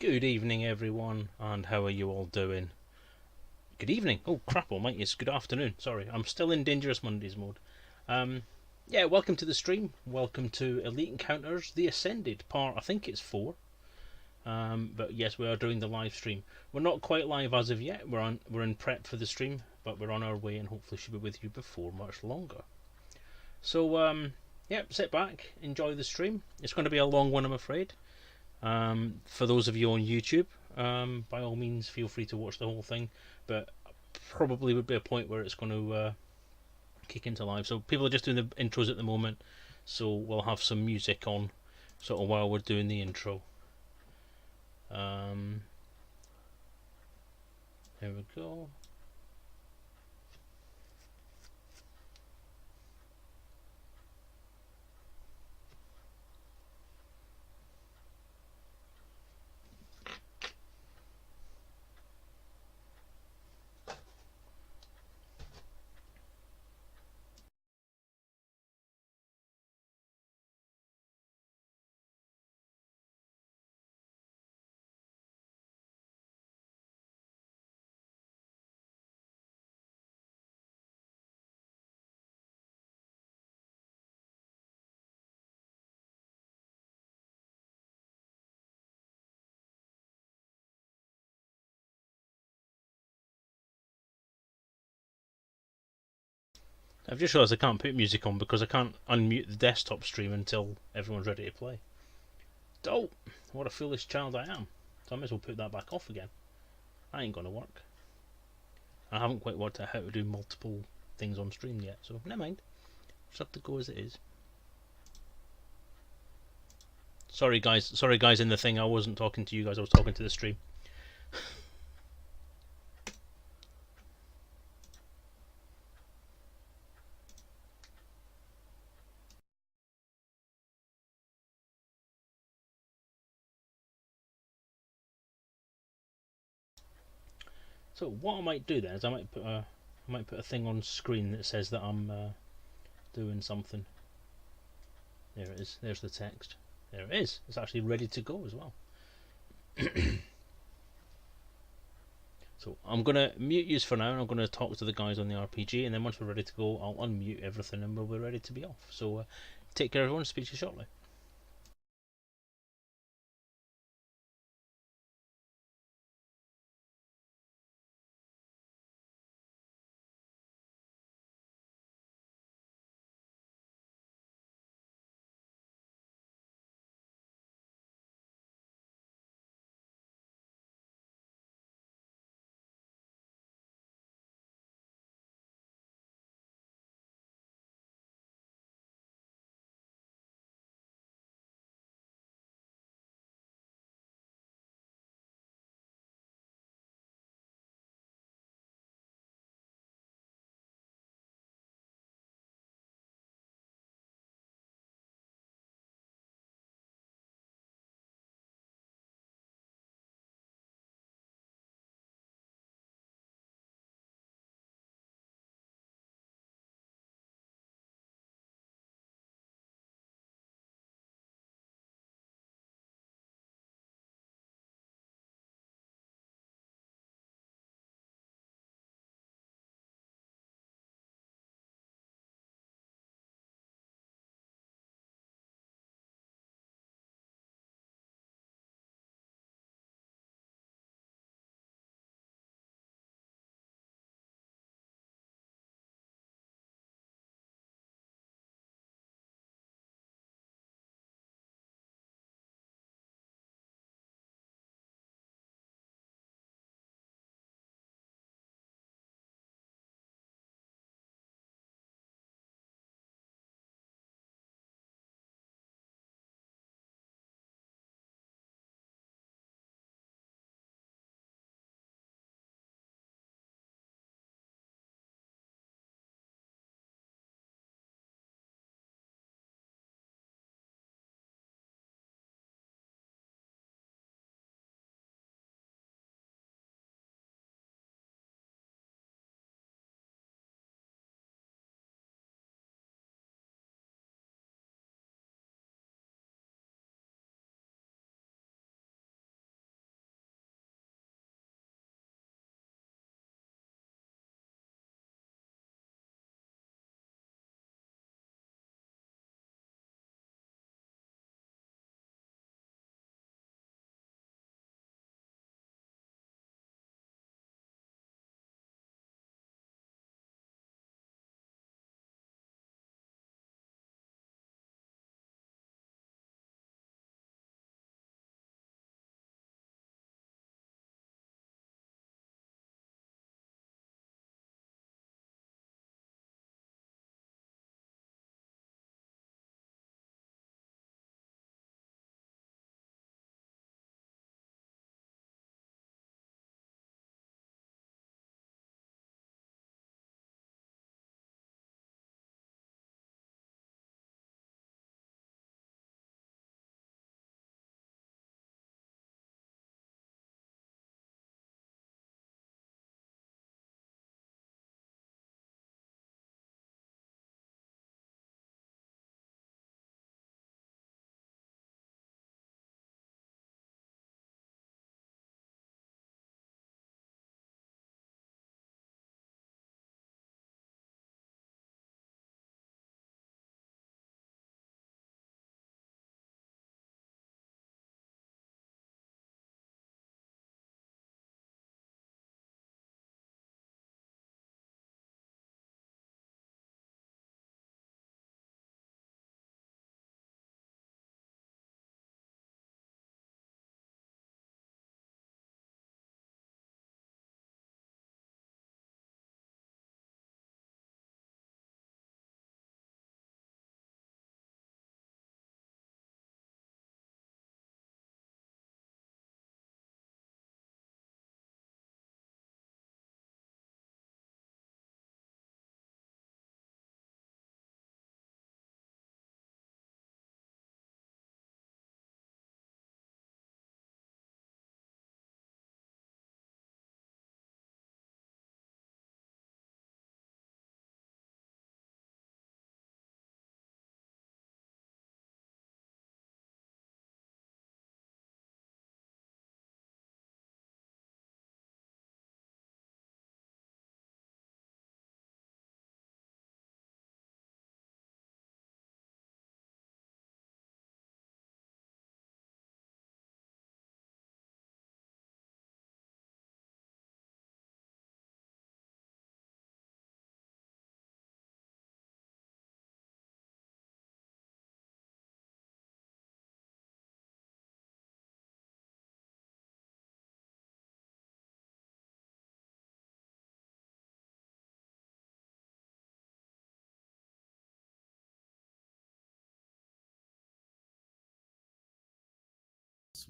Good evening, everyone, and how are you all doing? Good evening. Oh, crap almighty, it's good afternoon. Sorry, I'm still in Dangerous Mondays mode. Um, yeah, welcome to the stream. Welcome to Elite Encounters, The Ascended, part, I think it's 4. But yes, we are doing the live stream. We're not quite live as of yet. We're in prep for the stream, but we're on our way and hopefully should be with you before much longer. So, yeah, sit back, enjoy the stream. It's going to be a long one, I'm afraid. For those of you on YouTube, by all means, feel free to watch the whole thing, but probably would be a point where it's going to kick into live. So people are just doing the intros at the moment, so we'll have some music on sort of while we're doing the intro. There we go. I've just realised I can't put music on because I can't unmute the desktop stream until everyone's ready to play. Oh, what a foolish child I am. So I might as well put that back off again. That ain't gonna work. I haven't quite worked out how to do multiple things on stream yet, so never mind. Just have to go as it is. Sorry guys in the thing, I wasn't talking to you guys, I was talking to the stream. So what I might do then is I might put a thing on screen that says that I'm doing something. There it is, there's the text. There it is, it's actually ready to go as well. So I'm going to mute you for now and I'm going to talk to the guys on the RPG, and then once we're ready to go I'll unmute everything and we'll be ready to be off. So take care everyone, speak to you shortly.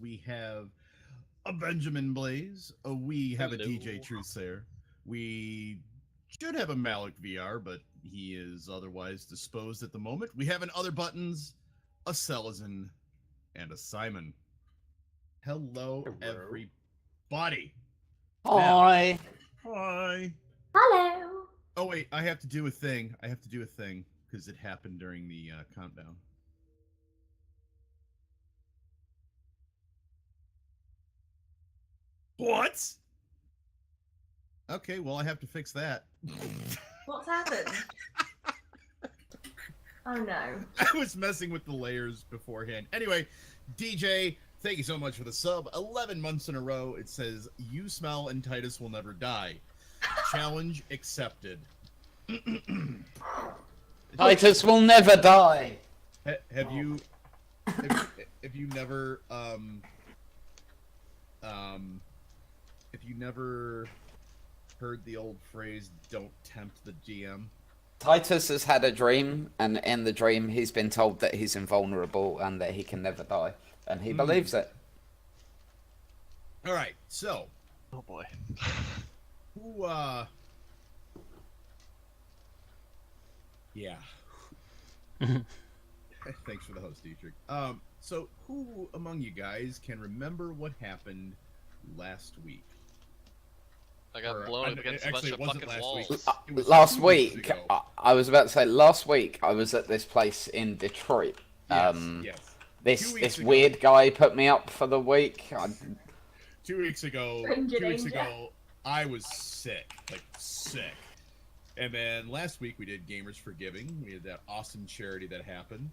we have a Benjamin Blaze. We have Hello. a DJTruthsayer. We should have a Malik VR, but he is otherwise disposed at the moment. We have an OtherButtons, a Selezen, and a Simon. Hello, everybody. Hi. Hi. Hello. Oh wait, I have to do a thing. Because it happened during the countdown. What? Okay, well I have to fix that. What's happened? Oh no. I was messing with the layers beforehand. Anyway, DJ, thank you so much for the sub. 11 months in a row. It says, you smell and Titus will never die. Challenge accepted. Titus will never die. Have you never if you never heard the old phrase, don't tempt the GM? Titus has had a dream, and in the dream he's been told that he's invulnerable and that he can never die, and he believes it. Alright, so Oh boy. who yeah. Thanks for the host, Dietrich. So who among you guys can remember what happened last week? I got blown up against a bunch of fucking walls. It was Last 2 week, weeks ago. I was about to say, last week I was at this place in Detroit. Yes. 2 This weeks ago. weird guy put me up for the week. 2 weeks ago, Stranger 2 weeks danger. ago, I was sick, like sick. And then last week we did Gamers for Giving. We had that awesome charity that happened.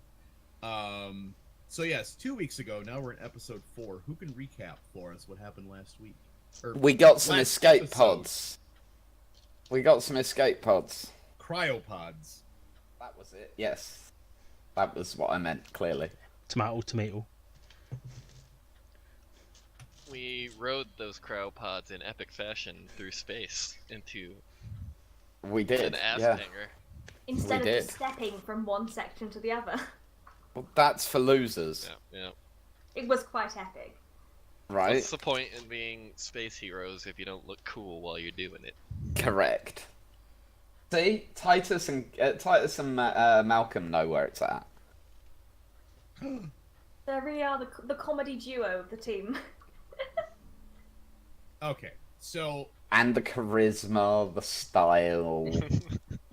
So yes, 2 weeks ago. Now we're in episode 4. Who can recap for us what happened last week? Or We got some last escape episode? pods. We got some escape pods. Cryopods. That was it. Yes, that was what I meant. Clearly. Tomato, tomato. We rode those cryopods in epic fashion through space into We did. an ass Yeah. hanger. Instead We of did. just stepping from one section to the other. Well, that's for losers, Yeah. It was quite epic. right? What's the point in being space heroes if you don't look cool while you're doing it? Correct. See, Titus and Malcolm know where it's at. They really are the comedy duo of the team. Okay, so And the charisma, the style,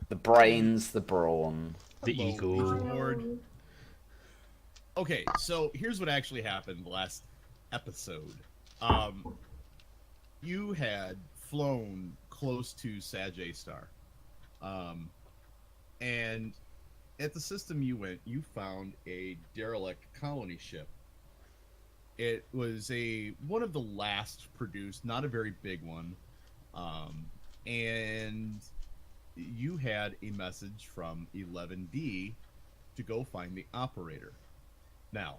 the brains, the brawn. The hello, ego. Legion Lord. Okay, so here's what actually happened last episode. You had flown close to Sajay Star. And at the system you went, you found a derelict colony ship. It was one of the last produced, not a very big one. And you had a message from 11D to go find the operator. Now,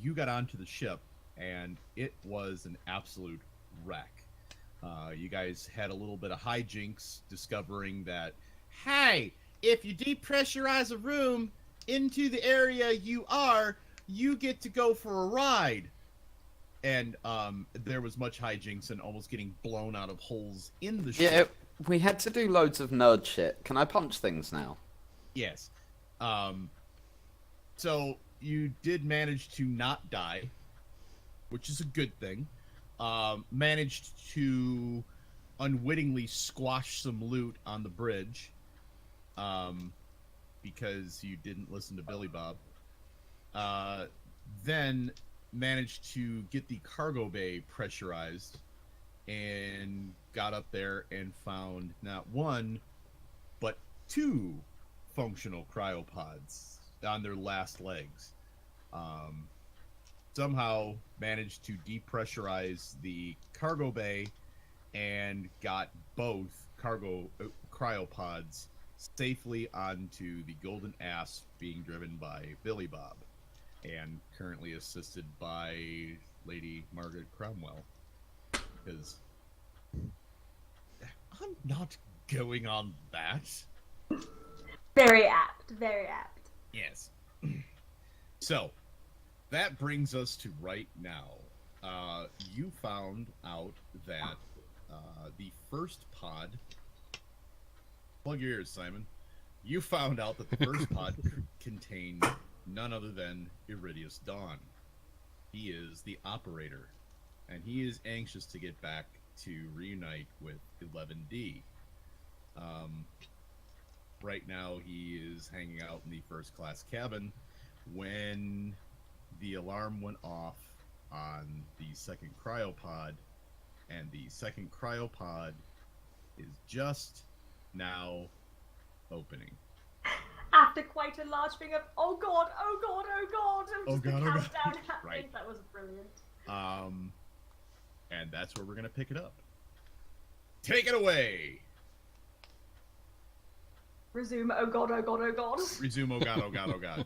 you got onto the ship, and it was an absolute wreck. You guys had a little bit of hijinks, discovering that, hey, if you depressurize a room into the area you are, you get to go for a ride. And there was much hijinks and almost getting blown out of holes in the ship. Yeah, we had to do loads of nerd shit. Can I punch things now? Yes. So you did manage to not die, which is a good thing. Managed to unwittingly squash some loot on the bridge, because you didn't listen to Billy Bob. Then managed to get the cargo bay pressurized and got up there and found not one, but 2 functional cryopods on their last legs. Somehow managed to depressurize the cargo bay and got both cryopods safely onto the golden ass being driven by Billy Bob and currently assisted by Lady Margaret Cromwell. Because I'm not going on that. Very apt, very apt. Yes. So, that brings us to right now. You found out that the first pod. Plug your ears, Simon. You found out that the first pod contained none other than Iridius Dawn. He is the operator, and he is anxious to get back to reunite with 11D. Right now, he is hanging out in the first class cabin when the alarm went off on the second cryopod, and the second cryopod is just now opening. After quite a large thing of, oh god, oh god, oh god, and Oh just the god, oh god. countdown happening. Right. That was brilliant. And that's where we're gonna pick it up. Take it away. Resume, oh god, oh god, oh god. Resume. Oh god, oh god, oh god.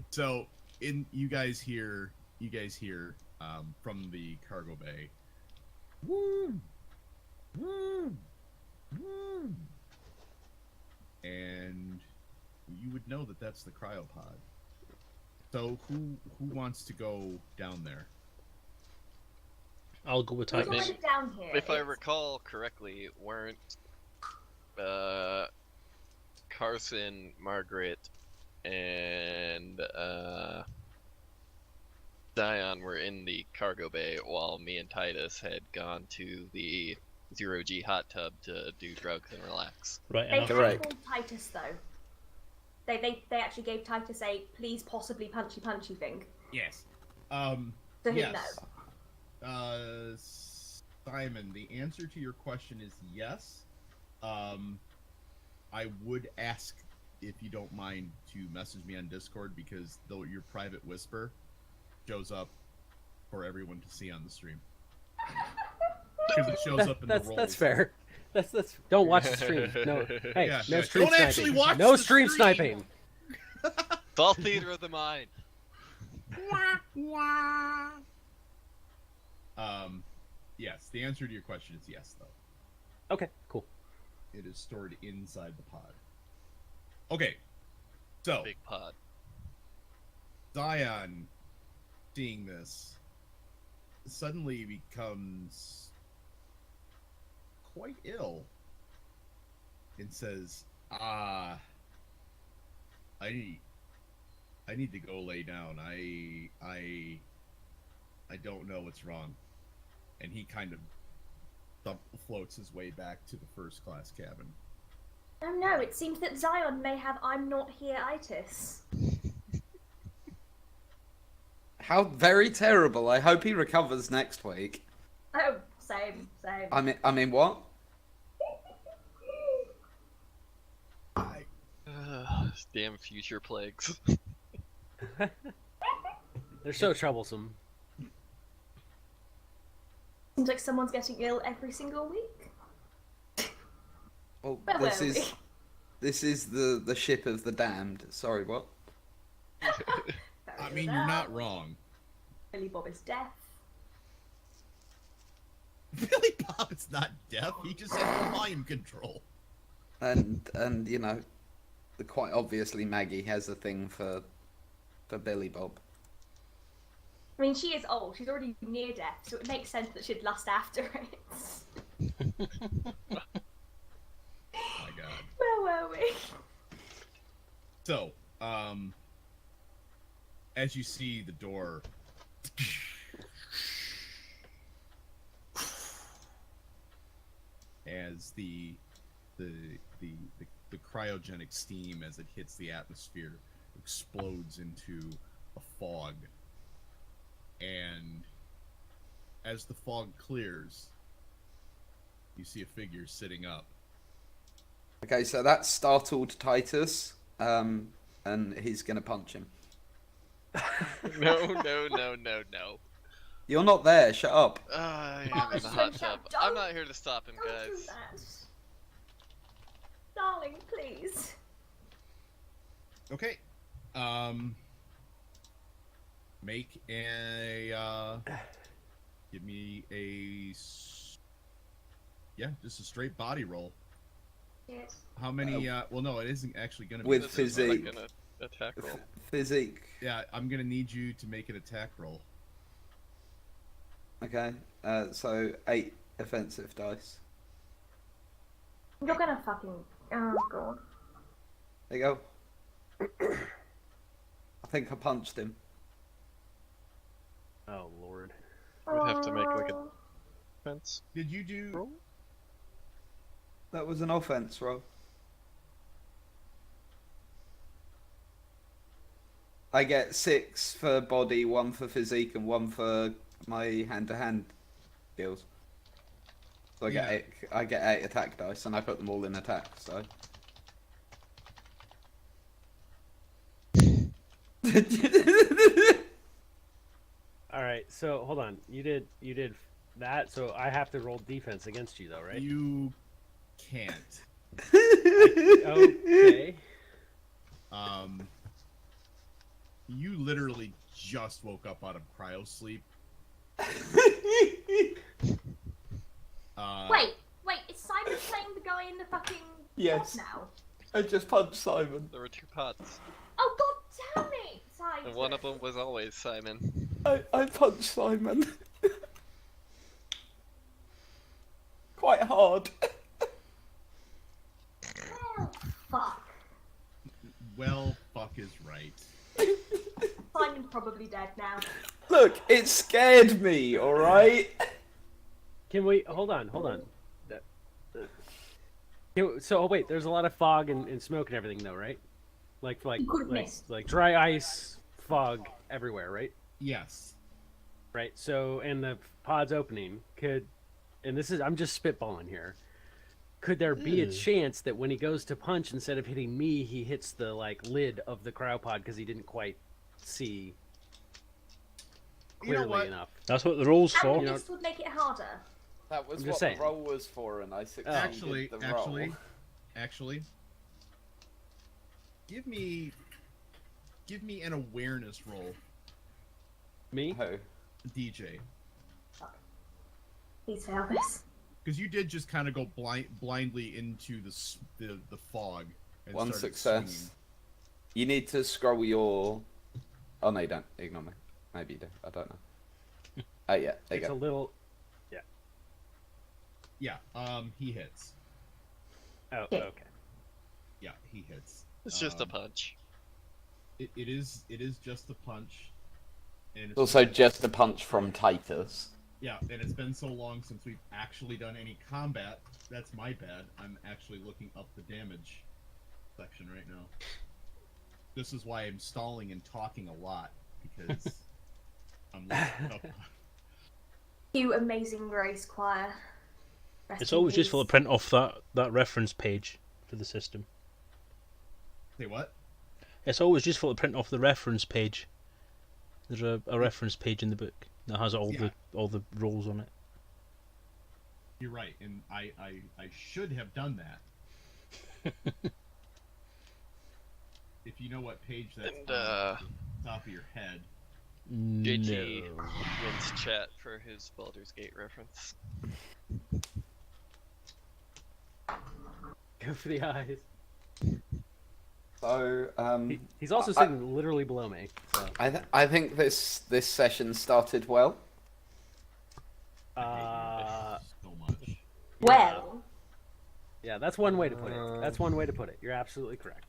So, you guys hear from the cargo bay. Woo, woo, woo. And you would know that that's the cryopod. So who wants to go down there? I'll go with Who's Titus. already down here? If I It's- recall correctly, weren't Carson, Margaret, and Zion were in the cargo bay while me and Titus had gone to the 0G hot tub to do drugs and relax. Right, They and Correct. handled Titus though. They actually gave Titus a please possibly punchy thing. Yes. So he Yes. knows. Simon, the answer to your question is yes. I would ask if you don't mind to message me on Discord, because though your private whisper shows up for everyone to see on the stream. Because it shows up in the roles. That's fair. That's don't watch the stream. No, hey, Yeah, no yeah. stream Don't sniping. actually watch no the stream stream. sniping. It's all theater of the mind. Yes, the answer to your question is yes, though. Okay, cool. It is stored inside the pod. Okay, so Big pod. Zion, seeing this, suddenly becomes quite ill and says, I need to go lay down. I don't know what's wrong. And he kind of floats his way back to the first class cabin. Oh no, it seems that Zion may have I'm not here-itis. How very terrible. I hope he recovers next week. Oh, same. I mean, what? Damn future plagues. They're so troublesome. Seems like someone's getting ill every single week. Well, Where this were we? this is the ship of the damned. Sorry, what? I mean, you're not wrong. Billy Bob is deaf. Billy Bob is not deaf. He just has volume control. And you know, quite obviously Maggie has a thing for Billy Bob. I mean, she is old. She's already near death, so it makes sense that she'd last after it. My God. Where were we? So, as you see the door as the cryogenic steam, as it hits the atmosphere, explodes into a fog, and as the fog clears, you see a figure sitting up. Okay, so that startled Titus, and he's gonna punch him. No. You're not there. Shut up. I am Oh, in the hot Shrimp, tub. don't- I'm not here to stop him, Don't do guys. that. Darling, please. Okay. Make a give me a just a straight body roll. Yes. How many well no, it isn't actually going to be With This is physique. like an attack roll. Physique. Yeah, I'm gonna need you to make an attack roll. Okay. So 8 offensive dice. You're gonna fucking. Oh god. There you go. I think I punched him. Oh lord. We'd have to make like a defense Did you do? roll. That was an offense roll. I get 6 for body, 1 for physique, and 1 for my hand-to-hand deals. So I get Yeah. I get 8 attack dice, and I put them all in attack. So. All right. So hold on. You did that. So I have to roll defense against you, though, right? You can't. Okay. You literally just woke up out of cryo sleep. Wait, is Simon playing the guy in the fucking Yes. pot now? I just punched Simon. There were 2 pots, Oh god damn it, Simon! and one of them was always Simon. I punched Simon. Quite hard. Oh, fuck. Well, fuck is right. Simon's probably dead now. Look, it scared me, alright? Can we hold on? So, oh wait, there's a lot of fog and smoke and everything, though, right? Like dry ice, fog everywhere, right? Yes. Right. So, and the pod's opening and this is I'm just spitballing here. Could there be a chance that when he goes to punch, instead of hitting me, he hits the lid of the cryopod because he didn't quite see You know clearly what? enough? That's what the roll's And for. this would make it harder. That was I'm what just saying. the roll was for, and I succeeded the roll. Actually, give me an awareness roll, Me? Oh. DJ, Please fail this. because you did just kind of go blindly into the fog. And One started success. swinging. You need to scroll your... Oh, no, you don't. Ignore me. Maybe you do. I don't know. Oh, yeah. There you It's a go. little. Yeah. He hits. Oh, Yeah. okay. Yeah, he hits. It's just a punch. It is just a punch. And It's also just a punch from Titus. yeah, and it's been so long since we've actually done any combat. That's my bad. I'm actually looking up the damage section right now. This is why I'm stalling and talking a lot, because I'm looking up. You amazing Grace Choir. Rest It's in always peace. useful to print off that reference page for the system. Say what? It's always useful to print off the reference page. There's a reference page in the book that has all the roles on it. You're right, and I should have done that. If you know what page that's And on the top of your head. JG No. wins chat for his Baldur's Gate reference. Go for the eyes. So, He's also sitting literally below me. So. I think this session started well. So much. Well, Yeah, that's one way to put it. That's one way to put it. You're absolutely correct.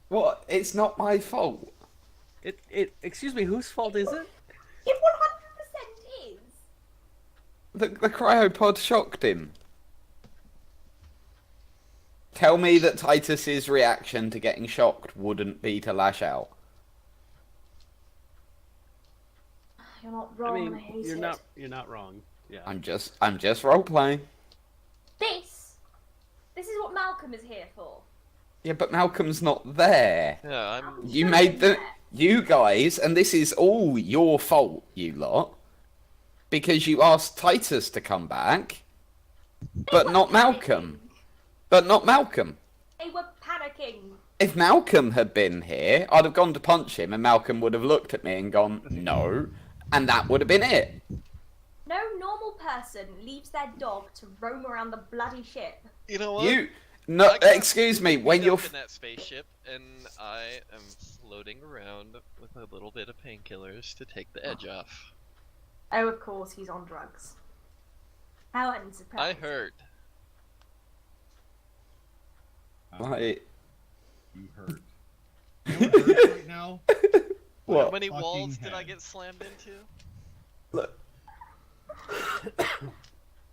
What? It's not my fault. Excuse me, whose fault is it? it 100% is. The cryopod shocked him. Tell me that Titus's reaction to getting shocked wouldn't be to lash out. You're not I wrong. I mean, hate you're it. not wrong. Yeah. I'm just role playing. This is what Malcolm is here for. Yeah, but Malcolm's not there. Yeah, I'm. You made you guys, and this is all your fault, you lot, because you asked Titus to come back, but not Malcolm. But not Malcolm. They were panicking. If Malcolm had been here, I'd have gone to punch him, and Malcolm would have looked at me and gone, no, and that would have been it. No normal person leaves their dog to roam around the bloody ship. You know what? No, I got- excuse me, when We you're... jumped in that spaceship, and I am floating around with a little bit of painkillers to take the edge off. Oh, of course, he's on drugs. How unsurprising. I heard. Like, You hurt. You know what hurts right now? what? How many fucking walls did I head. get slammed into? Look,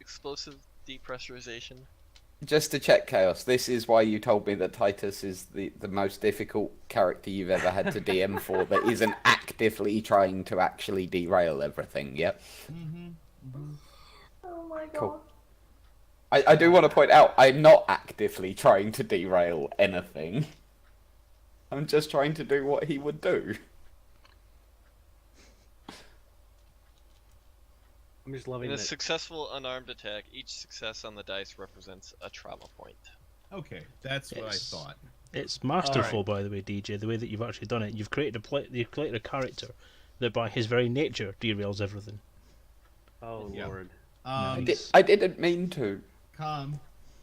Explosive depressurization. just to check, Chaos, this is why you told me that Titus is the most difficult character you've ever had to DM for that isn't actively trying to actually derail everything, yep? Oh my god. Cool. I do want to point out, I'm not actively trying to derail anything. I'm just trying to do what he would do. I'm just loving In a that. successful unarmed attack, each success on the dice represents a trauma point. Okay, that's what I It's- thought. It's masterful, by the way, DJ. The way that you've actually done it, you've created a character that, by his very nature, derails everything. Oh Yeah. lord. Nice. I didn't mean to. Come.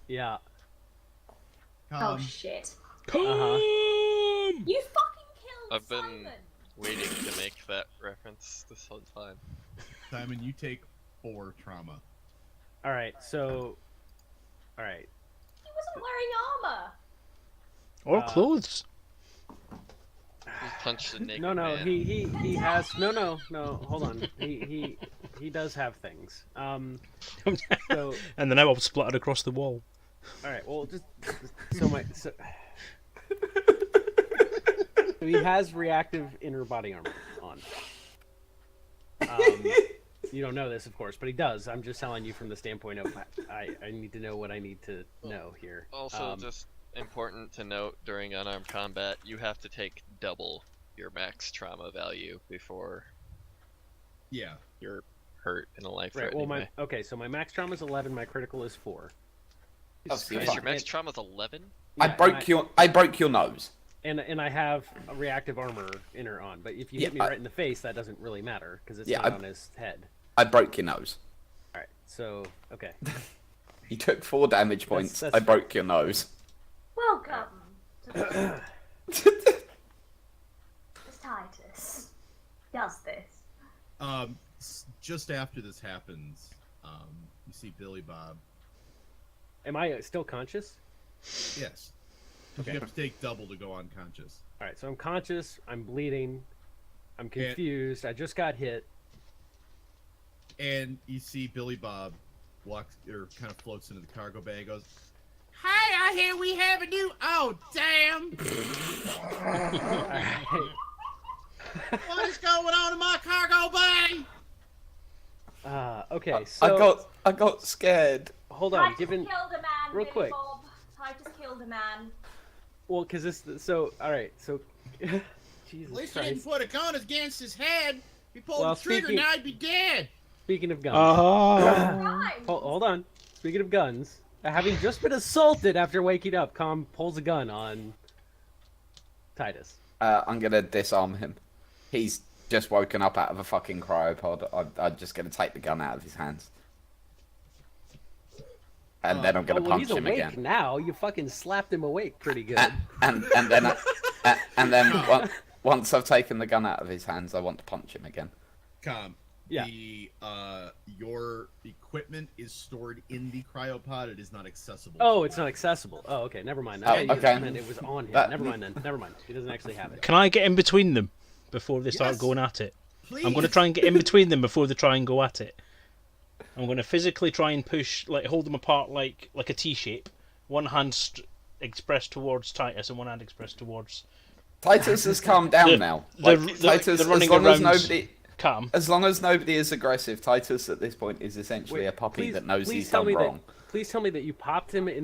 Yeah. Oh shit. Come! You fucking killed I've been- Simon! Waiting to make that reference this whole time. Simon, you take 4 trauma. All right. So. All right. He wasn't wearing armor! Or clothes. You punched a naked No, man. he has no. Hold on. He does have things. So And then I was splattered across the wall. all right. Well, so he has reactive inner body armor on. You don't know this, of course, but he does. I'm just telling you from the standpoint of I need to know what I need to know here. Also, just important to note during unarmed combat, you have to take double your max trauma value before Yeah. you're hurt in a right. life-threatening Well, way. okay. So my max trauma is 11. My critical is 4. Oh, so you're Is fine. your max trauma 11? I broke your nose. And I have a reactive armor inner on, but if you hit me Yeah, right in the face, that doesn't really matter because it's Yeah, not on his head. I broke your nose. All right, so okay, You took 4 damage points. that's I broke your nose. Welcome to Titus. Does this? Just after this happens, you see Billy Bob. am I still conscious? Yes. Okay. You have to take double to go unconscious. All right, so I'm conscious. I'm bleeding. I'm confused. I just got hit. And you see Billy Bob walks or kind of floats into the cargo bay. Goes, "Hi, I hear we have a new. Oh, damn! All right. What is going on in my cargo bay?" Okay, so I got scared. hold on. Titus Given killed a man, real Billy quick. Bob. Titus killed a man. well, because this so all right, so Jesus At least I didn't Christ. put a gun against his head. If he pulled Well, the trigger, speaking- now I'd be dead. Speaking of guns, Crime. hold on. Speaking of guns, having just been assaulted after waking up, Com pulls a gun on Titus. I'm gonna disarm him. He's just woken up out of a fucking cryopod. I'm just gonna take the gun out of his hands. And then I'm gonna well, punch he's him awake again. now. You fucking slapped him awake pretty good. And then once I've taken the gun out of his hands, I want to punch him again. Com, Yeah. Your equipment is stored in the cryopod. It is not accessible. Oh, it's not accessible. Oh, okay. Never mind. Oh, I thought you okay. meant it was on him. That- Never mind then. Never mind. He doesn't actually have it. Can I get in between them before they start Yes. going at it? Please. I'm going to try and get in between them before they try and go at it. I'm going to physically try and push, like, hold them apart like a T shape. One hand expressed towards Titus and one hand expressed towards Titus has calmed down now. Titus, they're running as long as around nobody, Cam. as long as nobody is aggressive, Titus at this point is essentially a puppy that knows he's tell done me wrong. Please tell me that you popped him me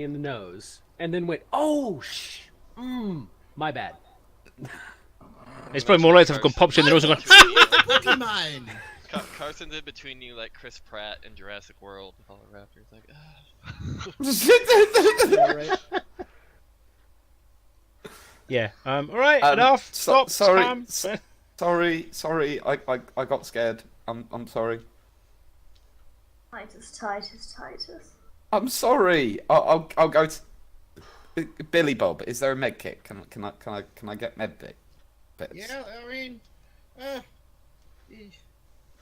in the nose and then went, oh, my bad. It's probably more likely to have gone popped in the nose and gone. Pokemon. Carson's in between you like Chris Pratt in Jurassic World with all the raptors. Like, All right. Yeah. All right. Um, Enough. so- Stop. sorry, Cam. Sorry, I got scared. I'm sorry. Titus. I'm sorry. I'll go to Billy Bob. Is there a med kit? Can I get med bits. Yeah, I mean,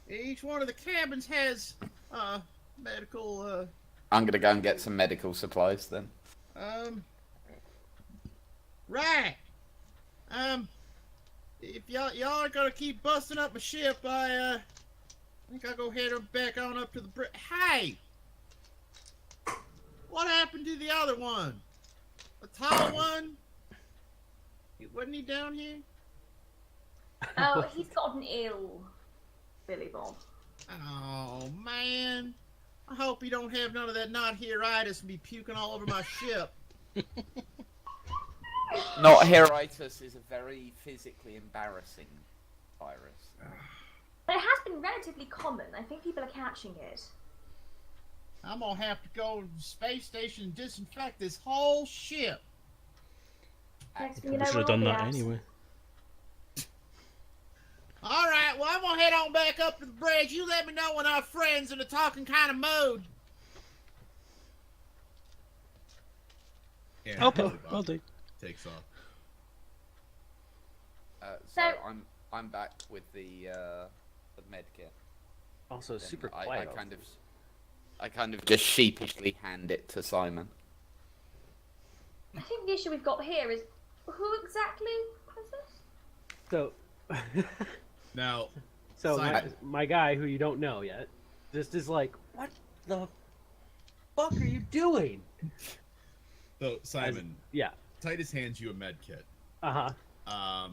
each one of the cabins has medical. I'm gonna go and get some medical supplies then. Right. If y'all are gonna keep busting up my ship, I think I'll go head back on up to the bridge. Hey, what happened to the other one? The tall one? Wasn't he down here? Oh, he's gotten ill, Billy Bob. Oh man, I hope you don't have none of that not here-itis and be puking all over my ship. Not heritis is a very physically embarrassing virus. But it has been relatively common. I think people are catching it. I'm gonna have to go to the space station and disinfect this whole ship. Next thing We you know, should we'll have done all be that absent. anyway. All right, well, I'm gonna head on back up to the bridge. You let me know when our friends in a talking kind of mood. Yeah, Okay, will do. takes off. So So- I'm back with the med kit. Also, And super I quiet. kind of just sheepishly hand it to Simon. I think the issue we've got here is who exactly was this? So, Now, so Simon. my guy, who you don't know yet, just is like, what the fuck are you doing? so Simon, Yeah. Titus hands you a med kit. Uh huh.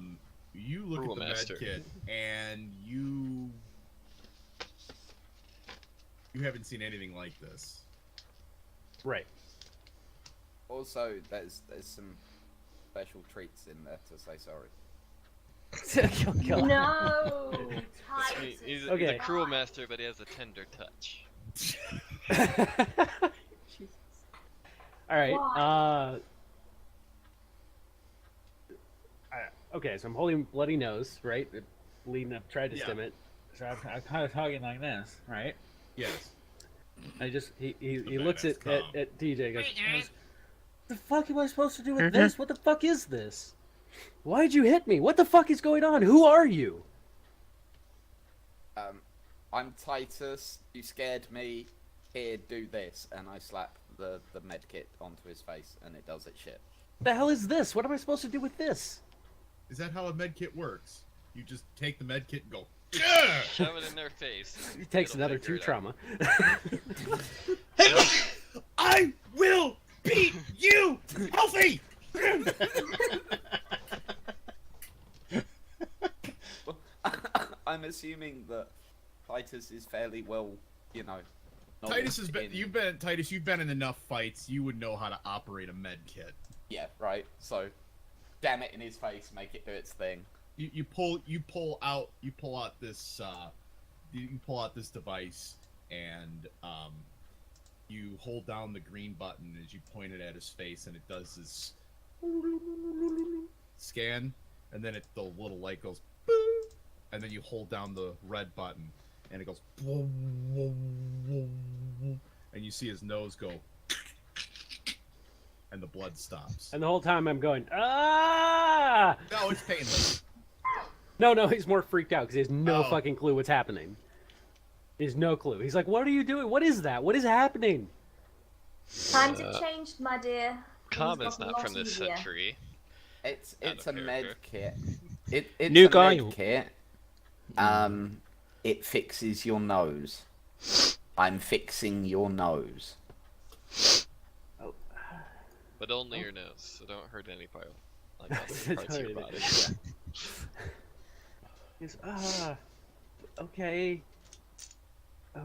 You look Rule at the master. med kit, and you haven't seen anything like this. Right. Also, there's some special treats in there to say sorry. Oh, God. No, He's, Titus. he's Okay. a cruel master, but he has a tender touch. All right. Why? Okay, so I'm holding bloody nose, right? Bleeding up, tried to Yeah. stem it. So I'm kind of talking like this, right? Yes. I just he The looks badass calm. at DJ and goes, "What the fuck am I supposed to do with this? What the fuck is this? Why'd you hit me? What the fuck is going on? Who are you?" I'm Titus. You scared me. Here, do this, and I slap the med kit onto his face, and it does its shit. The hell is this? What am I supposed to do with this? Is that how a med kit works? You just take the med kit and go. Shove it in their face. He takes It'll another figure 2 it out. trauma. I will beat you healthy. I'm assuming that Titus is fairly well, you know. Titus has been. knowledge in- You've been in enough fights. You would know how to operate a med kit. Yeah, right. So, jam it in his face, make it do its thing. You pull out this device, and you hold down the green button as you point it at his face, and it does this scan, and then the little light goes, boom, and then you hold down the red button, and it goes, and you see his nose go, and the blood stops. And the whole time I'm going, ah! No, it's painless. No, he's more freaked out because he has no Oh. fucking clue what's happening. He has no clue. He's like, what are you doing? What is that? What is happening? Times have changed, my dear. Things Common's got a not lot from this easier. century. It's Out a of med character. kit. It's New a guy. med kit. It fixes your nose. I'm fixing your nose. But only your nose, so don't hurt any part, like other Don't parts of your hurt body. it. He's, okay.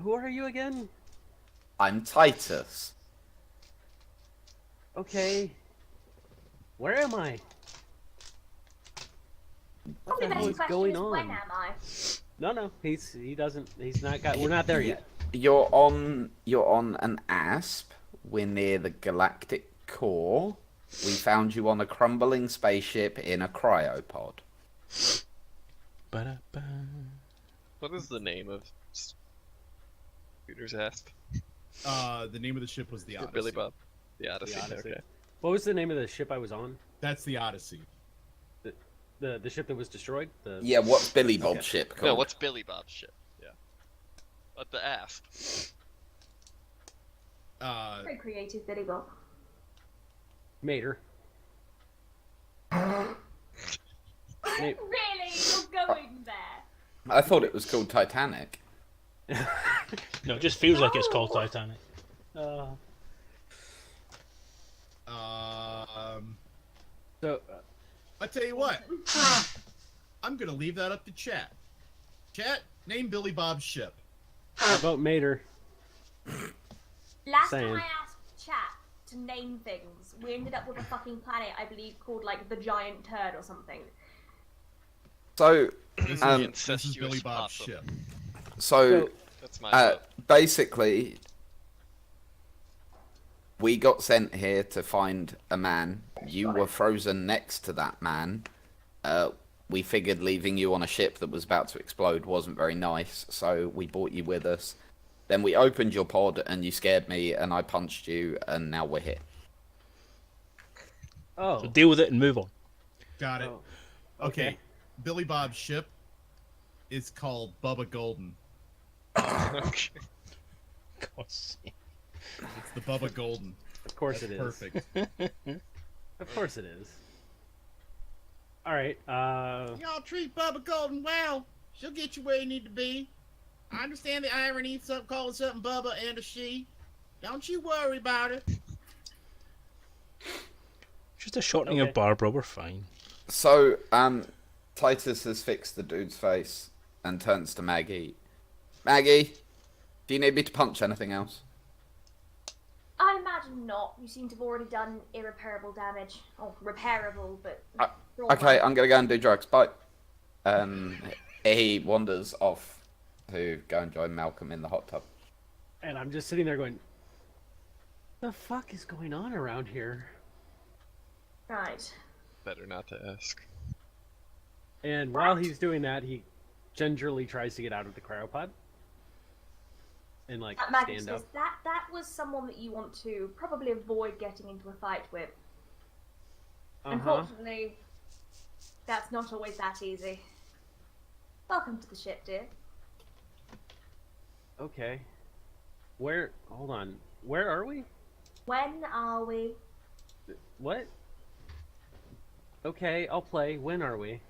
Who are you again? I'm Titus. Okay. Where am I? What Probably the hell the is question going is, when on? am I? No, he's not got, we're not there yet. You're on an asp. We're near the galactic core. We found you on a crumbling spaceship in a cryopod. Ba-da-ba. What is the name of Scooter's asp? The name of the ship was the Odyssey. Billy Bob. The Odyssey. Odyssey. Okay. What was the name of the ship I was on? That's the Odyssey. The The ship that was destroyed? Yeah, what's Billy Bob's Okay. ship called? No, what's Billy Bob's ship? Yeah. What the ass? Very creative, Billy Bob. Mater. Really? You're going there? I thought it was called Titanic. No, it just feels like it's called Titanic. So, I tell you what, I'm gonna leave that up to chat. Chat, name Billy Bob's ship. how about Mater? Last Same. time I asked chat to name things, we ended up with a fucking planet, I believe, called like the Giant Turd or something. So, This Um, is Incestuous Billy Bob's possum. ship. so That's my vote. basically, we got sent here to find a man. You were frozen next to that man. We figured leaving you on a ship that was about to explode wasn't very nice, so we brought you with us. Then we opened your pod and you scared me and I punched you and now we're here. Oh. So deal with it and move on. Got it. Oh. Okay. Billy Bob's ship is called Bubba Golden. Okay. God's sake. It's the Bubba Golden. Of course That's it is. perfect. Of course it is. Alright, Y'all treat Bubba Golden well. She'll get you where you need to be. I understand the irony, calling something Bubba and a she. Don't you worry about it. Just a shortening Okay. of Barbara, we're fine. So, Titus has fixed the dude's face and turns to Maggie. Maggie, do you need me to punch anything else? I imagine not. You seem to have already done irreparable damage. Or repairable, but... Okay, I'm gonna go and do drugs. Bye. He wanders off to go and join Malcolm in the hot tub. and I'm just sitting there going, the fuck is going on around here? Right. Better not to ask. And while he's doing that, he gingerly tries to get out of the cryopod. And like Maggie stand up. says, that was someone that you want to probably avoid getting into a fight with. Unfortunately, that's not always that easy. Welcome to the ship, dear. Okay. Hold on. Where are we? When are we? What? Okay, I'll play. When are we?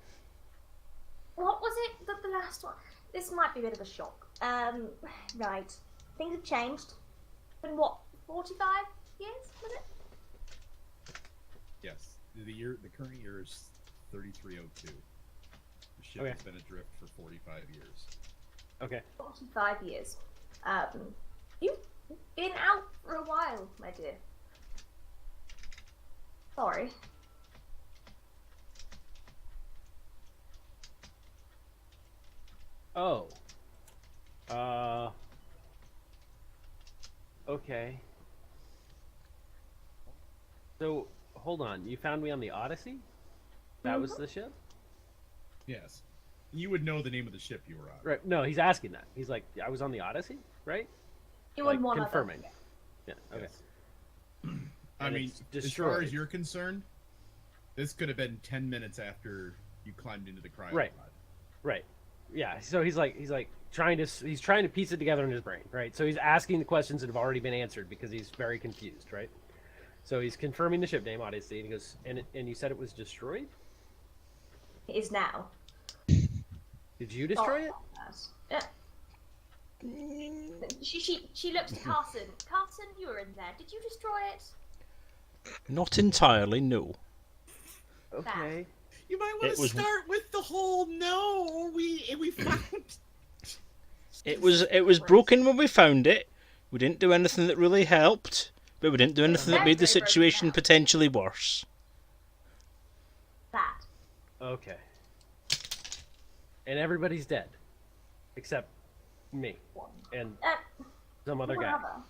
What was it that the last one? This might be a bit of a shock. Right. Things have changed. Been what, 45 years, was it? Yes. The current year is 3302. The ship Okay. has been adrift for 45 years. Okay. 45 years. You've been out for a while, my dear. Sorry. Oh. Okay. So, hold on. You found me on the Odyssey? That was the ship? Yes. You would know the name of the ship you were on. Right. No, he's asking that. He's like, I was on the Odyssey, right? You Like, and one confirming. other. Yeah. Okay. Yes. I And mean, it's as far as destroyed. you're concerned, this could have been 10 minutes after you climbed into the cryopod. Right. Right. Yeah. So he's trying to piece it together in his brain, right? So he's asking the questions that have already been answered because he's very confused, right? So he's confirming the ship name, Odyssey, and he goes, and you said it was destroyed? It is now. Did you destroy it? She looked at Carson. Carson, you were in there. Did you destroy it? Not entirely, no. Okay. You might It want to was- start with the whole no. We found. It was broken when we found it. We didn't do anything that really helped, but we didn't do anything that made the Very broken situation down. potentially worse. That. Okay. And everybody's dead. Except me. And some other guy. Whatever.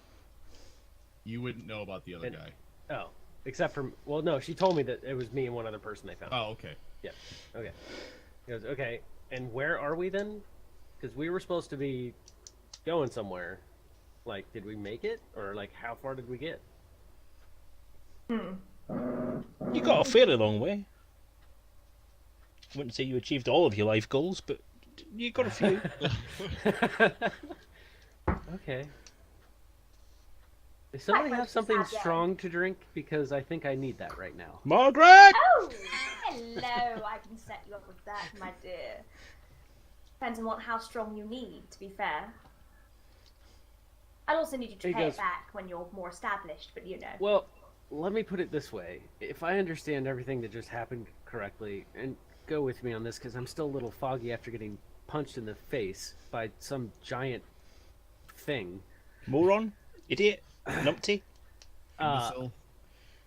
You wouldn't know about the other And- guy. Oh. Except for, well, no, she told me that it was me and one other person they found. Oh, okay. Yeah. Okay. He goes, okay, and where are we then? Because we were supposed to be going somewhere. Like, did we make it? Or, like, how far did we get? You got a fairly long way. wouldn't say you achieved all of your life goals, but you got a few. Okay. Does somebody Quite have something much sad, yeah. strong to drink? Because I think I need that right now. Margaret! Oh, hello. I can set you up with that, my dear. Depends on how strong you need, to be fair. I'd also need you to He pay goes- it back when you're more established, but you know. Well, let me put it this way. If I understand everything that just happened correctly, and go with me on this because I'm still a little foggy after getting punched in the face by some giant thing. Moron? Idiot? Numpty? Imbecile.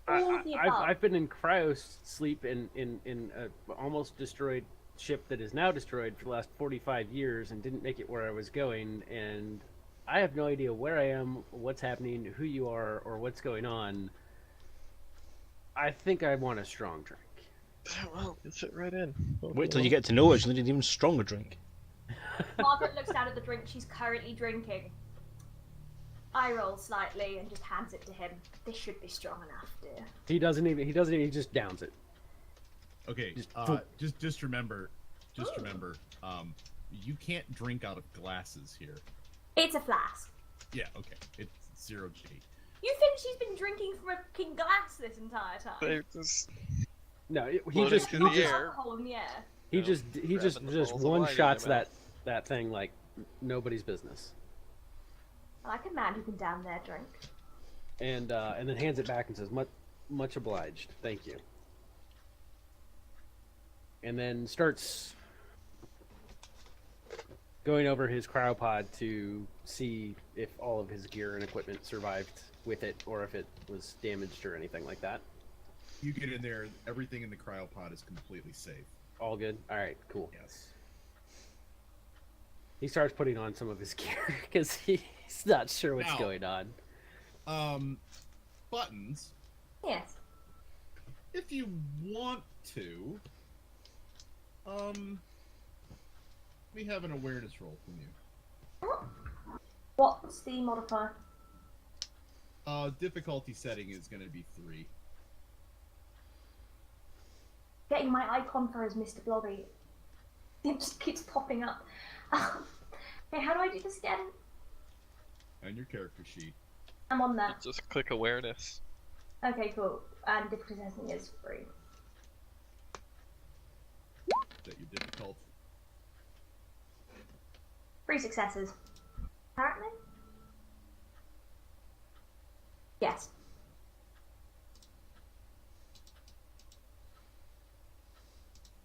All of the above. I've been in cryo sleep in a almost destroyed ship that is now destroyed for the last 45 years and didn't make it where I was going, and I have no idea where I am, what's happening, who you are, or what's going on. I think I want a strong drink. Well, sit right in. Wait till you get to know it, you'll need an even stronger drink. Margaret looks down at the drink she's currently drinking. I roll slightly and just hands it to him. This should be strong enough, dear. He doesn't even, he just downs it. Okay, just remember, you can't drink out of glasses here. It's a flask. Yeah, okay, it's 0G. You think she's been drinking from a king glass this entire time? They just No, he Floating just, through he the just, air. Alcohol in the air. he just grabbing the bowls of one wine in shots your mouth. that thing like nobody's business, I like a man who can down their drink. and then hands it back and says, "Much obliged, thank you." And then starts going over his cryopod to see if all of his gear and equipment survived with it, or if it was damaged or anything like that. You get in there, everything in the cryopod is completely safe. All good. All right, cool. Yes. He starts putting on some of his gear because he's not sure what's Now- going on. Buttons, Yes. if you want to, we have an awareness roll from you. What's the modifier? Difficulty setting is going to be 3. Getting my icon for his Mr. Blobby. It just keeps popping up. Okay, how do I do this again? On your character sheet. I'm on that. just click awareness. Okay, cool. And difficulty setting is 3. That your difficulty. 3 successes. Apparently? Yes.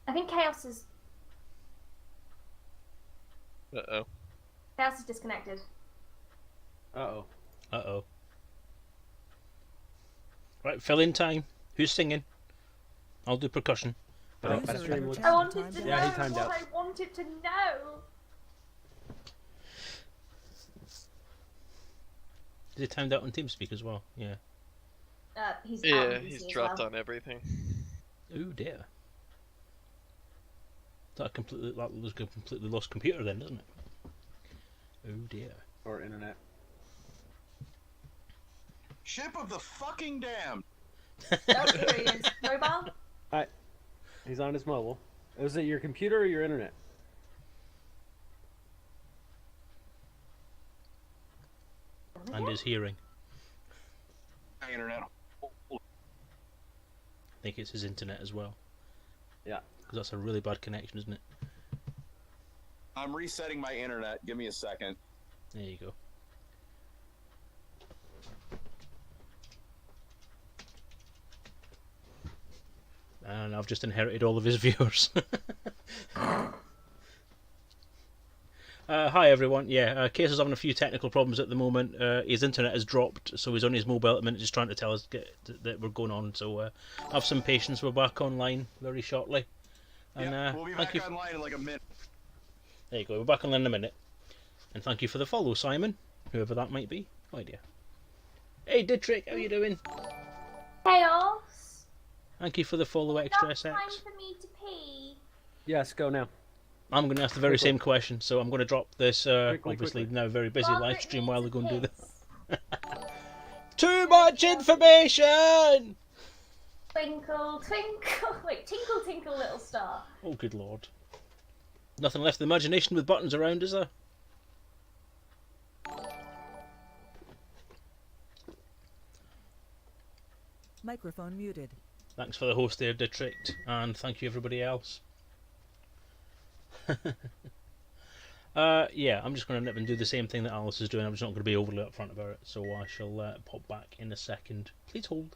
I think Chaos is disconnected. Uh-oh. Uh-oh. Right, fill in time. Who's singing? I'll do percussion. Stream looks- I wanted to Yeah, he know timed what out. I wanted to know. Is it timed out on TeamSpeak as well? Yeah. He's out Yeah, on PC he's as dropped well. on everything. Oh dear. That completely lost computer then, doesn't it? Oh dear. Or internet. Ship of the fucking damned. Oh, here he is. Mobile? He's on his mobile. Was it your computer or your internet? And his hearing. Internet. I think it's his internet as well. Yeah. Because that's a really bad connection, isn't it? I'm resetting my internet. Give me a second. There you go. And I've just inherited all of his viewers. Hi everyone. Yeah, Case is having a few technical problems at the moment. His internet has dropped, so he's on his mobile at the minute, just trying to tell us that we're going on. So have some patience. We're back online very shortly. And Yep, we'll be thank back you. online in like a minute. There you go. We're back online in a minute. And thank you for the follow, Simon, whoever that might be. No idea. Hey, Dietrich, how you doing? Chaos? Thank you for the follow, Extra Enough time SX. for me to pee. Yes, go now. I'm going to ask the very Quickly. same question, so I'm going to drop this, Quickly, obviously quickly. now very busy Margaret live stream needs while a we go and do piss. this. Too much information! Twinkle, twinkle. Wait, tinkle, tinkle, little star. Oh, good lord. Nothing left of the imagination with buttons around, is there? Microphone muted. Thanks for the host there, Detrict, and thank you everybody else. Yeah, I'm just going to nip and do the same thing that Alice is doing. I'm just not going to be overly upfront about it, so I shall pop back in a second. Please hold.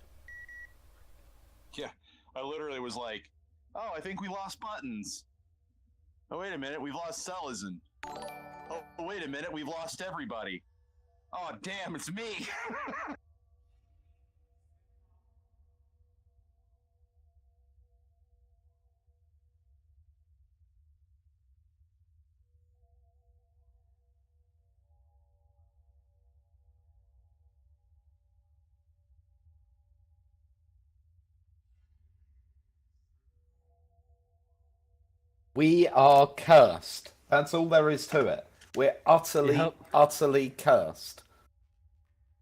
Yeah, I literally was like, oh, I think we lost buttons. Oh, wait a minute, we've lost Selezen. Oh, wait a minute, we've lost everybody. Oh, damn, it's me. We are cursed. That's all there is to it. We're utterly, Yep. utterly cursed.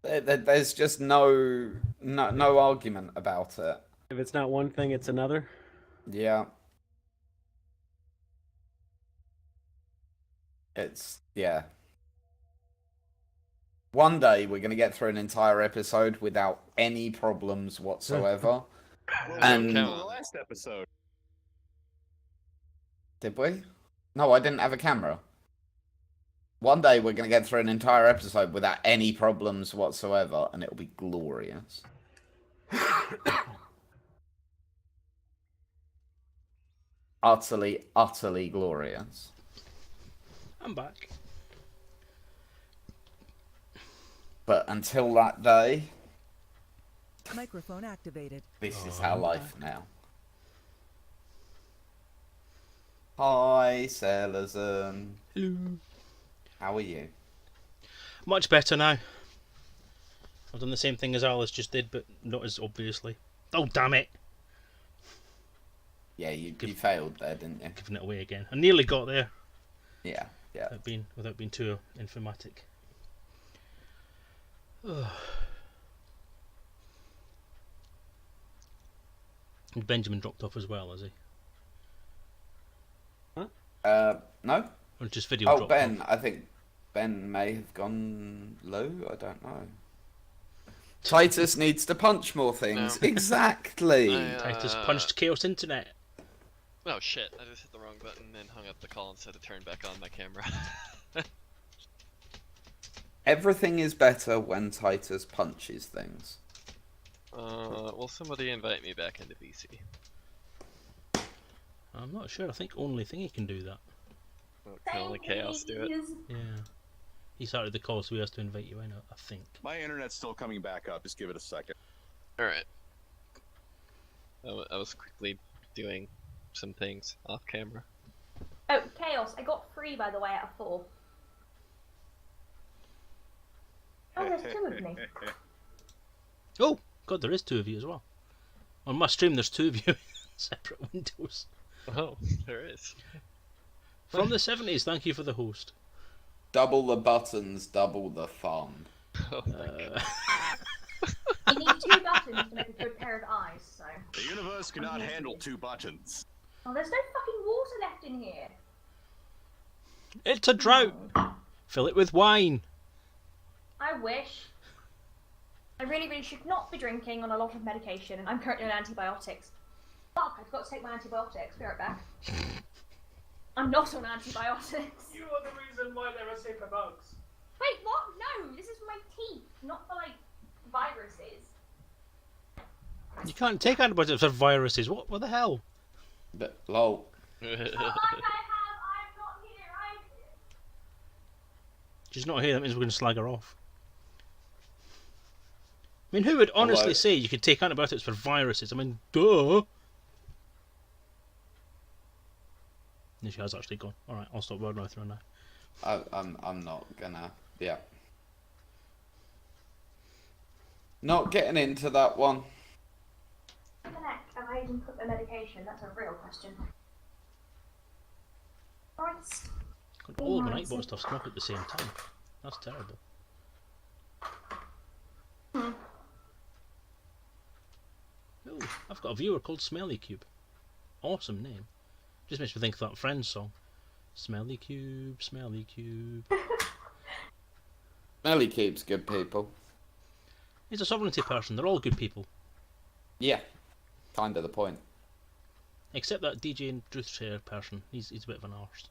There's just no argument about it. If it's not one thing, it's another. Yeah. Yeah. One day we're going to get through an entire episode without any problems whatsoever. And The last episode. did we? No, I didn't have a camera. One day we're going to get through an entire episode without any problems whatsoever, and it'll be glorious. Utterly, utterly glorious. I'm back. But until that day, Microphone activated. this is our life now. Hi, Selezen. Hello. How are you? Much better now. I've done the same thing as Alice just did, but not as obviously. Oh, damn it! Yeah, you failed there, didn't you? Giving it away again. I nearly got there. Yeah. Without being too informatic. And Benjamin dropped off as well, has he? No? Or just video Oh, dropped Ben. off? I think Ben may have gone low. I don't know. Titus needs to punch more things. No. Exactly. Titus punched Chaos Internet. Oh shit, I just hit the wrong button and hung up the call instead of turn back on my camera. Everything is better when Titus punches things. Will somebody invite me back into VC? I'm not sure. I think only Thingy can do that. Oh, can only Chaos do it? Yeah. He started the call, so he has to invite you in, I think. My internet's still coming back up. Just give it a second. Alright. I was quickly doing some things off camera. Oh, Chaos. I got 3, by the way, out of 4. Oh, there's 2 of me. Oh, God, there is 2 of you as well. On my stream, there's 2 of you in separate windows. Oh, there is. From the 70s, thank you for the host. Double the buttons, double the fun. Oh my god. You need 2 buttons to make a good pair of eyes, so... The universe cannot handle 2 buttons. Oh, there's no fucking water left in here. It's a drought. Fill it with wine. I wish. I really, really should not be drinking on a lot of medication, and I'm currently on antibiotics. Fuck, I've got to take my antibiotics. Be right back. I'm not on antibiotics. You are the reason why there are safer bugs. Wait, what? No, this is for my teeth, not for, like, viruses. You can't take antibiotics for viruses. What the hell? But lol. Not like I have. I'm not here. She's not here, that means we're going to slag her off. I mean, who would honestly Although- say you could take antibiotics for viruses? I mean, duh. No, she has actually gone. Alright, I'll stop word mouth now. I'm not gonna. Yeah. Not getting into that one. What the heck? Have I even put the medication? That's a real question. Right. God, all of the Nightbot stuff's come up at the same time. That's terrible. Ooh. I've got a viewer called Smelly Cube. Awesome name. Just makes me think of that Friends song. Smelly Cube, Smelly Cube. Smelly Cube's good people. He's a sovereignty person. They're all good people. Yeah, kind of the point. Except that DJTruthsayer person. He's a bit of an arse.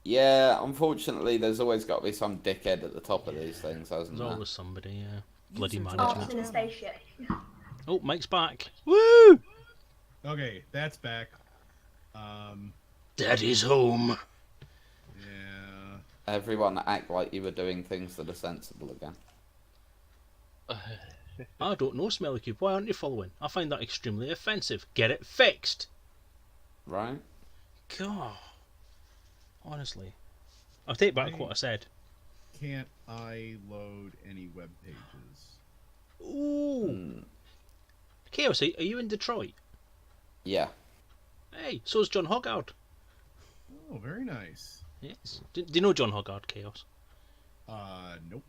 Yeah, unfortunately, there's always got to be some dickhead at the top of these things, hasn't There's there? always somebody, yeah. Bloody User Arse management. in a spaceship. Oh, Mike's back. Woo! Okay, that's back. Daddy's home. Yeah. Everyone act like you were doing things that are sensible again. I don't know, Smelly Cube. Why aren't you following? I find that extremely offensive. Get it fixed. Right? God. Honestly. I'll take back what I said. Can't I load any web pages? Ooh. Chaos, are you in Detroit? Yeah. Hey, so's John Hoggard. Oh, very nice. Yes. Do you know John Hoggard, Chaos? Nope.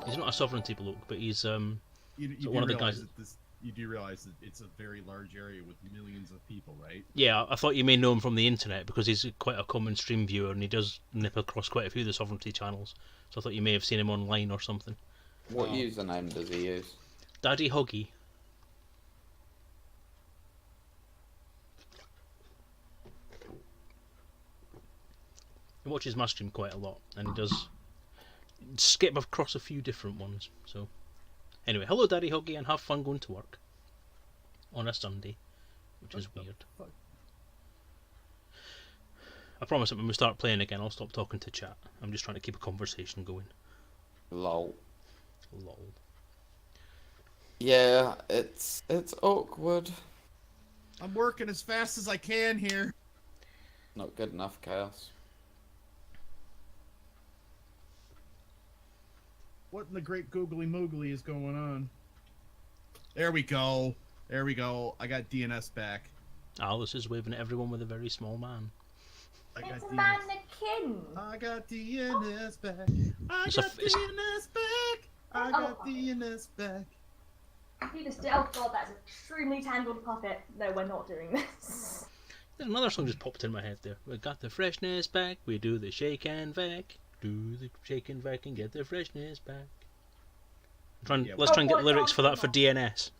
He's not a sovereignty bloke, but he's You So do one of the realize guys- that you do realize that it's a very large area with millions of people, right? Yeah, I thought you may know him from the internet because he's quite a common stream viewer and he does nip across quite a few of the sovereignty channels. So I thought you may have seen him online or something. What username does he use? Daddy Huggy. He watches my stream quite a lot and he does skip across a few different ones. So anyway, hello Daddy Huggy and have fun going to work on a Sunday, which is weird. fuck? I promise that when we start playing again, I'll stop talking to chat. I'm just trying to keep a conversation going. Lol. Lol. Yeah, it's awkward. I'm working as fast as I can here. Not good enough, Chaos. What in the great googly moogly is going on? There we go. There we go. I got DNS back. Alice is waving at everyone with a very small man. I got It's a DNS. mannequin. I got DNS back. I It's a- got it's- DNS back. I got DNS back. Peter still. Oh god, that's an extremely tangled puppet. No, we're not doing this. There's another song just popped in my head there. We got the freshness back. We do the shake and vac. Do the shake and vac and get the freshness back. Yeah, Let's try and Oh, get what lyrics song for that is for that? DNS.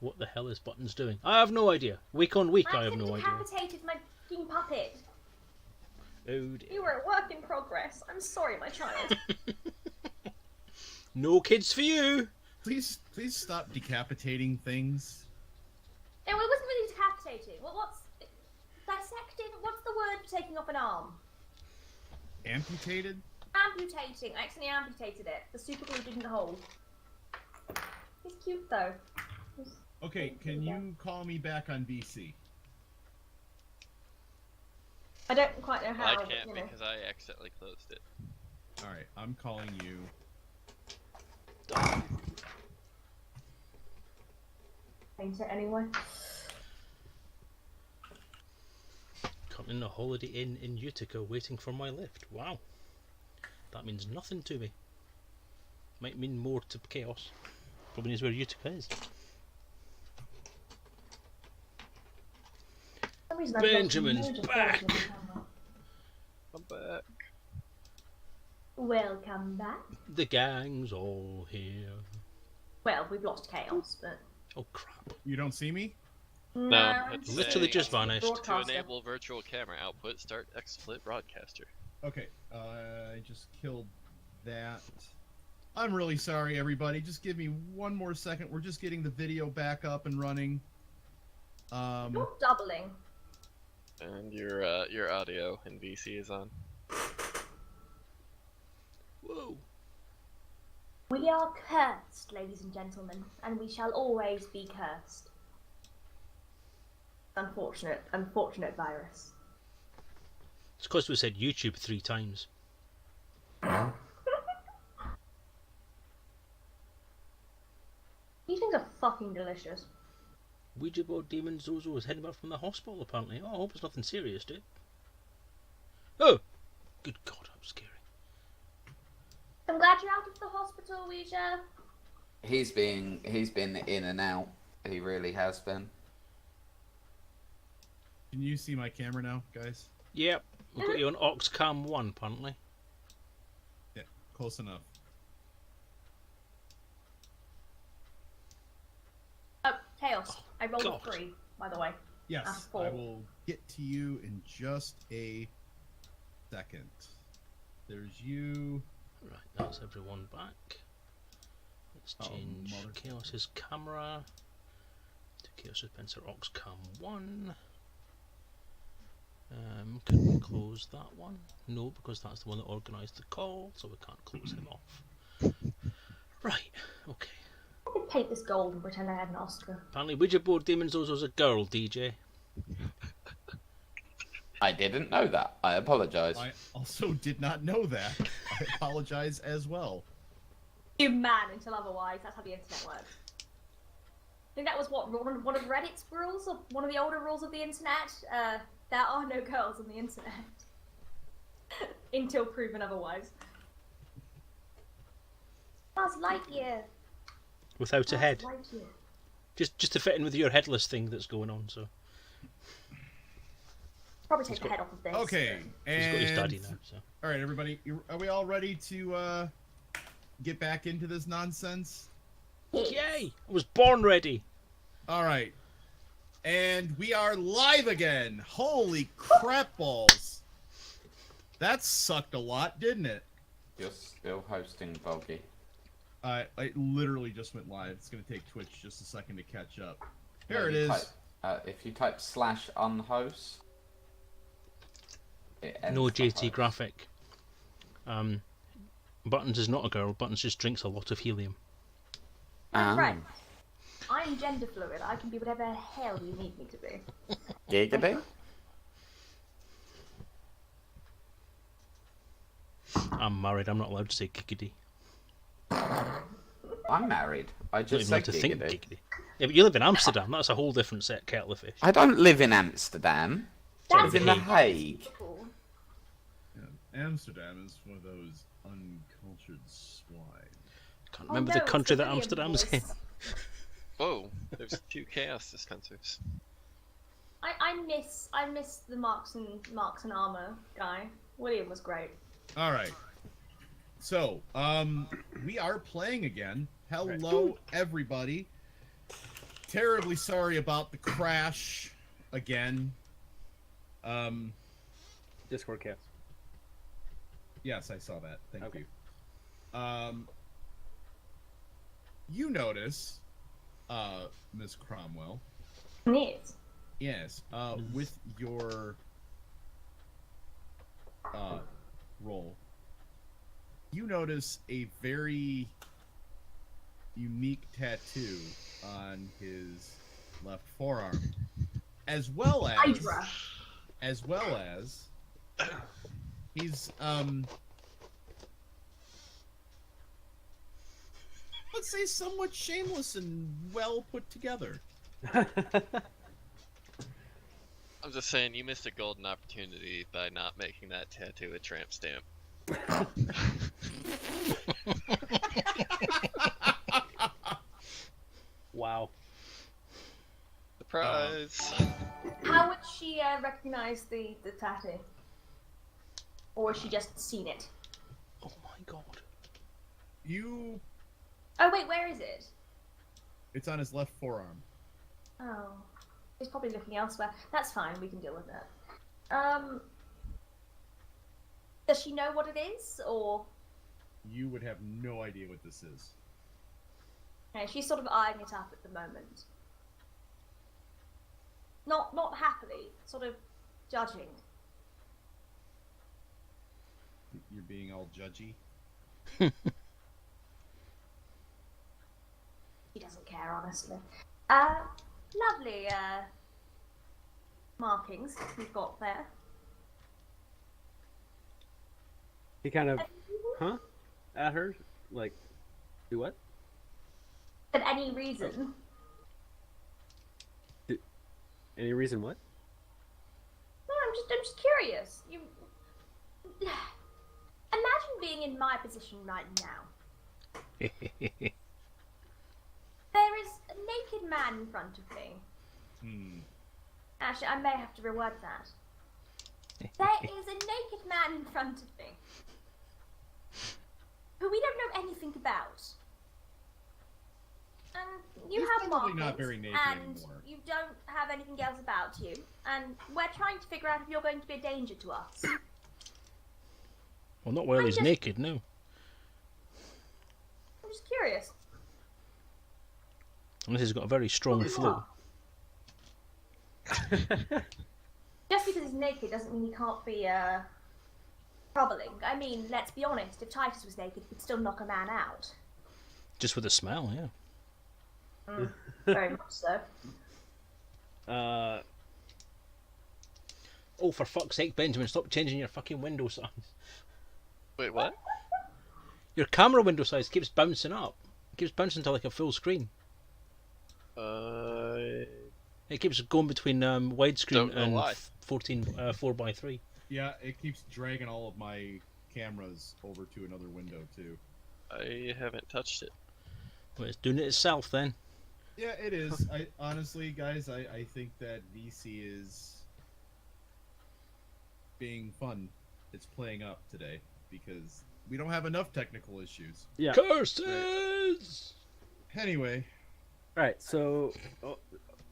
What the hell is Buttons doing? I have no idea. Week on week, I have no idea. decapitated my fucking puppet. Oh dear. You were a work in progress. I'm sorry, my child. No kids for you. Please stop decapitating things. No, it wasn't really decapitating. What's dissected? What's the word for taking off an arm? Amputated? Amputating. I accidentally amputated it. The super glue didn't hold. He's cute though. Okay, can you call me back on VC? I don't quite know how. I but, can't you know. because I accidentally closed it. Alright, I'm calling you. Paint it anyway. Come in a Holiday Inn in Utica waiting for my lift. Wow. That means nothing to me. Might mean more to Chaos. Probably knows where Utica is. For some reason, I've lost Benjamin's loads of back. photos on the camera. I'm back. Welcome back. The gang's all here. Well, we've lost chaos, but Oh crap. You don't see me? No, it's it's Literally saying just vanished. To broadcaster. enable virtual camera output, start XSplit broadcaster. Okay, I just killed that. I'm really sorry, everybody. Just give me one more second. We're just getting the video back up and running. You're doubling. And your audio in VC is on. Whoa. We are cursed, ladies and gentlemen, and we shall always be cursed. Unfortunate virus. It's because we said YouTube 3 times. These things are fucking delicious. Ouija board demon Zozo is heading back from the hospital apparently. Oh, I hope it's nothing serious, dude. Oh! Good God, that was scary. I'm glad you're out of the hospital, Ouija. He's been in and out. He really has been. Can you see my camera now, guys? Yep. We've got you on Oxcam 1, apparently. Yeah, close enough. Oh, Chaos. I rolled God. a 3, by the way. Yes, Four. I will get to you in just a second. There's you. Right, that's everyone back. Let's Oh, change mother- Chaos's camera to ChaosDispenser Oxcam 1. Can we close that one? No, because that's the one that organised the call, so we can't close him off. Right, okay. I could paint this gold and pretend I had an Oscar. Apparently Ouija board Demons was a girl, DJ. I didn't know that. I apologise. I also did not know that. I apologize as well. You man until otherwise. That's how the internet works. I think that was what one of Reddit's rules, or one of the older rules of the internet. There are no girls on the internet until proven otherwise. Buzz Lightyear. Without a head. Buzz Lightyear. Just to fit in with your headless thing that's going on, so. Probably take the head off of this. Okay, He's got his and daddy now, so. all right, everybody, are we all ready to get back into this nonsense? Yay! I was born ready! All right, and we are live again. Holy crap balls! That sucked a lot, didn't it? You're still hosting, Boggy. I literally just went live. It's gonna take Twitch just a second to catch up. Here No, it you is. If you type /unhost, it ends No the JT host. graphic. Buttons is not a girl. Buttons just drinks a lot of helium. My friend, I'm gender fluid. I can be whatever the hell you need me to be. Giggity? I'm married. I'm not allowed to say giggity. I'm married. I I'm not just even allowed said to think giggity. giggity. Yeah, but you live in Amsterdam. That's a whole different set kettle of fish. I don't live in Amsterdam. I That's live in The Hague. Hague. cool. Yeah, Amsterdam is one of those uncultured swine. Can't Oh remember no, the it's country the that William Amsterdam's in. voice. Whoa, there's 2 chaos dispensers. I miss the Marks and Armor guy. William was great. All right. So, we are playing again. Hello, everybody. Terribly sorry about the crash again. Discord cast. Yes, I saw that. Thank Okay. you. You notice, Miss Cromwell. Yes. Yes, with your roll, you notice a very unique tattoo on his left forearm, as well as Hydra. he's let's say somewhat shameless and well put together. I'm just saying, you missed a golden opportunity by not making that tattoo a tramp stamp. Wow. Surprise! How would she recognize the tattoo? Or has she just seen it? Oh my god. You, Oh wait, where is it? it's on his left forearm. Oh, he's probably looking elsewhere. That's fine. We can deal with that. Does she know what it is, or You would have no idea what this is. no, she's sort of eyeing it up at the moment? Not happily, sort of judging. You're being all judgy. She doesn't care, honestly. Lovely markings we've got there. He kind of, huh? At her, like, do what? For any reason. Any reason what? No, I'm just curious. You imagine being in my position right now. There is a naked man in front of me. Actually, I may have to reword that. There is a naked man in front of me who we don't know anything about. And you He's have probably markings, not very naked and anymore. you don't have anything else about you. And we're trying to figure out if you're going to be a danger to us. Well, not while I'm he's just- naked, no. I'm just curious. Unless he's got a very strong Who you flu. are. Just because he's naked doesn't mean he can't be troubling. I mean, let's be honest, if Titus was naked, he could still knock a man out. Just with the smell, yeah. Very much so. Oh, for fuck's sake, Benjamin, stop changing your fucking window size. Wait, what? Your camera window size keeps bouncing up. It keeps bouncing to like a full screen. It keeps going between widescreen Don't know and why. 14 4:3. Yeah, it keeps dragging all of my cameras over to another window too. I haven't touched it. Well, it's doing it itself then. Yeah, it is. I honestly, guys, I think that VC is being fun. It's playing up today because we don't have enough technical issues. Yeah. Curses! Anyway, All right. So,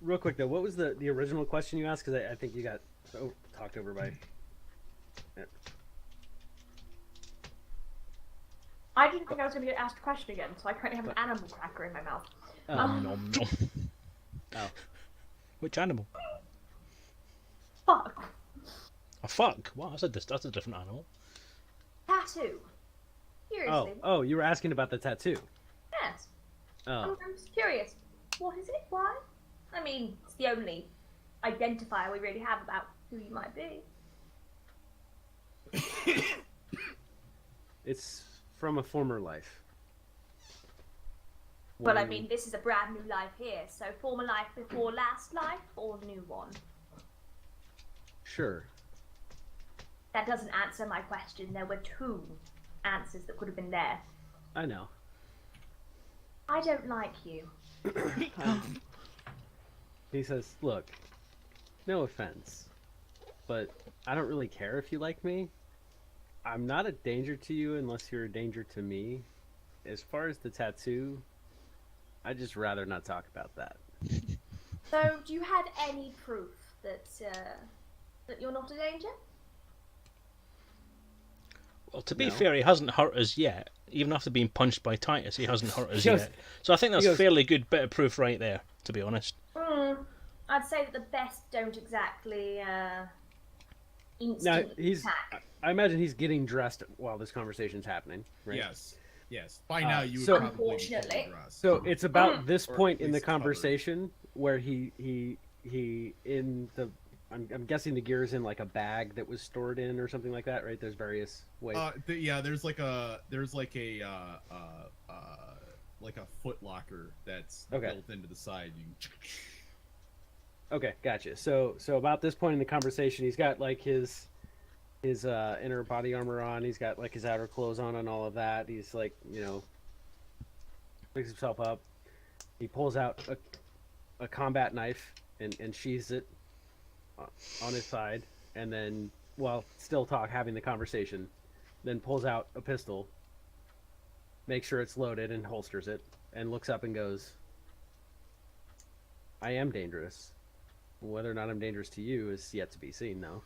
real quick though, what was the original question you asked? Because I think you got talked over by. Yeah. I didn't think I was going to get asked a question again, so I currently have an animal cracker in my mouth. Nom, nom. Oh. Which animal? Fuck. A fuck? Wow, that's a different animal. Tattoo. Seriously. Oh, you were asking about the tattoo. Yes. Oh. I'm just curious. What is it? Why? I mean, it's the only identifier we really have about who you might be. It's from a former life. Well, I When- mean, this is a brand new life here, so former life before last life or new one? Sure. That doesn't answer my question. There were two answers that could have been there. I know. I don't like you. He says, "Look, no offense, but I don't really care if you like me. I'm not a danger to you unless you're a danger to me. As far as the tattoo, I'd just rather not talk about that." So, do you have any proof that that you're not a danger? Well, to be No. fair, he hasn't hurt us yet. Even after being punched by Titus, he hasn't hurt us He goes- yet. So I think that's he a goes- fairly good bit of proof right there, to be honest. I'd say that the best don't exactly Now instantly he's. attack. I imagine he's getting dressed while this conversation's happening, right? yes. By now you would so- probably be fully Unfortunately. dressed. So it's about this Or point at in the least covered. conversation where he in the. I'm guessing the gear is in like a bag that was stored in or something like that, right? There's various ways. Yeah, there's like a foot locker that's Okay. built into the side. Okay, gotcha. So about this point in the conversation, he's got like his inner body armor on. He's got like his outer clothes on and all of that. He's like, picks himself up. He pulls out a combat knife and sheathes it on his side, and then while still having the conversation, then pulls out a pistol, makes sure it's loaded and holsters it, and looks up and goes, "I am dangerous. Whether or not I'm dangerous to you is yet to be seen, though."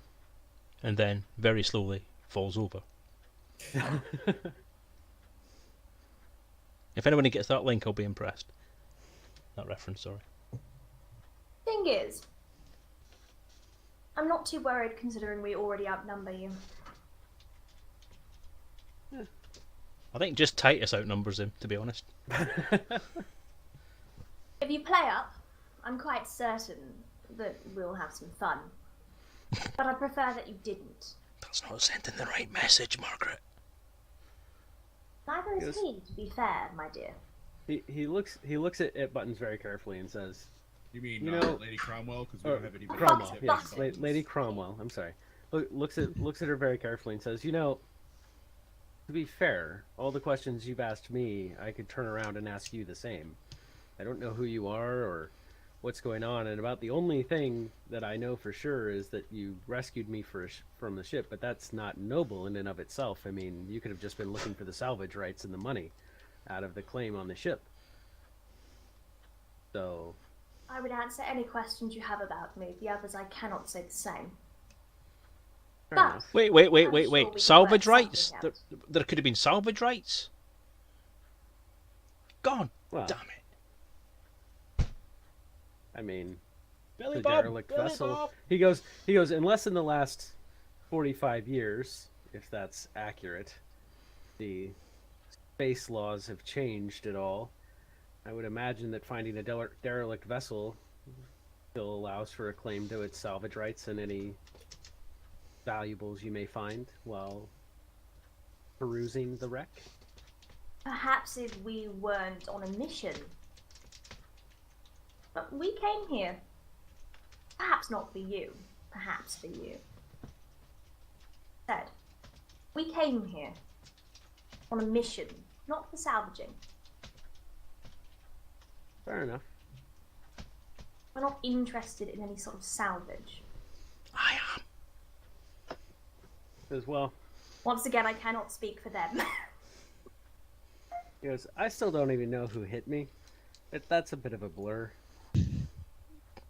And then, very slowly, falls over. If anybody gets that link, I'll be impressed. That reference, sorry. Thing is, I'm not too worried considering we already outnumber you. I think just Titus outnumbers him, to be honest. If you play up, I'm quite certain that we'll have some fun. But I prefer that you didn't. That's not sending the right message, Margaret. Neither is Yes. he, to be fair, my dear. He looks at Buttons very carefully and says, You mean You know- Lady Cromwell? Because we or don't have anybody. Cromwell, else yes, Buttons. Lady Cromwell. I'm sorry. Looks at her very carefully and says, to be fair, all the questions you've asked me, I could turn around and ask you the same. I don't know who you are or what's going on, and about the only thing that I know for sure is that you rescued me from the ship, but that's not noble in and of itself. I mean, you could have just been looking for the salvage rights and the money out of the claim on the ship. So... I would answer any questions you have about me. The others I cannot say the same. Fair enough. Wait. sure we can Salvage work rights? something There could have been salvage rights? God Well, damn it. I mean, Billy the Bob! derelict Billy vessel. Bob! He goes, unless in the last 45 years, if that's accurate, the space laws have changed at all. I would imagine that finding a derelict vessel still allows for a claim to its salvage rights and any valuables you may find while perusing the wreck. Perhaps if we weren't on a mission. But we came here. Perhaps not for you. Perhaps for you. Said, we came here on a mission, not for salvaging. Fair enough. We're not interested in any sort of salvage. I am. As well, Once again, I cannot speak for them. he goes, I still don't even know who hit me. That's a bit of a blur. You'll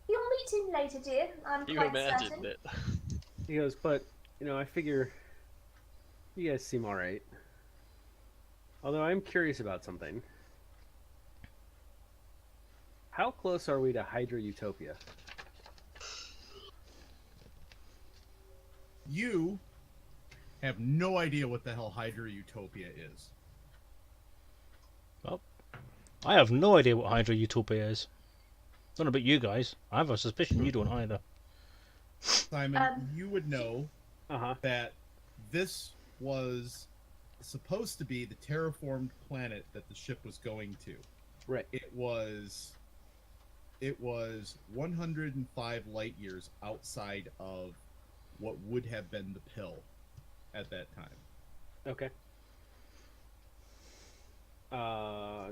meet him later, dear. I'm You quite imagined certain. it. He goes, but, I figure you guys seem alright. Although I'm curious about something. How close are we to Hydra Utopia? You have no idea what the hell Hydra Utopia is. Well, I have no idea what Hydra Utopia is. Don't know about you guys. I have a suspicion you don't either. Simon, you would know Uh-huh. that this was supposed to be the terraformed planet that the ship was going to. Right. It was 105 light years outside of what would have been the pill at that time. Okay.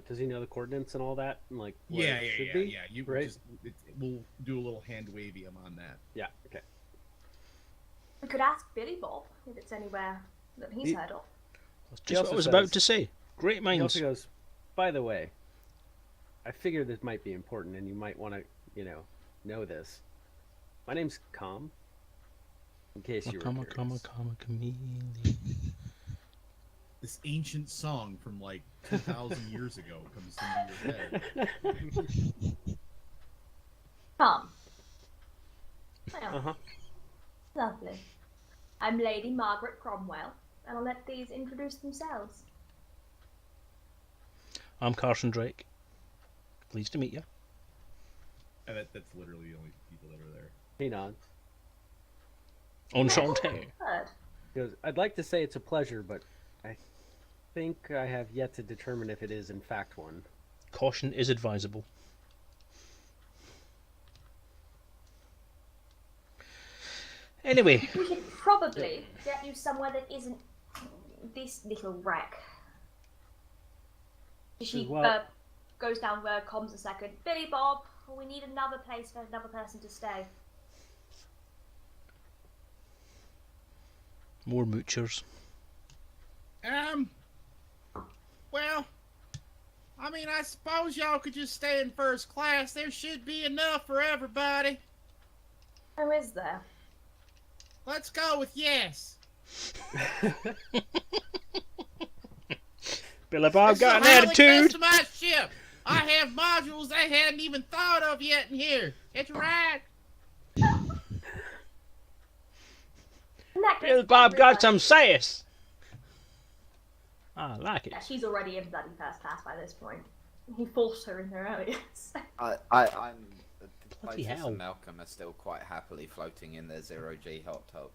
Does he know the coordinates and all that? And like where it should be? You right? we'll do a little hand wavy him on that. Yeah. Okay. We could ask Billy Bob if it's anywhere that he's heard of. That's He just what also I was about says- to say. Great He minds. also goes, by the way, I figure this might be important and you might want to, know this. My name's Com. In case you were curious. Chameleon. This ancient song from like 2,000 years ago comes into your head. Come. Well, Uh-huh. lovely. I'm Lady Margaret Cromwell, and I'll let these introduce themselves. I'm Carson Drake. Pleased to meet you. And that's literally the only people that are there. He nods. Enchanté. Heard. He goes, I'd like to say it's a pleasure, but I think I have yet to determine if it is in fact one. Caution is advisable. Anyway, We should probably get you somewhere that isn't this little wreck. She Well- goes down where comms a second. Billy Bob, we need another place for another person to stay. more moochers. Well, I mean, I suppose y'all could just stay in first class. There should be enough for everybody. Who is there? Let's go with yes. Billy Bob This is got a an highly attitude. customized ship. I have modules they hadn't even thought of yet in here. It's right. In that case, Billy Bob got everybody- some sass. I like it. Yeah, she's already in bloody first class by this point. He forced her in there earlier. I'm. Bloody Titus hell. and Malcolm are still quite happily floating in their 0G hot tub.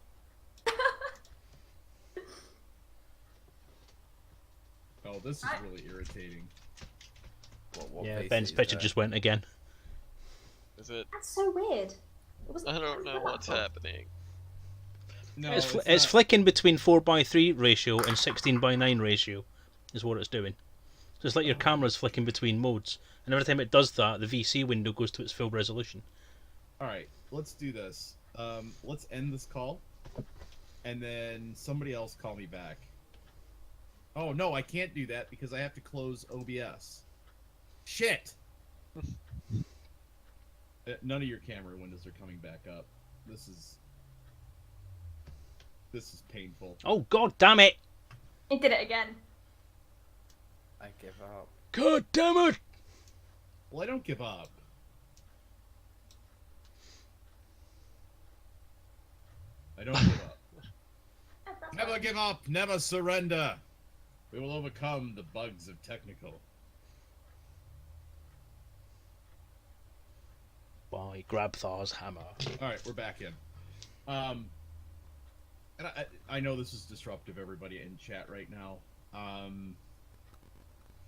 Oh, this is really irritating. What Yeah, piece Ben's is picture that? just went again. Is it? That's so weird. It wasn't I don't know what's happening. No, it's it's it's not. flicking between 4:3 ratio and 16:9 ratio, is what it's doing. So it's like your camera's flicking between modes, and every time it does that, the VC window goes to its full resolution. All right, let's do this. Let's end this call, and then somebody else call me back. Oh no, I can't do that because I have to close OBS. Shit. None of your camera windows are coming back up. This is painful. Oh god damn it! He did it again. I give up. God damn it! Well, I don't give up. I don't give up. That's Never fine. give up, never surrender. We will overcome the bugs of technical. By Grabthar's hammer. All right, we're back in. And I know this is disruptive, everybody in chat right now.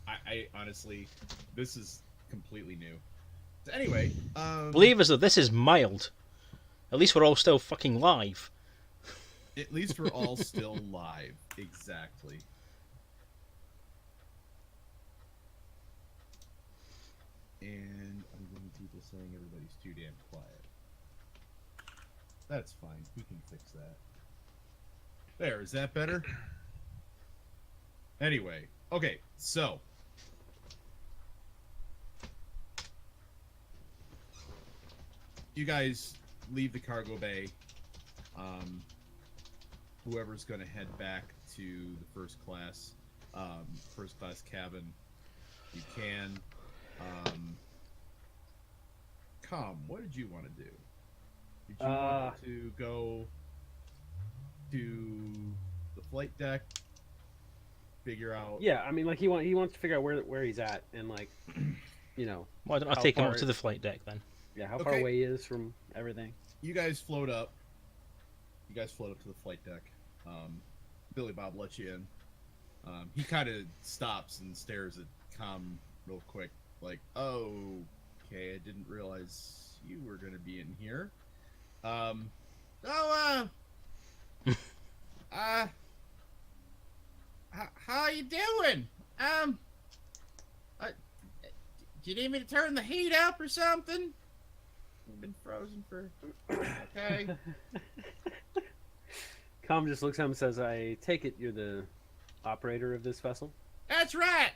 I honestly, this is completely new. So anyway, Believe us though, this is mild. At least we're all still fucking live. at least we're all still live. Exactly. And I'm getting people saying everybody's too damn quiet. That's fine. We can fix that. There, is that better? Anyway, okay, so you guys leave the cargo bay. Whoever's going to head back to the first class cabin, you can. What did you want to do? Did you want to go to the flight deck? Figure out. Yeah, I mean, like he wants to figure out where he's at and like, you know. Why don't I How take him far up to the flight deck then? Yeah, how far Okay. away he is from everything. You guys float up. You guys float up to the flight deck. Billy Bob lets you in. He kind of stops and stares at Com real quick, like, "Oh, okay, I didn't realize you were gonna be in here." How you doing? Do you need me to turn the heat up or something? I've been frozen for. Okay. Com just looks at him and says, "I take it you're the operator of this vessel?" That's right.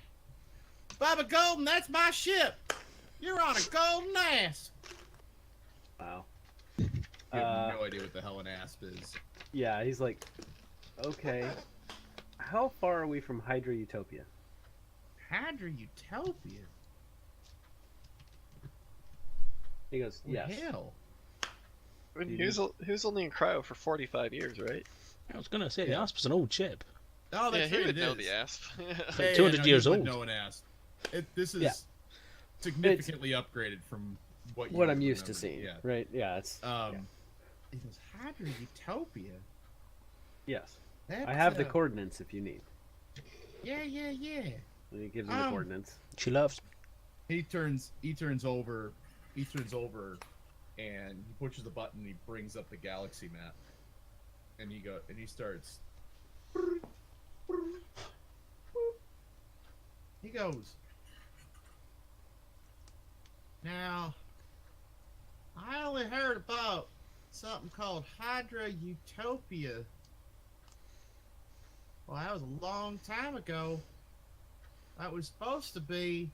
Baba Golden, that's my ship. You're on a golden ass. Wow. You have no idea what the hell an asp is. Yeah, he's like, okay. How far are we from Hydra Utopia? Hydra Utopia? He goes, yes. Hell. I mean, who's only in cryo for 45 years, right? I was gonna say the Yeah. Asp's an old ship. Oh, Yeah, that's he right. would It know is. the asp. Like Yeah, 200 no, years you would old. know an asp. This is Yeah. significantly upgraded from what you What would I'm used to remember. seeing, Yeah. right? Yeah, it's It was Hydra Utopia. yes. That's, I have the coordinates if you need. Yeah. And he gives him the coordinates. She loves. He turns over, and he pushes the button. And he brings up the galaxy map, and he starts. He goes. Now, I only heard about something called Hydra Utopia. Well, that was a long time ago. That was supposed to be.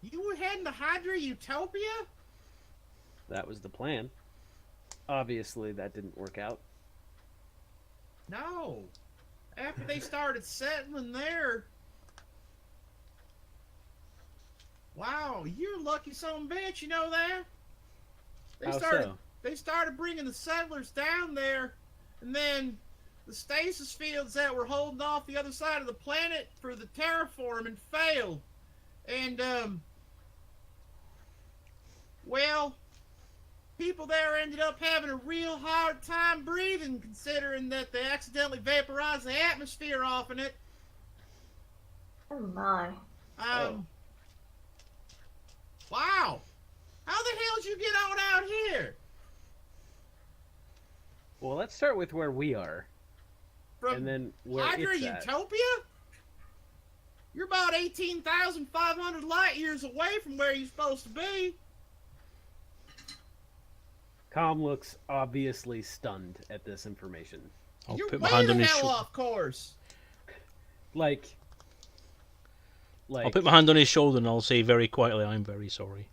You were heading to Hydra Utopia? That was the plan. Obviously, that didn't work out. No. After they started settling there. Wow, you're a lucky son of a bitch, you know that? How so? They started bringing the settlers down there, and then the stasis fields that were holding off the other side of the planet for the terraforming failed. And, well, people there ended up having a real hard time breathing, considering that they accidentally vaporized the atmosphere off in it. Oh my. Wow. How the hell did you get on out here? Well, let's start with where we are, From and then where Hydra it's at. Utopia? You're about 18,500 light years away from where you're supposed to be. Com looks obviously stunned at this information. I'll You're put my way hand the on his hell shoulder. off course. Like, I'll put my hand on his shoulder and I'll say very quietly, "I'm very sorry."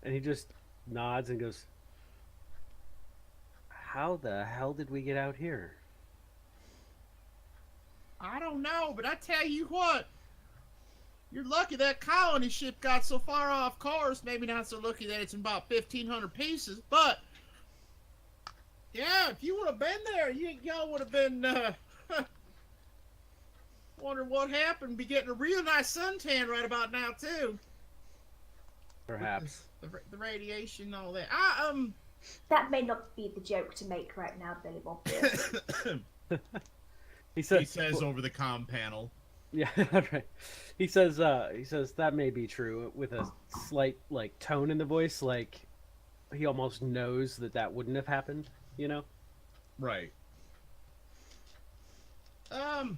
and he just nods and goes, "How the hell did we get out here?" I don't know, but I tell you what. You're lucky that colony ship got so far off course. Maybe not so lucky that it's in about 1,500 pieces, but yeah, if you would have been there, y'all would have been wondering what happened. Be getting a real nice suntan right about now too. Perhaps. The radiation and all that. That may not be the joke to make right now, Billy Bob. He He says, says over the comm panel. "Yeah, right." He says that may be true with a slight like tone in the voice, like he almost knows that wouldn't have happened. You know? Right. Well,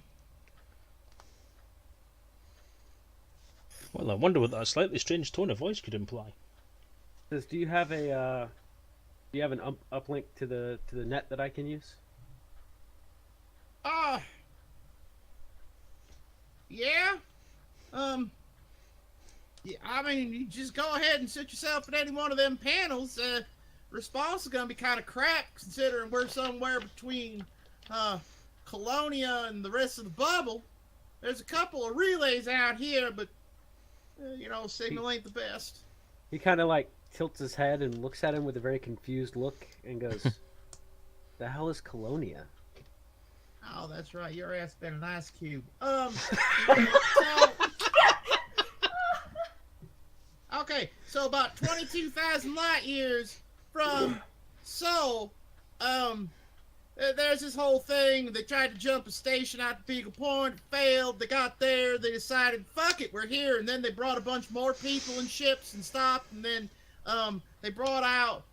I wonder what that slightly strange tone of voice could imply. Says, do you have an uplink to the net that I can use? Yeah. Yeah, I mean, you just go ahead and sit yourself at any one of them panels. Response is gonna be kind of crap considering we're somewhere between Colonia and the rest of the bubble. There's a couple of relays out here, but signal ain't the best. He kind of like tilts his head and looks at him with a very confused look and goes, "The hell is Colonia?" Oh, that's right. Your ass been an ice cube. Okay, so about 22,000 light years from Seoul, there's this whole thing. They tried to jump a station out to Beagle Point, failed. They got there, they decided, fuck it, we're here. And then they brought a bunch more people and ships and stopped. And then they brought out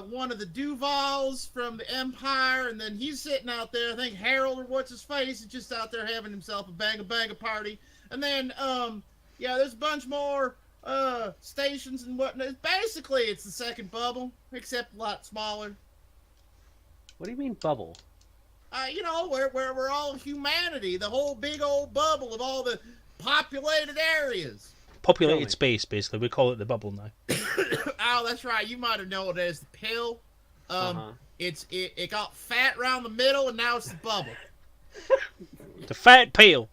one of the Duvals from the Empire, and then he's sitting out there. I think Harold or what's his face is just out there having himself a banga party. And then there's a bunch more stations and whatnot. Basically, it's the second bubble, except a lot smaller. What do you mean bubble? Where we're all humanity, the whole big old bubble of all the populated areas. Populated space, basically. We call it the bubble now. Oh, that's right. You might have known it as the pill. It got fat around the middle, and now it's the bubble. The fat peel.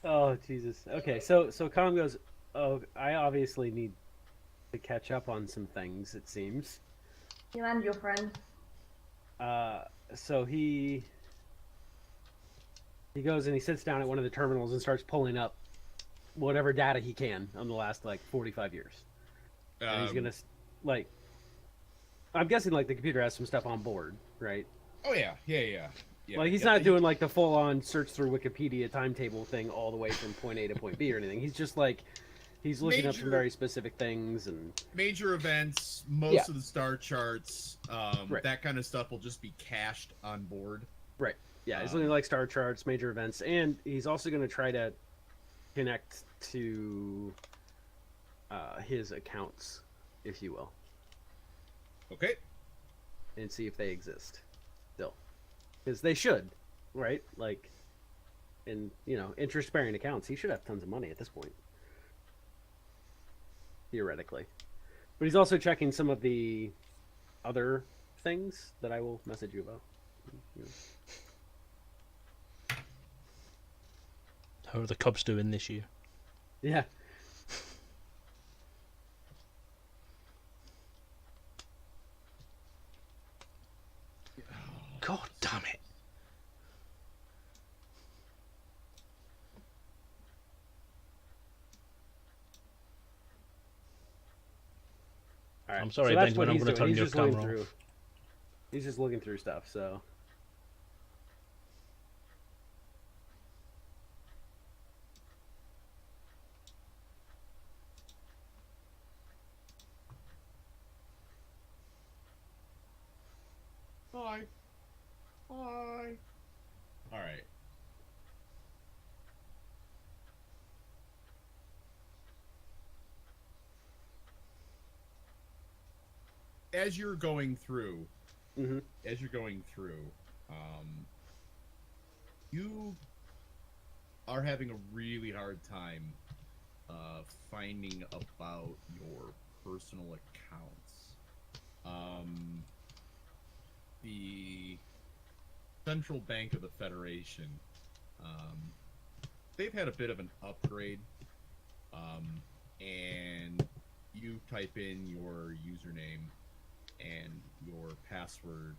Oh Jesus. Okay, so Com goes, "Oh, I obviously need to catch up on some things. It seems." You and your friend. So he goes and he sits down at one of the terminals and starts pulling up whatever data he can on the last 45 years. And he's gonna I'm guessing the computer has some stuff on board, right? Oh yeah. Like he's not doing the full on search through Wikipedia timetable thing all the way from point A to point B or anything. He's just he's looking up some very specific things and major events, most of the star charts, that kind of stuff will just be cached on board. Right. Yeah, he's looking star charts, major events, and he's also going to try to connect to his accounts, if you will. Okay. And see if they exist still. Because they should, right? In, interest-bearing accounts, he should have tons of money at this point. Theoretically. But he's also checking some of the other things that I will message you about. How are the Cubs doing this year? Yeah. God damn it. All right. I'm sorry, so that's Benjamin, what I'm he's going to doing. turn He's your just looking camera off. He's just looking through stuff, so. Hi. Hi. All right. As you're going through, Mm-hmm. you are having a really hard time finding about your personal accounts. The Central Bank of the Federation, they've had a bit of an upgrade, and you type in your username and your password,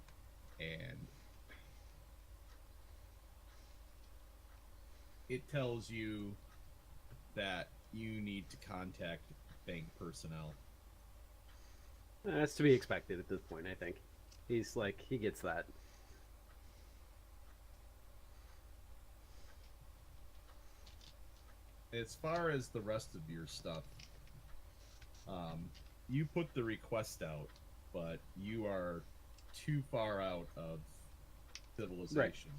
and it tells you that you need to contact bank personnel. That's to be expected at this point, I think. He's like, he gets that. As far as the rest of your stuff, you put the request out, but you are too far out of civilization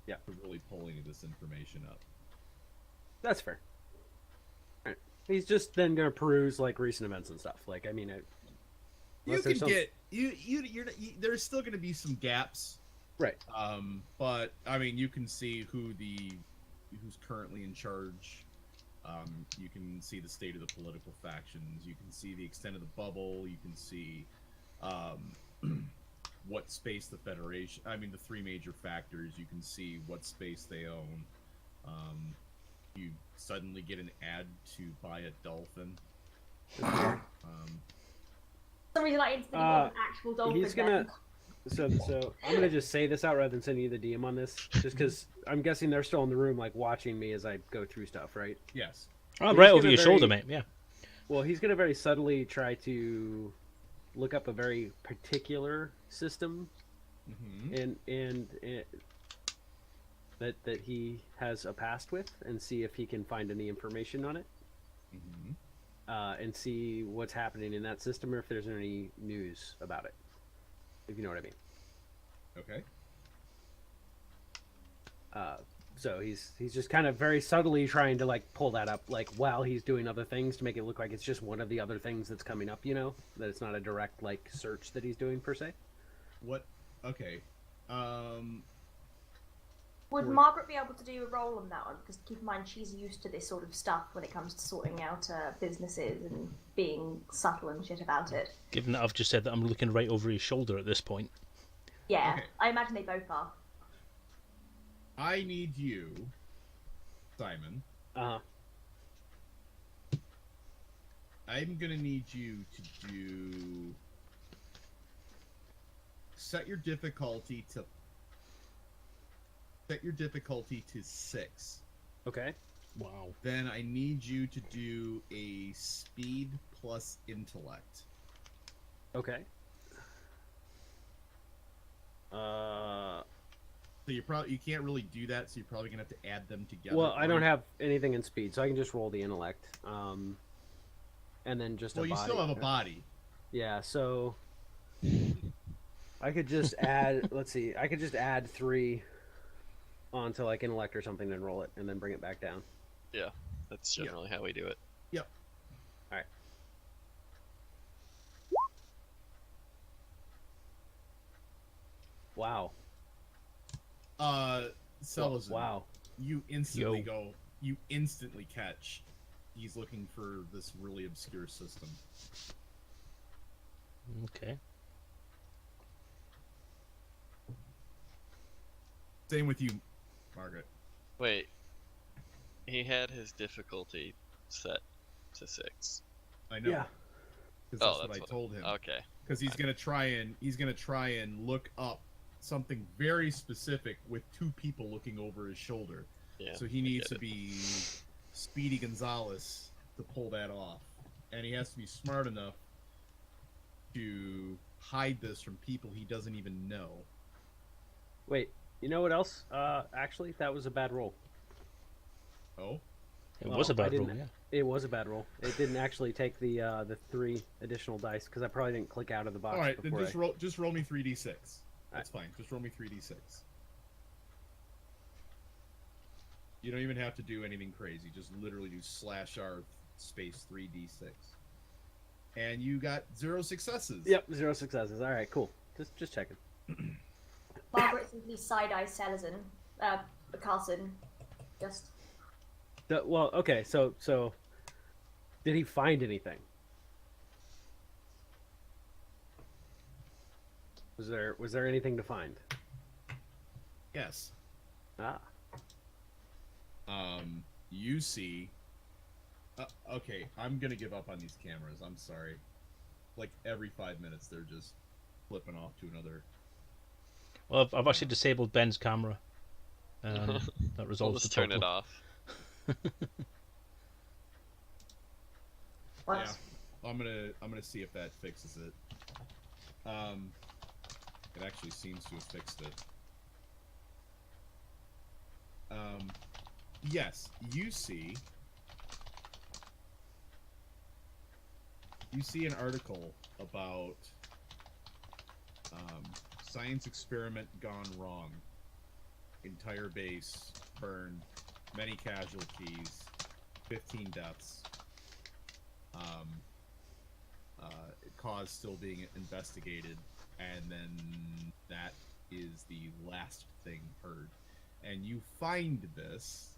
Yeah. to really pull any of this information up. That's fair. Alright. He's just then gonna peruse like recent events and stuff. Like, I mean, You unless can there's some- get there's still going to be some gaps, right. but I mean, you can see who's currently in charge. You can see the state of the political factions. You can see the extent of the bubble. You can see what space the Federation. I mean, the three major factors. You can see what space they own. You suddenly get an ad to buy a dolphin. For some reason, I instantly got an actual dolphin. He's gonna. So I'm gonna just say this out rather than sending you the DM on this, just because I'm guessing they're still in the room, like watching me as I go through stuff, right? Yes. Oh, He's right over gonna your shoulder, mate. Yeah. Well, he's gonna very subtly try to look up a very particular system, Mm-hmm. and that he has a past with, and see if he can find any information on it, Mm-hmm. and see what's happening in that system, or if there's any news about it. If you know what I mean. Okay. So he's just kind of very subtly trying to like pull that up, like while he's doing other things, to make it look like it's just one of the other things that's coming up. You know, that it's not a direct like search that he's doing per se. What? Okay. Would Margaret be able to do a roll on that one? Because keep in mind, she's used to this sort of stuff when it comes to sorting out businesses and being subtle and shit about it. Given that I've just said that I'm looking right over his shoulder at this point. Yeah, Okay. I imagine they both are. I need you, Simon. I'm gonna need you to do. Set your difficulty to 6. Okay. Wow. Then I need you to do a speed plus intellect. Okay. So you can't really do that. So you're probably gonna have to add them together. Well, I don't have anything in speed, so I can just roll the intellect, and then just. Well, a you body. still have a body. Yeah, so I could just add. Let's see. I could just add 3 onto like intellect or something, and roll it, and then bring it back down. Yeah, that's generally how we do it. Yep. All right. Wow. Selezen, Wow. you instantly Yo. go. You instantly catch. He's looking for this really obscure system. Okay. Same with you, Margaret. Wait, he had his difficulty set to 6. I know. Yeah. Because Oh, that's what that's I what- told him. Okay. Because he's gonna try and look up something very specific with 2 people looking over his shoulder. Yeah. So he I needs get to it. be Speedy Gonzalez to pull that off, and he has to be smart enough to hide this from people he doesn't even know. Wait. You know what else? Actually, that was a bad roll. Oh, It was a Well, I bad roll, didn't- yeah. It was a bad roll. It didn't actually take the 3 additional dice because I probably didn't click out of the box all right. Then before. just roll me 3d6. That's fine. Just roll me 3d6. You don't even have to do anything crazy. Just literally do /R space 3d6. And you got 0 successes. Yep, 0 successes. All right, cool. Just checking. Margaret simply side-eye Selezen, Carson. Just. Well, okay. So, did he find anything? Was there anything to find? Yes. Ah. You see. Okay, I'm gonna give up on these cameras. I'm sorry. Like every 5 minutes, they're just flipping off to another. Well, I've actually disabled Ben's camera. That We'll resolves just the turn problem. it off. What? Yeah, I'm gonna see if that fixes it. It actually seems to have fixed it. Yes, you see an article about science experiment gone wrong. Entire base burned, many casualties, 15 deaths. Cause still being investigated, and then that is the last thing heard. And you find this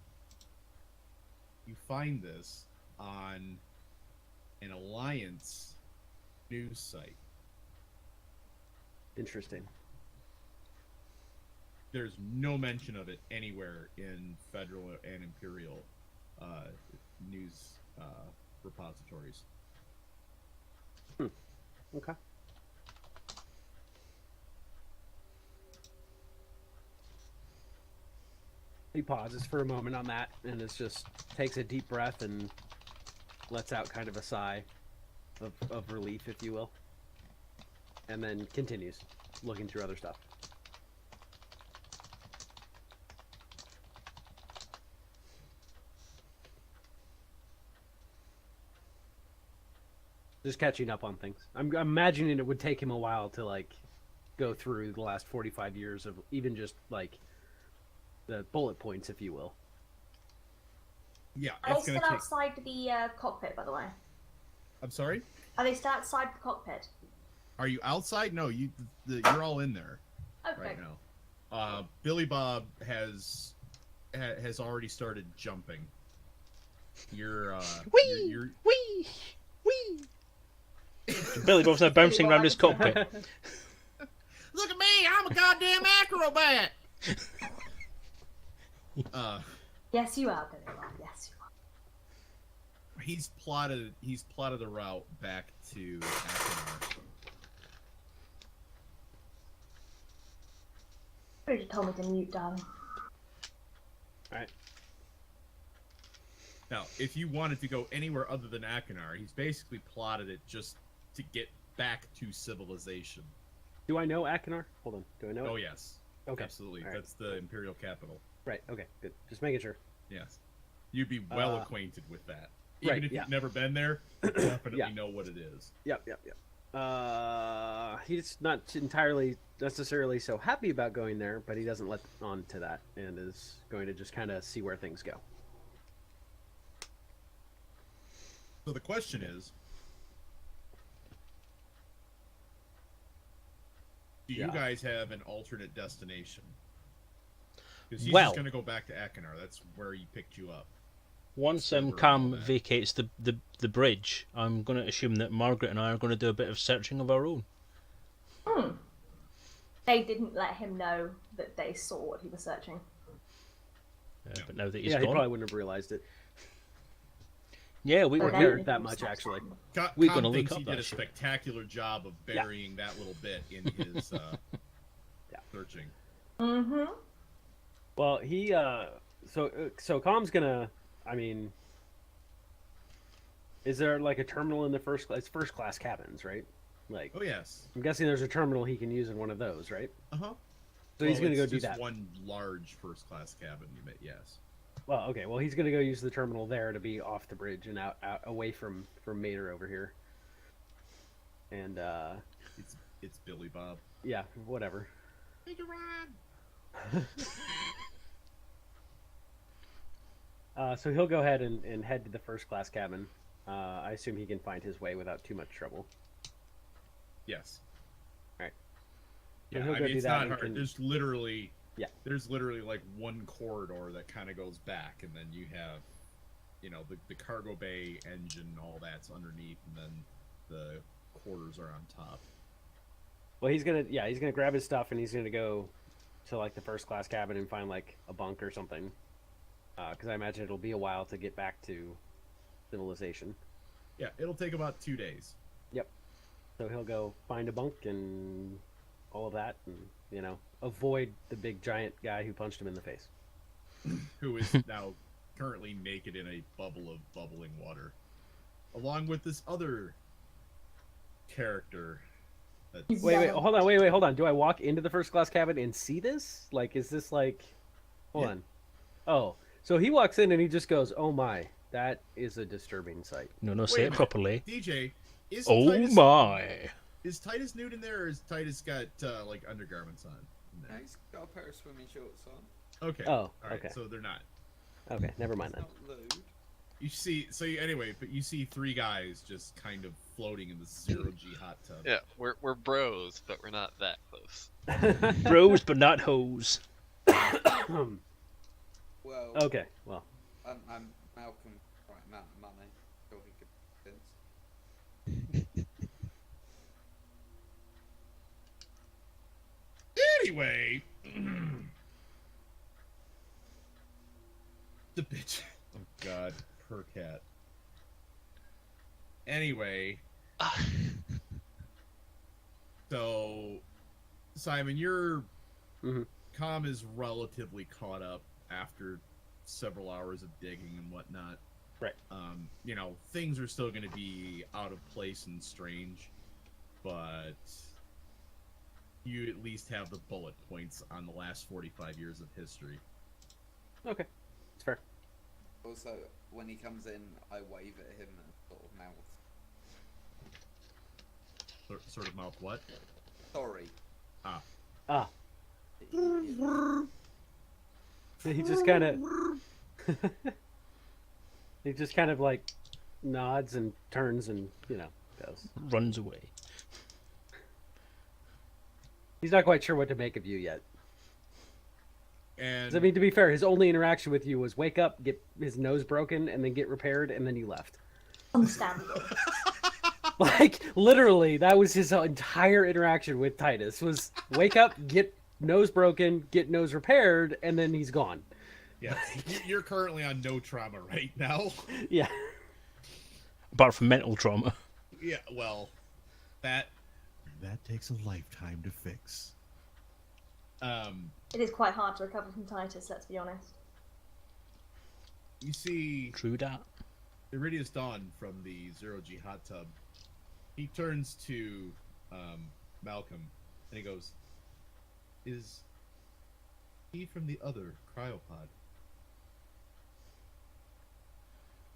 on an Alliance news site. Interesting. There's no mention of it anywhere in federal and imperial news repositories. Okay. He pauses for a moment on that, and it's just takes a deep breath and lets out kind of a sigh of relief, if you will, and then continues looking through other stuff. Just catching up on things. I'm imagining it would take him a while to like go through the last 45 years of even just like the bullet points, if you will. Yeah, Are they it's gonna still take. outside the cockpit, by the way? I'm sorry. Are they still outside the cockpit? Are you outside? No, you're all in there Okay. right now. Billy Bob has already started jumping. You're Whee! you're Whee! Whee! Billy Bob's now bouncing around his cockpit. Look at me, I'm a goddamn acrobat. Yes, you are, Billy Bob. Yes, you are. he's plotted a route back to Achenar. You just told me to mute, darling. Alright. Now, if you wanted to go anywhere other than Achenar, he's basically plotted it just to get back to civilization. Do I know Achenar? Hold on. Do I know Oh it? yes. Okay. Absolutely. All right. That's the imperial capital. Right. Okay. Good. Just making sure. Yes. You'd be well acquainted with that. Even right, if yeah. you've never been there, you definitely Yeah. know what it is. Yep. He's not entirely necessarily so happy about going there, but he doesn't let on to that and is going to just kind of see where things go. So the question is, do you Yeah. guys have an alternate destination? Because he's Well- just going to go back to Achenar. That's where he picked you up. Once Silver and all Cam that. vacates the bridge, I'm going to assume that Margaret and I are going to do a bit of searching of our own. They didn't let him know that they saw what he was searching. But now that he's Yeah, he gone, probably wouldn't have realized it. yeah, we But were then here. he that was much, not actually. standing. We're Con gonna look thinks up he that did a shit. spectacular job of burying that little bit in his searching. Mm-hmm. Well, he so Com's gonna. I mean, is there like a terminal in the first class? It's first class cabins, right? Like, Oh yes. I'm guessing there's a terminal he can use in one of those, right? Uh-huh. So he's gonna go it's do just that. one large first class cabin, yes. Well, okay. Well, he's gonna go use the terminal there to be off the bridge and out away from Mater over here. And It's Billy Bob. yeah, whatever. Figure ride. So he'll go ahead and head to the first class cabin. I assume he can find his way without too much trouble. Yes. Alright. Yeah, he'll I go mean, do it's that not and hard. can- There's literally like one corridor that kind of goes back, and then you have, you know, the cargo bay engine, all that's underneath, and then the quarters are on top. Well, he's gonna grab his stuff and he's gonna go to like the first class cabin and find like a bunk or something. Because I imagine it'll be a while to get back to civilization. Yeah, it'll take about 2 days. Yep. So he'll go find a bunk and all of that, and you know, avoid the big giant guy who punched him in the face. Who is now currently naked in a bubble of bubbling water, along with this other character. That's... Wait, hold on. Do I walk into the first class cabin and see this? Like, is this like? Hold on. Oh, so he walks in and he just goes, "Oh my, that is a disturbing sight." No, say it properly. DJ, is Oh Titus, my! Is Titus nude in there, or is Titus got like undergarments on? in there? He's got a pair of swimming shorts on. Okay. Oh, All right. okay. So they're not. Okay, never mind It's then. not lewd. You see, anyway, but you see 3 guys just kind of floating in the 0G hot tub. Yeah, we're bros, but we're not that close. Bros, but not hoes. Well, Okay, well, I'm Malcolm right amount of money. Sure he could convince. Anyway, the bitch. Oh God, per cat. Anyway, so Simon, your Mhm. comm is relatively caught up after several hours of digging and whatnot. Right. You know, things are still going to be out of place and strange, but you at least have the bullet points on the last 45 years of history. okay, it's fair. Also, when he comes in, I wave at him and sort of mouth. Sort of mouth what? Sorry. Ah, Idiot. he just kind of, he just kind of like nods and turns and goes. Runs away. He's not quite sure what to make of you yet. And 'Cause, I mean, to be fair, his only interaction with you was wake up, get his nose broken, and then get repaired, and then you left. Understandable. Like, literally, that was his entire interaction with Titus, was wake up, get nose broken, get nose repaired, and then he's gone. yes, you're currently on no trauma right now. Yeah. Apart from mental trauma. Yeah, well, that takes a lifetime to fix. It is quite hard to recover from Titus, let's be honest. You see True that. Iridius Dawn from the 0G hot tub. He turns to Malcolm and he goes, "Is he from the other cryopod?"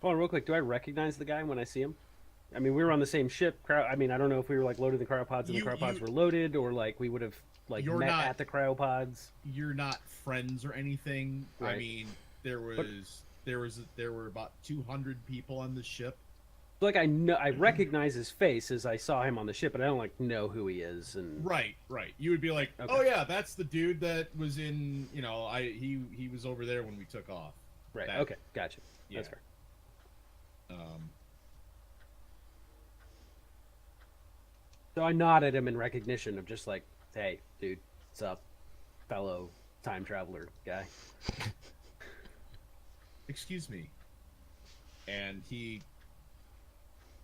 Hold on, real quick. Do I recognize the guy when I see him? I mean, we were on the same ship. I mean, I don't know if we were like loaded in the cryopods and the cryopods were loaded, or like we would have like You're met not- at the cryopods. You're not friends or anything. I Right. mean, there were about 200 people on the ship. Like I recognize his face as I saw him on the ship, but I don't like know who he is. And Right. You would be like, Okay. "Oh yeah, that's the dude that was in. You know, he was over there when we took off." right, That- okay, gotcha. Yeah. That's fair. So I nod at him in recognition of just like, hey, dude, what's up, fellow time traveler guy? Excuse me. And he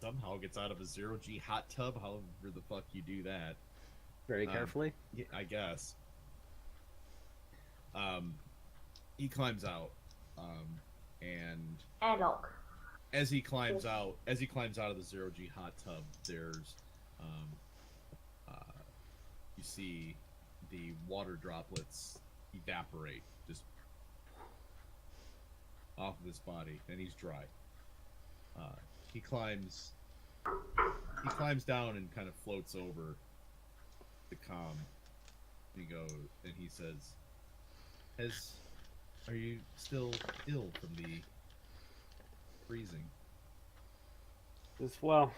somehow gets out of a 0G hot tub, however the fuck you do that. Very carefully. Yeah, I guess. He climbs out. And Airlock. as he climbs out of the 0G hot tub, there's you see the water droplets evaporate just off of his body, and he's dry. He climbs down and kind of floats over the comm, He says, are you still ill from the freezing? Well,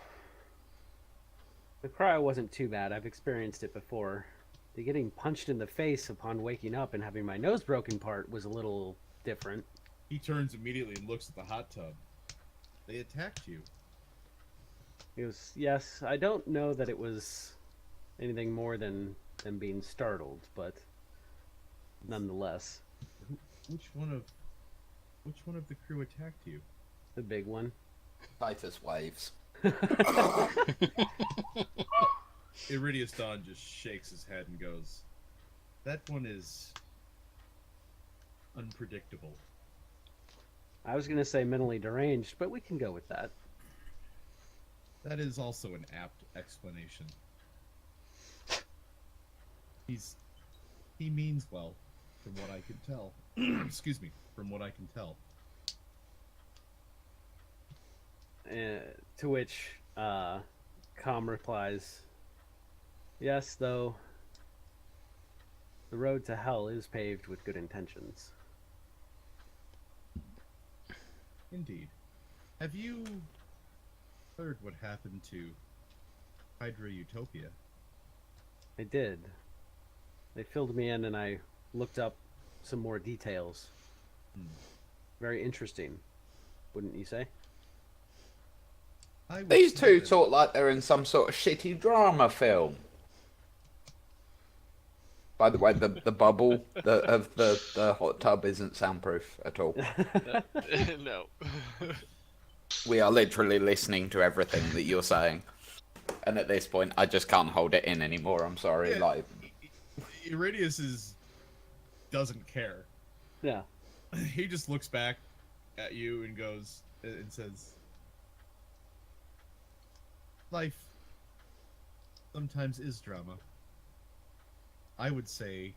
the cryo wasn't too bad. I've experienced it before. The getting punched in the face upon waking up and having my nose broken part was a little different. He turns immediately and looks at the hot tub. They attacked you. Yes, I don't know that it was anything more than them being startled, but nonetheless. Which one of the crew attacked you? The big one. Titus waves. Iridius Dawn just shakes his head and goes, "That one is unpredictable." I was going to say mentally deranged, but we can go with that. That is also an apt explanation. He means well, from what I can tell. Excuse me, from what I can tell. To which Com replies, "Yes, though the road to hell is paved with good intentions." Indeed. Have you heard what happened to Hydra Utopia? I did. They filled me in and I looked up some more details. Very interesting, wouldn't you say? These two talk like they're in some sort of shitty drama film. By the way, the bubble of the hot tub isn't soundproof at all. No. We are literally listening to everything that you're saying. And at this point, I just can't hold it in anymore. I'm sorry. Yeah. Like, Iridius doesn't care. Yeah. He just looks back at you and goes and says, "Life sometimes is drama. I would say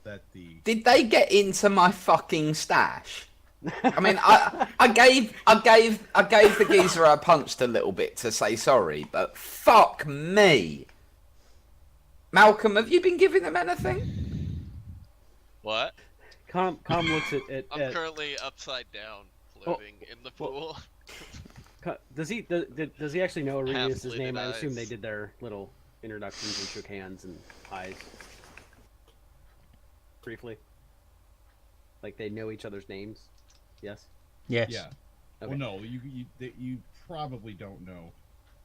that the..." Did they get into my fucking stash? I mean, I gave the geezer I punched a little bit to say sorry, but fuck me. Malcolm, have you been giving them anything? What? Com looks at I'm currently upside down, floating in the pool. Does he actually know Iridius' name? Half-slitted I assume eyes. they did their little introductions and shook hands and eyes briefly. Like they know each other's names. Yes. Yes. Yeah. Okay. Well, no, you probably don't know.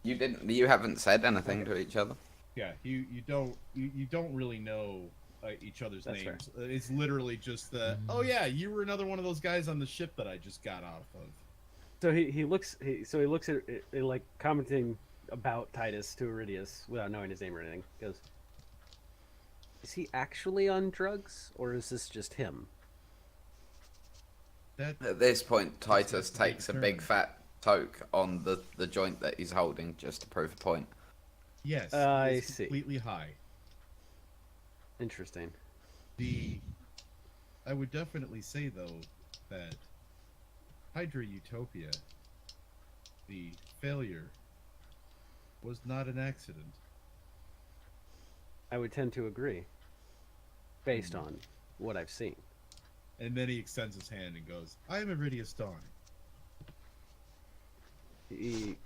You haven't said anything to each other. Yeah, you don't really know each other's That's names. It's literally just oh yeah, you were another one of those guys on the ship that I just got off of. So he looks at it, like commenting about Titus to Iridius without knowing his name or anything. He goes, "Is he actually on drugs, or is this just him?" At this point, Titus takes a big fat toke on the joint that he's holding just to prove a point. Yes, I it's see. completely high. Interesting. I would definitely say though that Hydra Utopia, the failure, was not an accident. I would tend to agree, based on what I've seen. And then he extends his hand and goes, "I am Iridius Dawn." He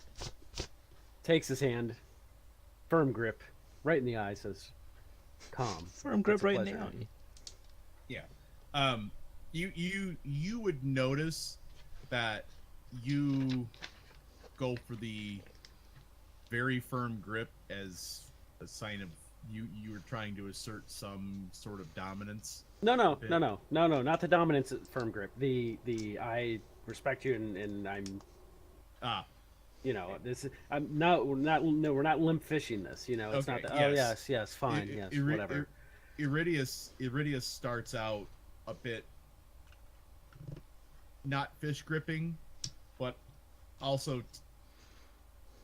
takes his hand, firm grip, right in the eye, says, "Calm." Firm grip It's a right in the pleasure. eye. Yeah. You would notice that you go for the very firm grip as a sign of you were trying to assert some sort of dominance. No, not the dominance firm grip. The I respect you and I'm, you know, this is, we're not limp fishing this. You know, it's Okay, not that. Oh yes, fine, whatever. Iridius starts out a bit not fish gripping, but also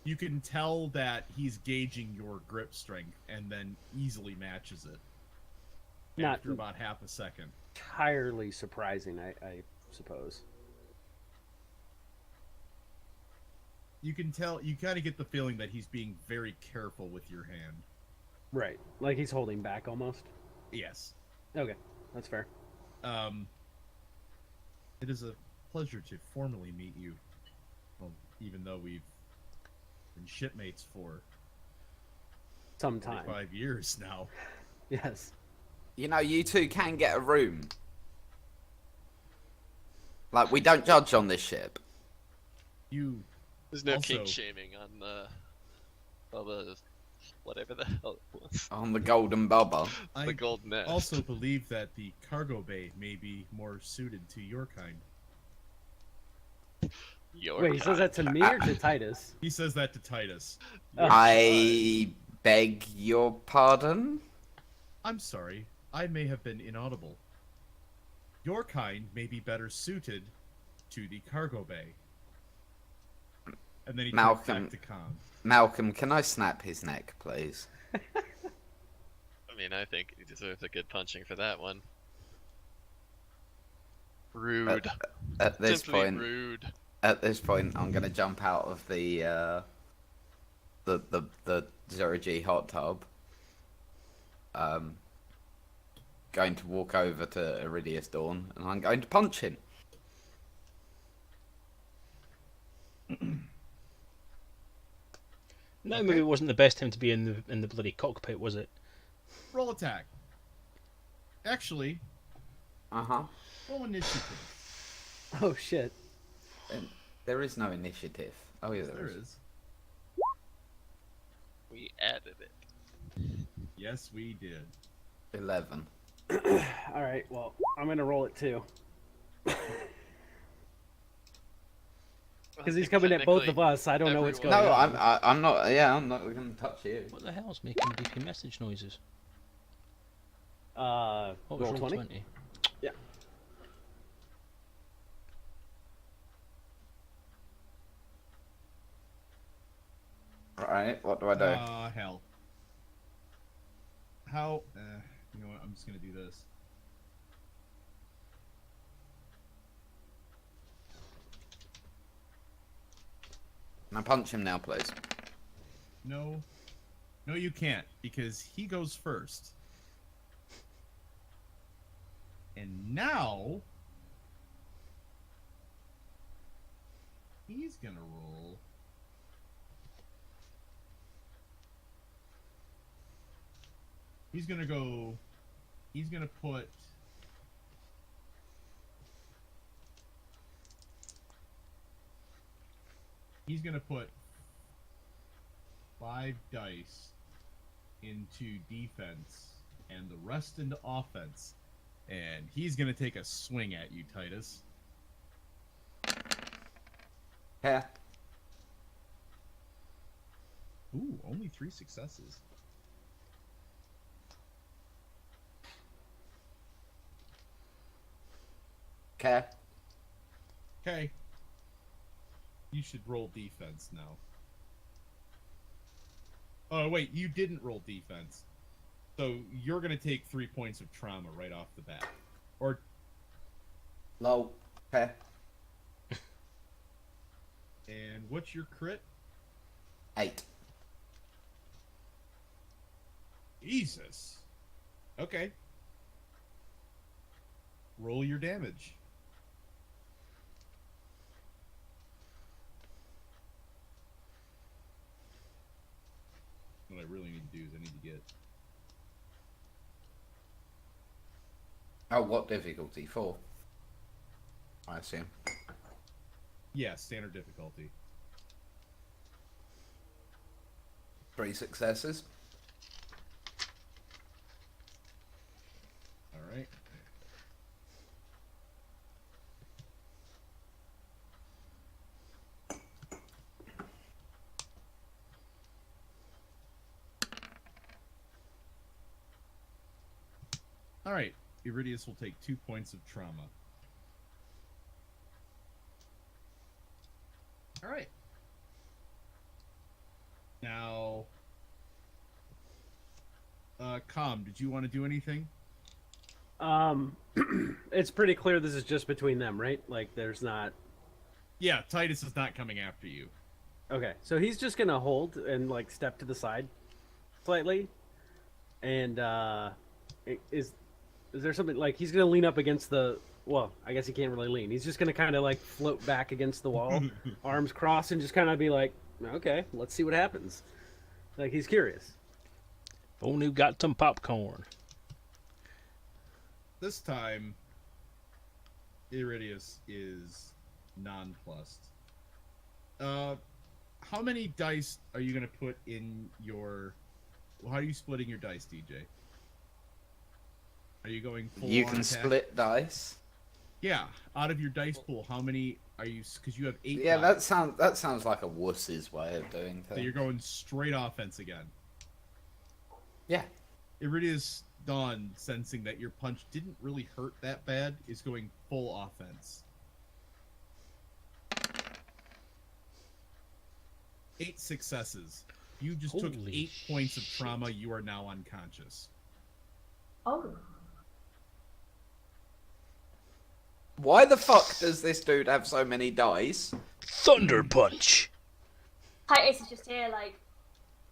you can tell that he's gauging your grip strength and then easily matches it after about half a second. Entirely surprising, I suppose. You can tell, you kind of get the feeling that he's being very careful with your hand. Right. Like he's holding back almost. Yes. Okay, that's fair. It is a pleasure to formally meet you. Well, even though we've been shipmates for Some time. 5 years now. Yes. You know, you two can get a room. Like, we don't judge on this ship. You There's no Also- king shaming on the whatever the hell it was. On the Golden Bubba. I The golden nest. also believe that the cargo bay may be more suited to your kind. Your Wait, he says that to me or to Titus? He says that to Titus. Oh. I beg your pardon? I'm sorry, I may have been inaudible. Your kind may be better suited to the cargo bay. And then he turns Malcolm. back to Khan. Malcolm, can I snap his neck, please? I mean, I think he deserves a good punching for that one. Rude. At this Simply point, rude. at this point, I'm gonna jump out of the 0G hot tub. Going to walk over to Iridius Dawn, and I'm going to punch him. No, maybe it wasn't the best time to be in the bloody cockpit, was it? Roll attack. Actually, Uh-huh. roll initiative. Oh shit. And there is no initiative. Oh yeah, There is. We added it. Yes, we did. 11. All right. Well, I'm gonna roll it too. Because he's coming at both of us. I don't know what's going No, on. I'm not. Yeah, I'm not gonna touch you. What the hell's making beepy message noises? Roll What was roll 20? 20? Yeah. Right. What do I do? Hell. How? You know what? I'm just gonna do this. Can I punch him now, please? No. No, you can't, because he goes first. And now... he's gonna roll... He's gonna go... He's gonna put... He's gonna put 5 dice into defense and the rest into offense. And he's gonna take a swing at you, Titus. Yeah. Ooh, only 3 successes. Okay. Okay. You should roll defense now. Oh, wait, you didn't roll defense. So you're going to take 3 points of trauma right off the bat. Or, Low. Okay. and what's your crit? 8. Jesus. Okay. Roll your damage. What I really need to do is I need to get... Oh, what difficulty? 4. I assume. Yeah, standard difficulty. 3 successes. Alright. Alright. Iridius will take 2 points of trauma. Alright. Now... Com, did you want to do anything? It's pretty clear this is just between them, right? Like, there's not. Yeah, Titus is not coming after you. Okay, so he's just gonna hold and like step to the side, slightly, And is there something like he's gonna lean up against the? Well, I guess he can't really lean. He's just gonna kind of like float back against the wall, arms crossed, and just kind of be like, okay, let's see what happens. Like he's curious. If only got some popcorn. This time, Iridius is nonplussed. How many dice are you gonna put in your? How are you splitting your dice, DJ? Are you going full You on can attack? split dice. Yeah, out of your dice pool, how many are you? Because you have 8. Yeah, dice. that sounds like a wuss's way of doing So things. you're going straight offense again. Yeah. Iridius Dawn, sensing that your punch didn't really hurt that bad, is going full offense. 8 successes. You just took Holy 8 points of shit. trauma. You are now unconscious. Oh. Why the fuck does this dude have so many dice? Thunder punch. Titus is just here, like.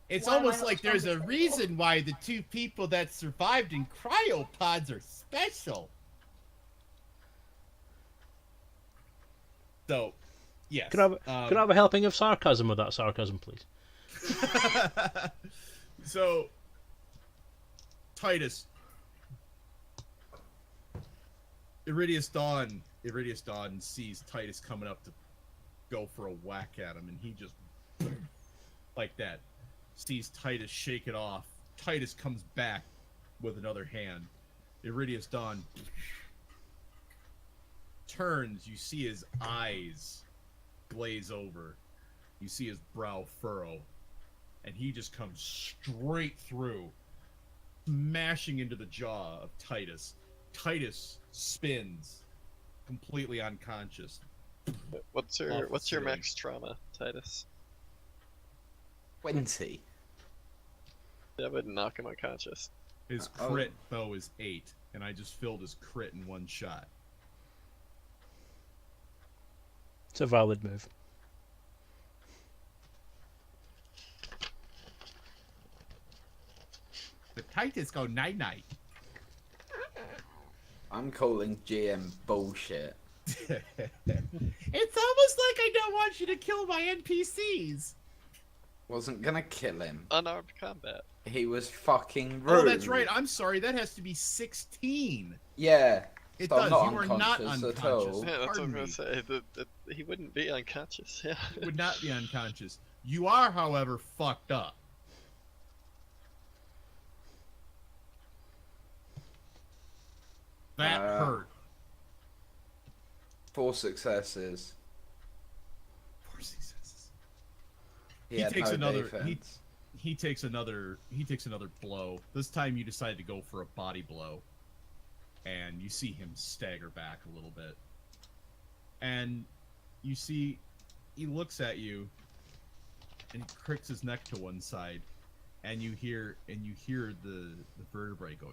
It's Why am I almost not like there's a stronger? reason why the 2 people that survived in cryopods are special. So, yes. Could I have a helping of sarcasm with that sarcasm, please? So, Titus, Iridius Dawn sees Titus coming up to go for a whack at him, and he just like that sees Titus shake it off. Titus comes back with another hand. Iridius Dawn turns. You see his eyes glaze over. You see his brow furrow. And he just comes straight through, smashing into the jaw of Titus. Titus spins, completely unconscious. What's your Officer. max trauma, Titus? 20. That would knock him unconscious. His Oh. crit, though, is 8, and I just filled his crit in one shot. It's a valid move. The Titus go night-night. I'm calling GM bullshit. It's almost like I don't want you to kill my NPCs. Wasn't gonna kill him. Unarmed combat. He was fucking rude. Oh, that's right. I'm sorry. That has to be 16. Yeah. It So I'm does. not You are not unconscious at unconscious. all. Yeah, that's what I'm Pardon gonna me. say. He wouldn't be unconscious. Yeah. You would not be unconscious. You are, however, fucked up. That hurt. 4 successes. 4 successes. He, He had takes no another- defense. He takes another blow. This time you decide to go for a body blow. And you see him stagger back a little bit. And you see he looks at you and he cricks his neck to one side, and you hear the vertebrae go,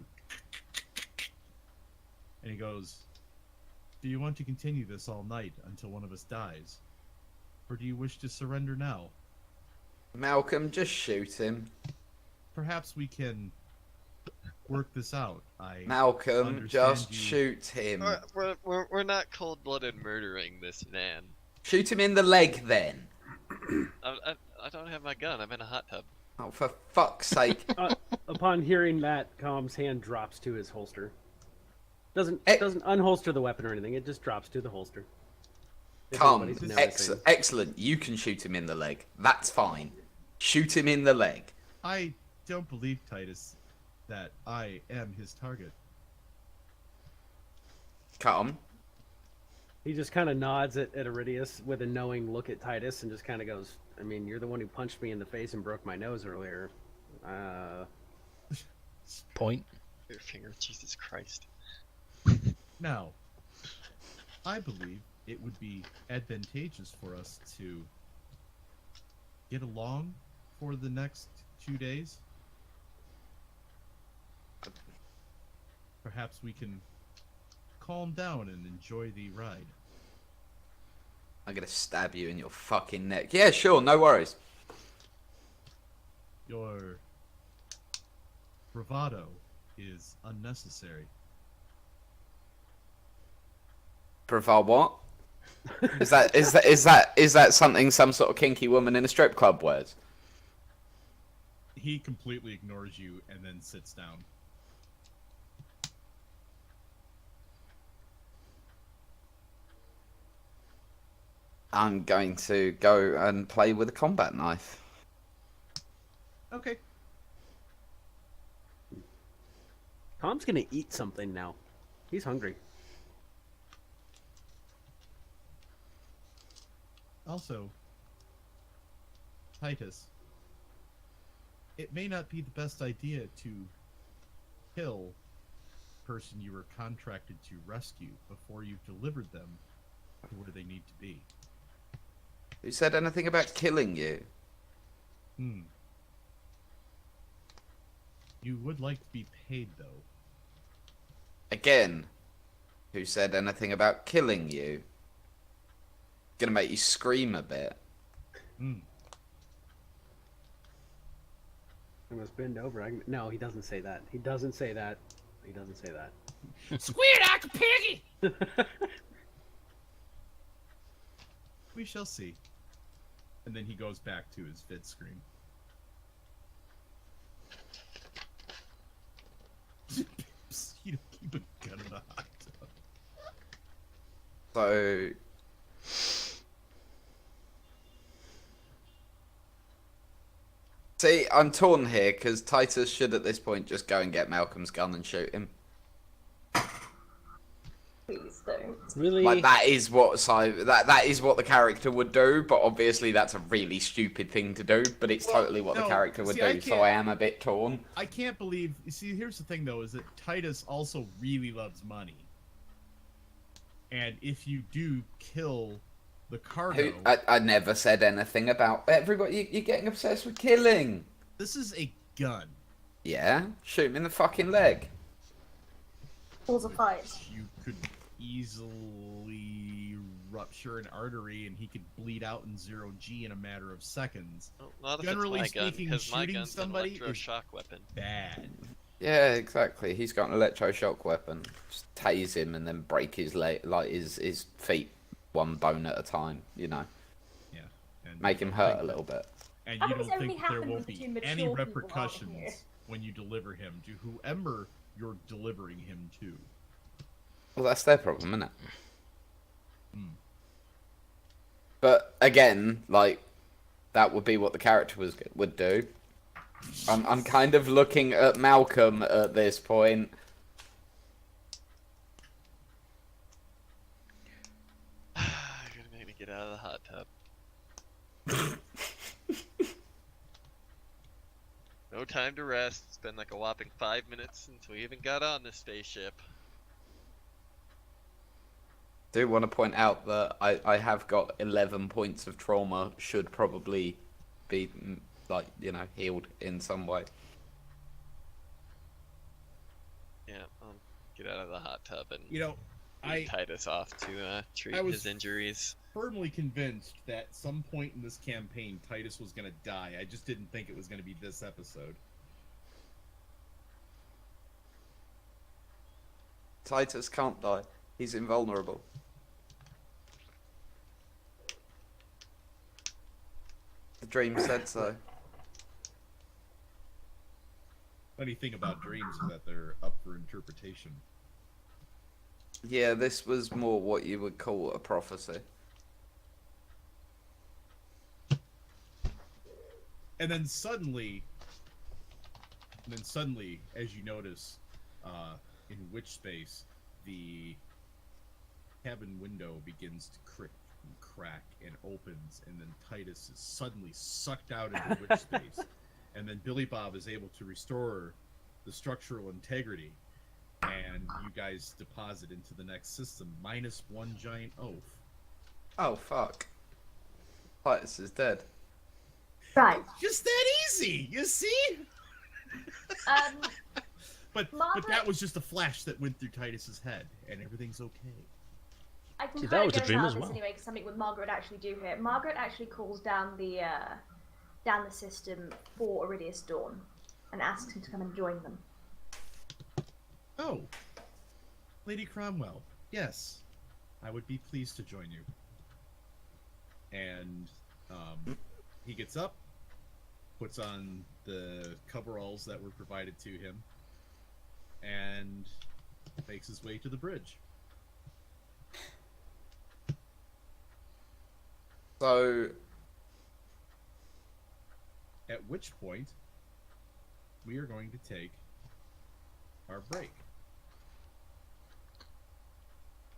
and he goes, "Do you want to continue this all night until one of us dies? Or do you wish to surrender now? Malcolm, just shoot him. Perhaps we can work this out. I Malcolm, understand just you- shoot him. We're not cold-blooded murdering this man. Shoot him in the leg then. I don't have my gun. I'm in a hot tub. Oh, for fuck's sake. Upon hearing that, Calm's hand drops to his holster. Doesn't Eh. unholster the weapon or anything. It just drops to the holster. If Calm, anybody's noticing. excellent. You can shoot him in the leg. That's fine. Shoot him in the leg. I don't believe, Titus, that I am his target. Calm. He just kind of nods at Iridius with a knowing look at Titus and just kind of goes, I mean, you're the one who punched me in the face and broke my nose earlier. Point. Your finger, Jesus Christ. Now, I believe it would be advantageous for us to get along for the next 2 days. Perhaps we can calm down and enjoy the ride. I'm gonna stab you in your fucking neck. Yeah, sure, no worries. Your Bravado is unnecessary. Provide what? Is that something some sort of kinky woman in a strip club wears? He completely ignores you and then sits down. I'm going to go and play with a combat knife. Okay. Tom's gonna eat something now. He's hungry. Also, Titus, it may not be the best idea to kill the person you were contracted to rescue before you've delivered them to where they need to be. Who said anything about killing you? You would like to be paid, though. Again, who said anything about killing you? Gonna make you scream a bit. I must bend over. No, he doesn't say that. He doesn't say that. He doesn't say that. Squeal like a piggy! We shall see. And then he goes back to his vid screen. You don't keep a gun in a hot tub. So... See, I'm torn here, because Titus should at this point just go and get Malcolm's gun and shoot him. Please don't. Really? Like, that is what that is what the character would do, but obviously that's a really stupid thing to do, but it's totally what the character would do, so I am a bit torn. I can't believe... You see, here's the thing, though, is that Titus also really loves money. And if you do kill the cargo... I never said anything about... Everybody, you're getting obsessed with killing. This is a gun. Yeah? Shoot him in the fucking leg. Balls of fight. You could easily rupture an artery and he could bleed out in 0G in a matter of seconds. Well, not if Generally it's my gun, speaking, because my shooting gun's an somebody is electroshock weapon. bad. Yeah, exactly. He's got an electroshock weapon. Just tase him and then break his leg, like his feet one bone at a time, you know. Yeah. And Make him hurt a little bit. And How you does don't everything think there happen won't between be mature any people out here? repercussions when you deliver him to whoever you're delivering him to. Well, that's their problem, isn't it? But again, like, that would be what the character would do. I'm kind of looking at Malcolm at this point. You're gonna make me get out of the hot tub. No time to rest. It's been like a whopping 5 minutes since we even got on this spaceship. Do want to point out that I have got 11 points of trauma. Should probably be, like, you know, healed in some way. Yeah, get out of the hot tub and You know, lead Titus off to treat I was his injuries. firmly convinced that some point in this campaign Titus was going to die. I just didn't think it was going to be this episode. Titus can't die. He's invulnerable. The dream said so. Funny thing about dreams is that they're up for interpretation. Yeah, this was more what you would call a prophecy. And then suddenly, as you notice, in Witch Space, the cabin window begins to crack and opens, and then Titus is suddenly sucked out into Witch Space, and then Billy Bob is able to restore the structural integrity, and you guys deposit into the next system minus one giant oaf. Oh, fuck. Titus is dead. Right. Just that easy, you see? But that was just a flash that went through Titus's head, and everything's okay. I can See, kind that of was a go dream about as this well. anyway, because something what Margaret actually do here. Margaret actually calls down the system for Iridius Dawn. and asks him to come and join them. Oh, Lady Cromwell, yes, I would be pleased to join you. And he gets up, puts on the coveralls that were provided to him, and makes his way to the bridge. So, At which point, we are going to take our break.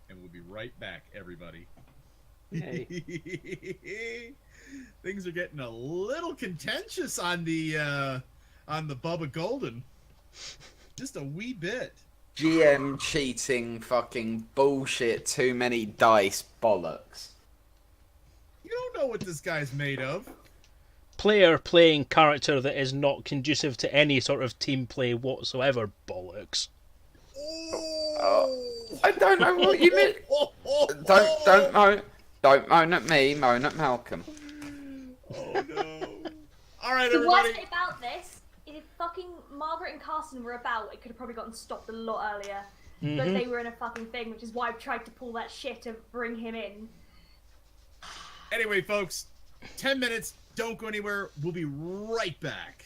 And we'll be right back, everybody. Hey. Things are getting a little contentious on the Bubba Golden. Just a wee bit. GM cheating, fucking bullshit, too many dice, bollocks. You don't know what this guy's made of. Player playing character that is not conducive to any sort of team play whatsoever. Bollocks. I don't know what you mean. Don't moan at me, moan at Malcolm. Oh no. Alright, The worst everybody. bit about this is if fucking Margaret and Carson were about, it could have probably gotten stopped a lot earlier. But they were in a fucking thing, which is why I've tried to pull that shit to bring him in. Anyway, folks, 10 minutes. Don't go anywhere. We'll be right back.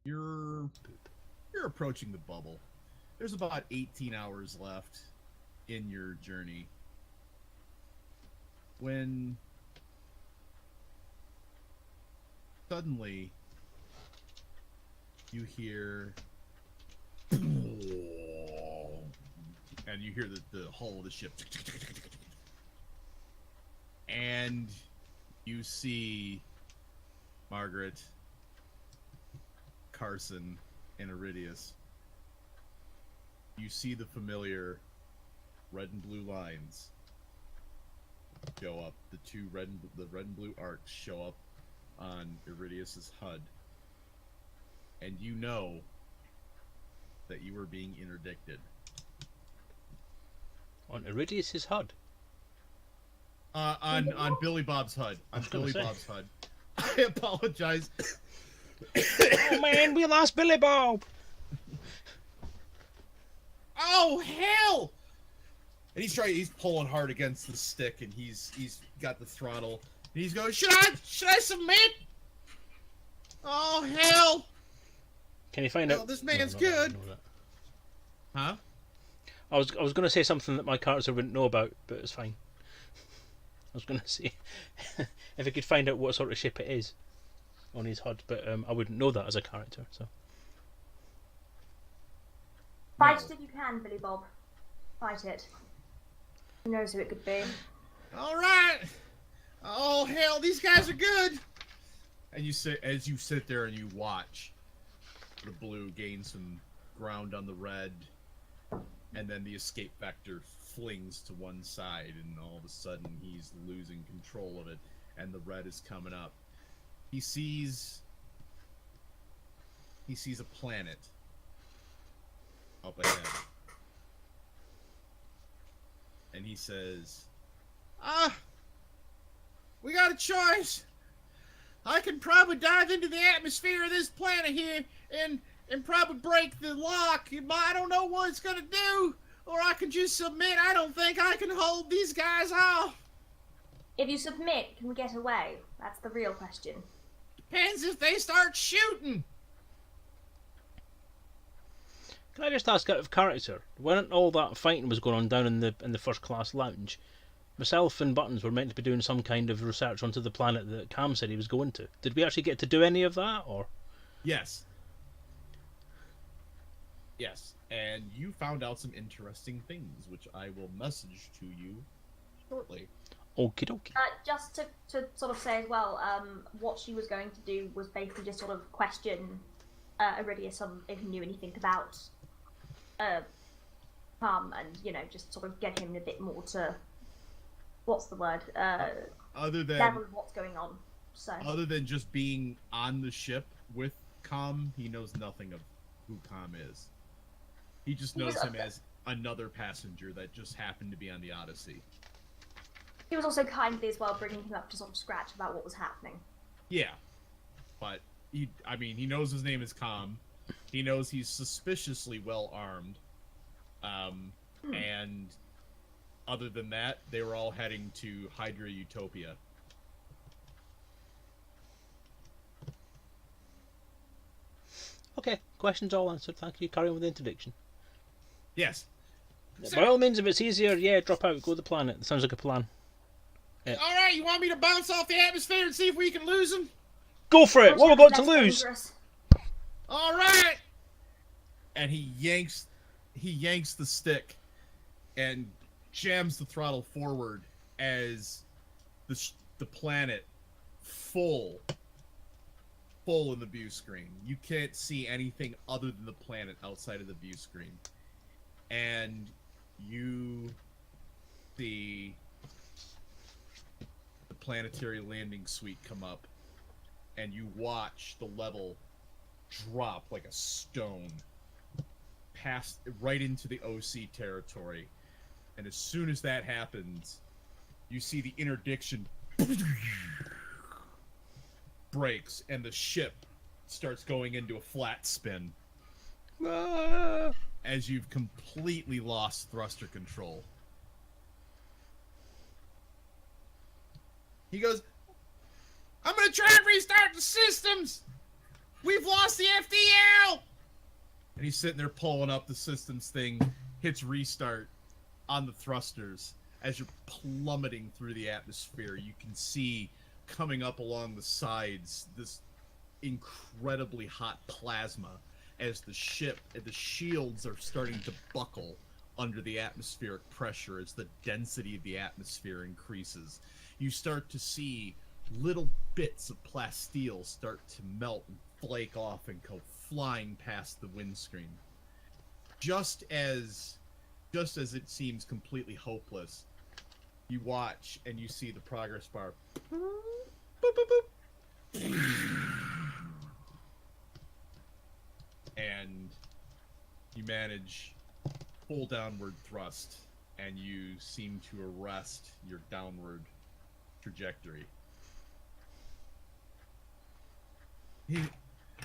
You're approaching the bubble. There's about 18 hours left in your journey. When suddenly you hear and you hear the hull of the ship, and you see Margaret, Carson, and Iridius. You see the familiar red and blue lines show up. The red and blue arcs show up on Iridius's HUD, and you know that you are being interdicted. On Iridius's HUD? On Billy Bob's HUD. On Billy Bob's HUD. I apologize. Oh man, we lost Billy Bob! Oh hell! And he's pulling hard against the stick, and he's got the throttle, and he's going, should I submit? Oh hell! Can you find out? This man's good. Huh? I was going to say something that my character wouldn't know about, but it's fine. I was going to say if I could find out what sort of ship it is on his HUD, but I wouldn't know that as a character. So fight it if you can, Billy Bob. Fight it. Who knows who it could be? All right. Oh hell, these guys are good. And you sit there and you watch the blue gain some ground on the red, and then the escape vector flings to one side, and all of a sudden he's losing control of it, and the red is coming up. He sees a planet up ahead, and he says, we got a choice. I can probably dive into the atmosphere of this planet here and probably break the lock. I don't know what it's gonna do, or I can just submit. I don't think I can hold these guys off. If you submit, can we get away? That's the real question. Depends if they start shooting. can I just ask out of character, when all that fighting was going on down in the first class lounge, myself and Buttons were meant to be doing some kind of research onto the planet that Cam said he was going to. Did we actually get to do any of that, or? Yes. Yes, and you found out some interesting things, which I will message to you shortly. Okie dokie. Just to sort of say as well, what she was going to do was basically just sort of question Iridius on if he knew anything about Palm, and just sort of get him a bit more to, what's the word? Other than level of what's going on. So other than just being on the ship with Com, he knows nothing of who Com is. He just knows him as another passenger that just happened to be on the Odyssey. he was also kindly as well bringing him up to sort of scratch about what was happening. Yeah, but he knows his name is Com. He knows he's suspiciously well armed. And other than that, they were all heading to Hydra Utopia. Okay, questions all answered. Thank you. Carry on with the interdiction. Yes. By all means, if it's easier, yeah, drop out, go to the planet. That sounds like a plan. Yeah. All right, you want me to bounce off the atmosphere and see if we can lose them? Go for it! What have we got to lose? Dangerous. All right. And he yanks the stick and jams the throttle forward as the planet full in the view screen. You can't see anything other than the planet outside of the view screen. And you see the planetary landing suite come up, and you watch the level drop like a stone past right into the OC territory. And as soon as that happens, you see the interdiction breaks and the ship starts going into a flat spin as you've completely lost thruster control. He goes, I'm gonna try and restart the systems. We've lost the FDL! And he's sitting there pulling up the systems thing, hits restart on the thrusters. As you're plummeting through the atmosphere, you can see coming up along the sides this incredibly hot plasma as the shields are starting to buckle under the atmospheric pressure as the density of the atmosphere increases. You start to see little bits of plasteel start to melt and flake off and go flying past the windscreen. Just as it seems completely hopeless, you watch and you see the progress bar. Boop, boop, boop. And you manage full downward thrust, and you seem to arrest your downward trajectory.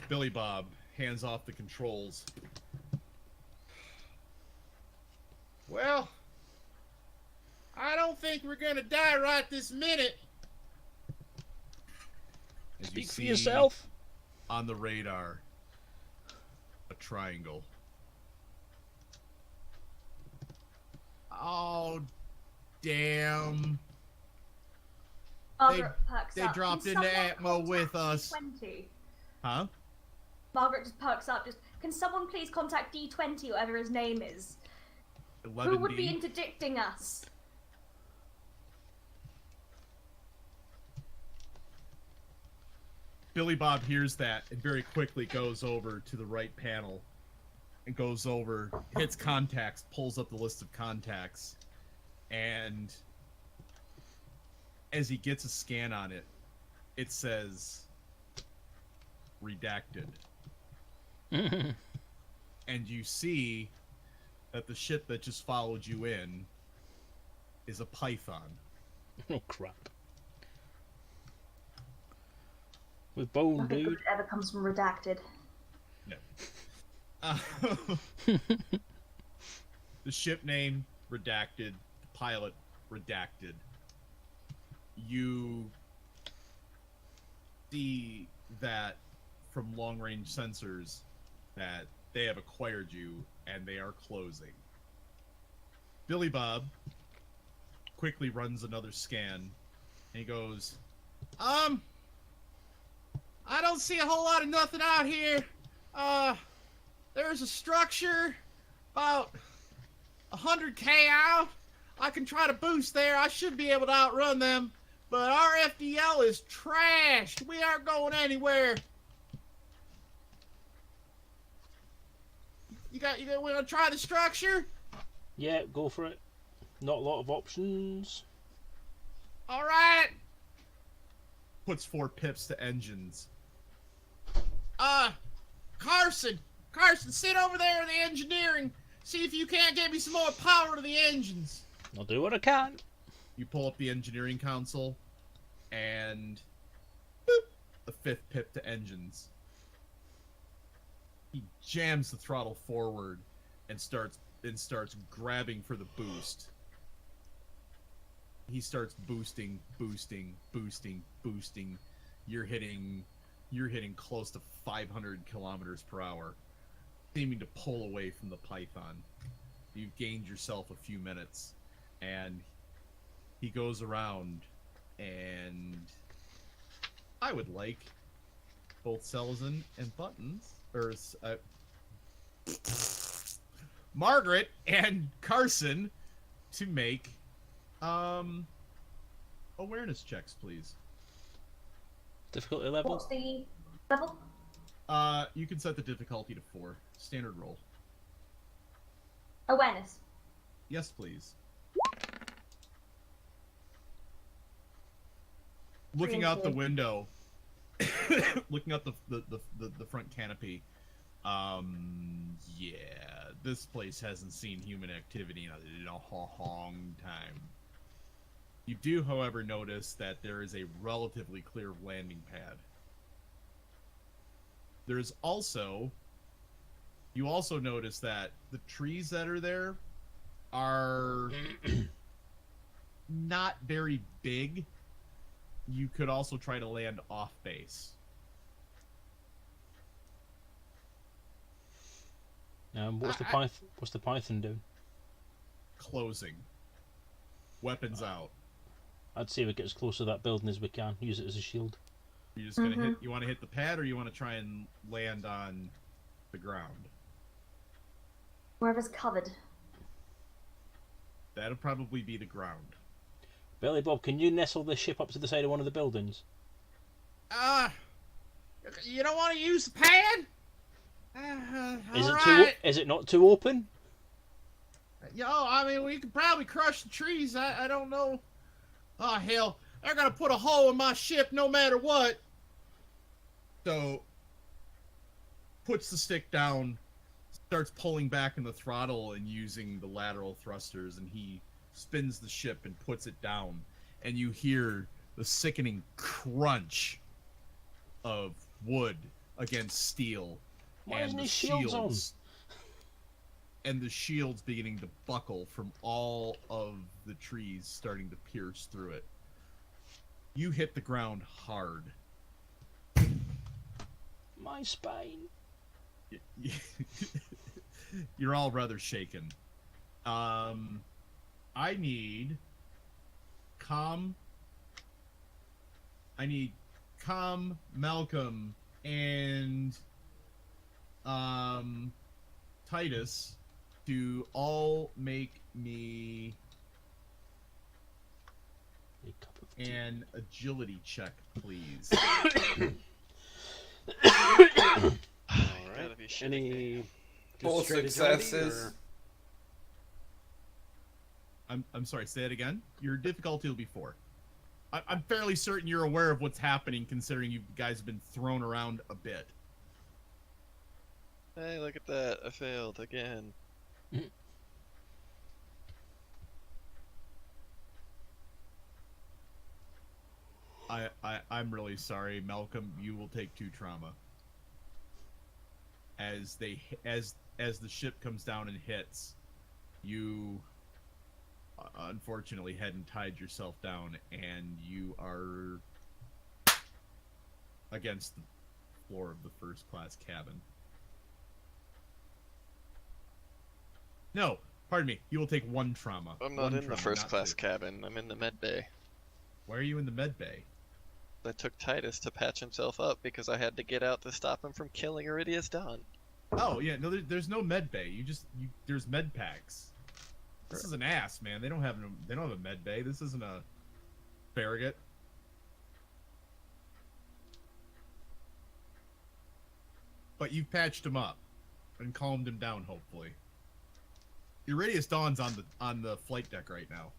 Billy Bob hands off the controls. Well, I don't think we're gonna die right this minute. As you Speak for see yourself. on the radar, a triangle. Oh, damn. Margaret perks They up. dropped Can into someone Atmo with contact us. D20? Huh? Margaret just perks up. Can someone please contact D20, whatever his name is? 11D. Who would be interdicting us? Billy Bob hears that and very quickly goes over to the right panel and goes over, hits contacts, pulls up the list of contacts, and as he gets a scan on it, it says redacted. And you see that the ship that just followed you in is a Python. Oh crap. With bone, Nothing dude. good ever comes from redacted. No. The ship name redacted, pilot redacted. You see that from long-range sensors that they have acquired you and they are closing. Billy Bob quickly runs another scan and he goes, I don't see a whole lot of nothing out here. There's a structure about 100k out. I can try to boost there. I should be able to outrun them. But our FDL is trashed. We aren't going anywhere. You want to try the structure? Yeah, go for it. Not a lot of options. All right. Puts 4 pips to engines. Carson, sit over there in the engineering. See if you can't get me some more power to the engines. I'll do what I can. You pull up the engineering console, and boop, the 5th pip to engines. He jams the throttle forward and starts grabbing for the boost. He starts boosting. You're hitting close to 500 kilometers per hour, seeming to pull away from the Python. You've gained yourself a few minutes, and he goes around, and I would like both Selezen and Buttons, or Margaret and Carson, to make awareness checks, please. Difficulty level? What's the level? You can set the difficulty to 4. Standard roll. Awareness. Yes, please. Looking out the window, looking out the front canopy, yeah, this place hasn't seen human activity in a long time. You do, however, notice that there is a relatively clear landing pad. There's also, you also notice that the trees that are there are not very big. You could also try to land off base. What's the python doing? Closing. Weapons out. I'd say we get as close to that building as we can. Use it as a shield. You're just gonna hit. You want to hit the pad, or you want to try and land on the ground? Wherever's covered. That'll probably be the ground. Billy Bob, can you nestle the ship up to the side of one of the buildings? You don't want to use the pad? Is it not too open? I mean, we could probably crush the trees. I don't know. Oh, hell. They're going to put a hole in my ship no matter what. So, puts the stick down, starts pulling back in the throttle and using the lateral thrusters, and he spins the ship and puts it down. And you hear the sickening crunch of wood against steel. Why isn't his shields on? And the shields beginning to buckle from all of the trees starting to pierce through it. You hit the ground hard. My spine. You're all rather shaken. I need Calm, Malcolm, and Titus to all make me an agility check, please. Alright. Any 4 successes. I'm sorry, say it again. Your difficulty will be 4. I'm fairly certain you're aware of what's happening, considering you guys have been thrown around a bit. Hey, look at that. I failed again. I'm really sorry, Malcolm. You will take 2 trauma. As the ship comes down and hits, you unfortunately hadn't tied yourself down, and you are against the floor of the first class cabin. No, pardon me. You will take 1 trauma. I'm not in the first class cabin. I'm in the med bay. Why are you in the med bay? I took Titus to patch himself up because I had to get out to stop him from killing Iridius Dawn. Oh yeah, no, there's no med bay. There's med packs. This is an ass, man. They don't have a med bay. This isn't a Farragut. But you've patched him up and calmed him down, hopefully. Iridius Dawn's on the flight deck right now.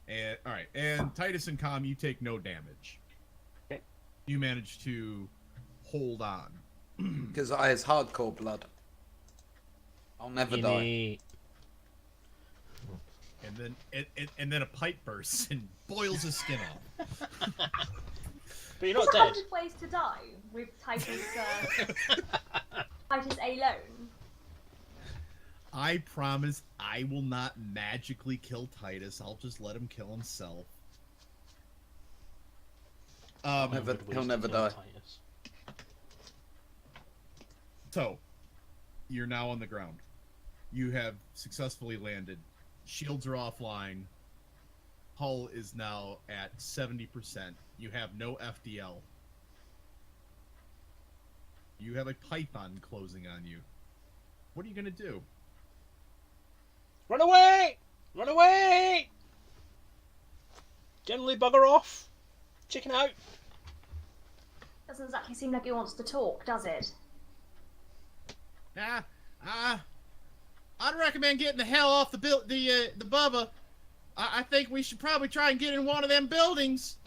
And all right, and Titus and Com, you take no damage. Okay. You manage to hold on. Because I is hardcore blood. I'll never die. And then a pipe bursts and boils his skin off. But you're not There's dead. 100 ways to die with Titus, Titus alone. I promise I will not magically kill Titus. I'll just let him kill himself. He'll never die. So, you're now on the ground. You have successfully landed. Shields are offline. Hull is now at 70%. You have no FDL. You have a python closing on you. What are you going to do? Run away! Run away! Generally bugger off. Chicken out. Doesn't exactly seem like he wants to talk, does it? I'd recommend getting the hell off the Bubba. I think we should probably try and get in one of them buildings.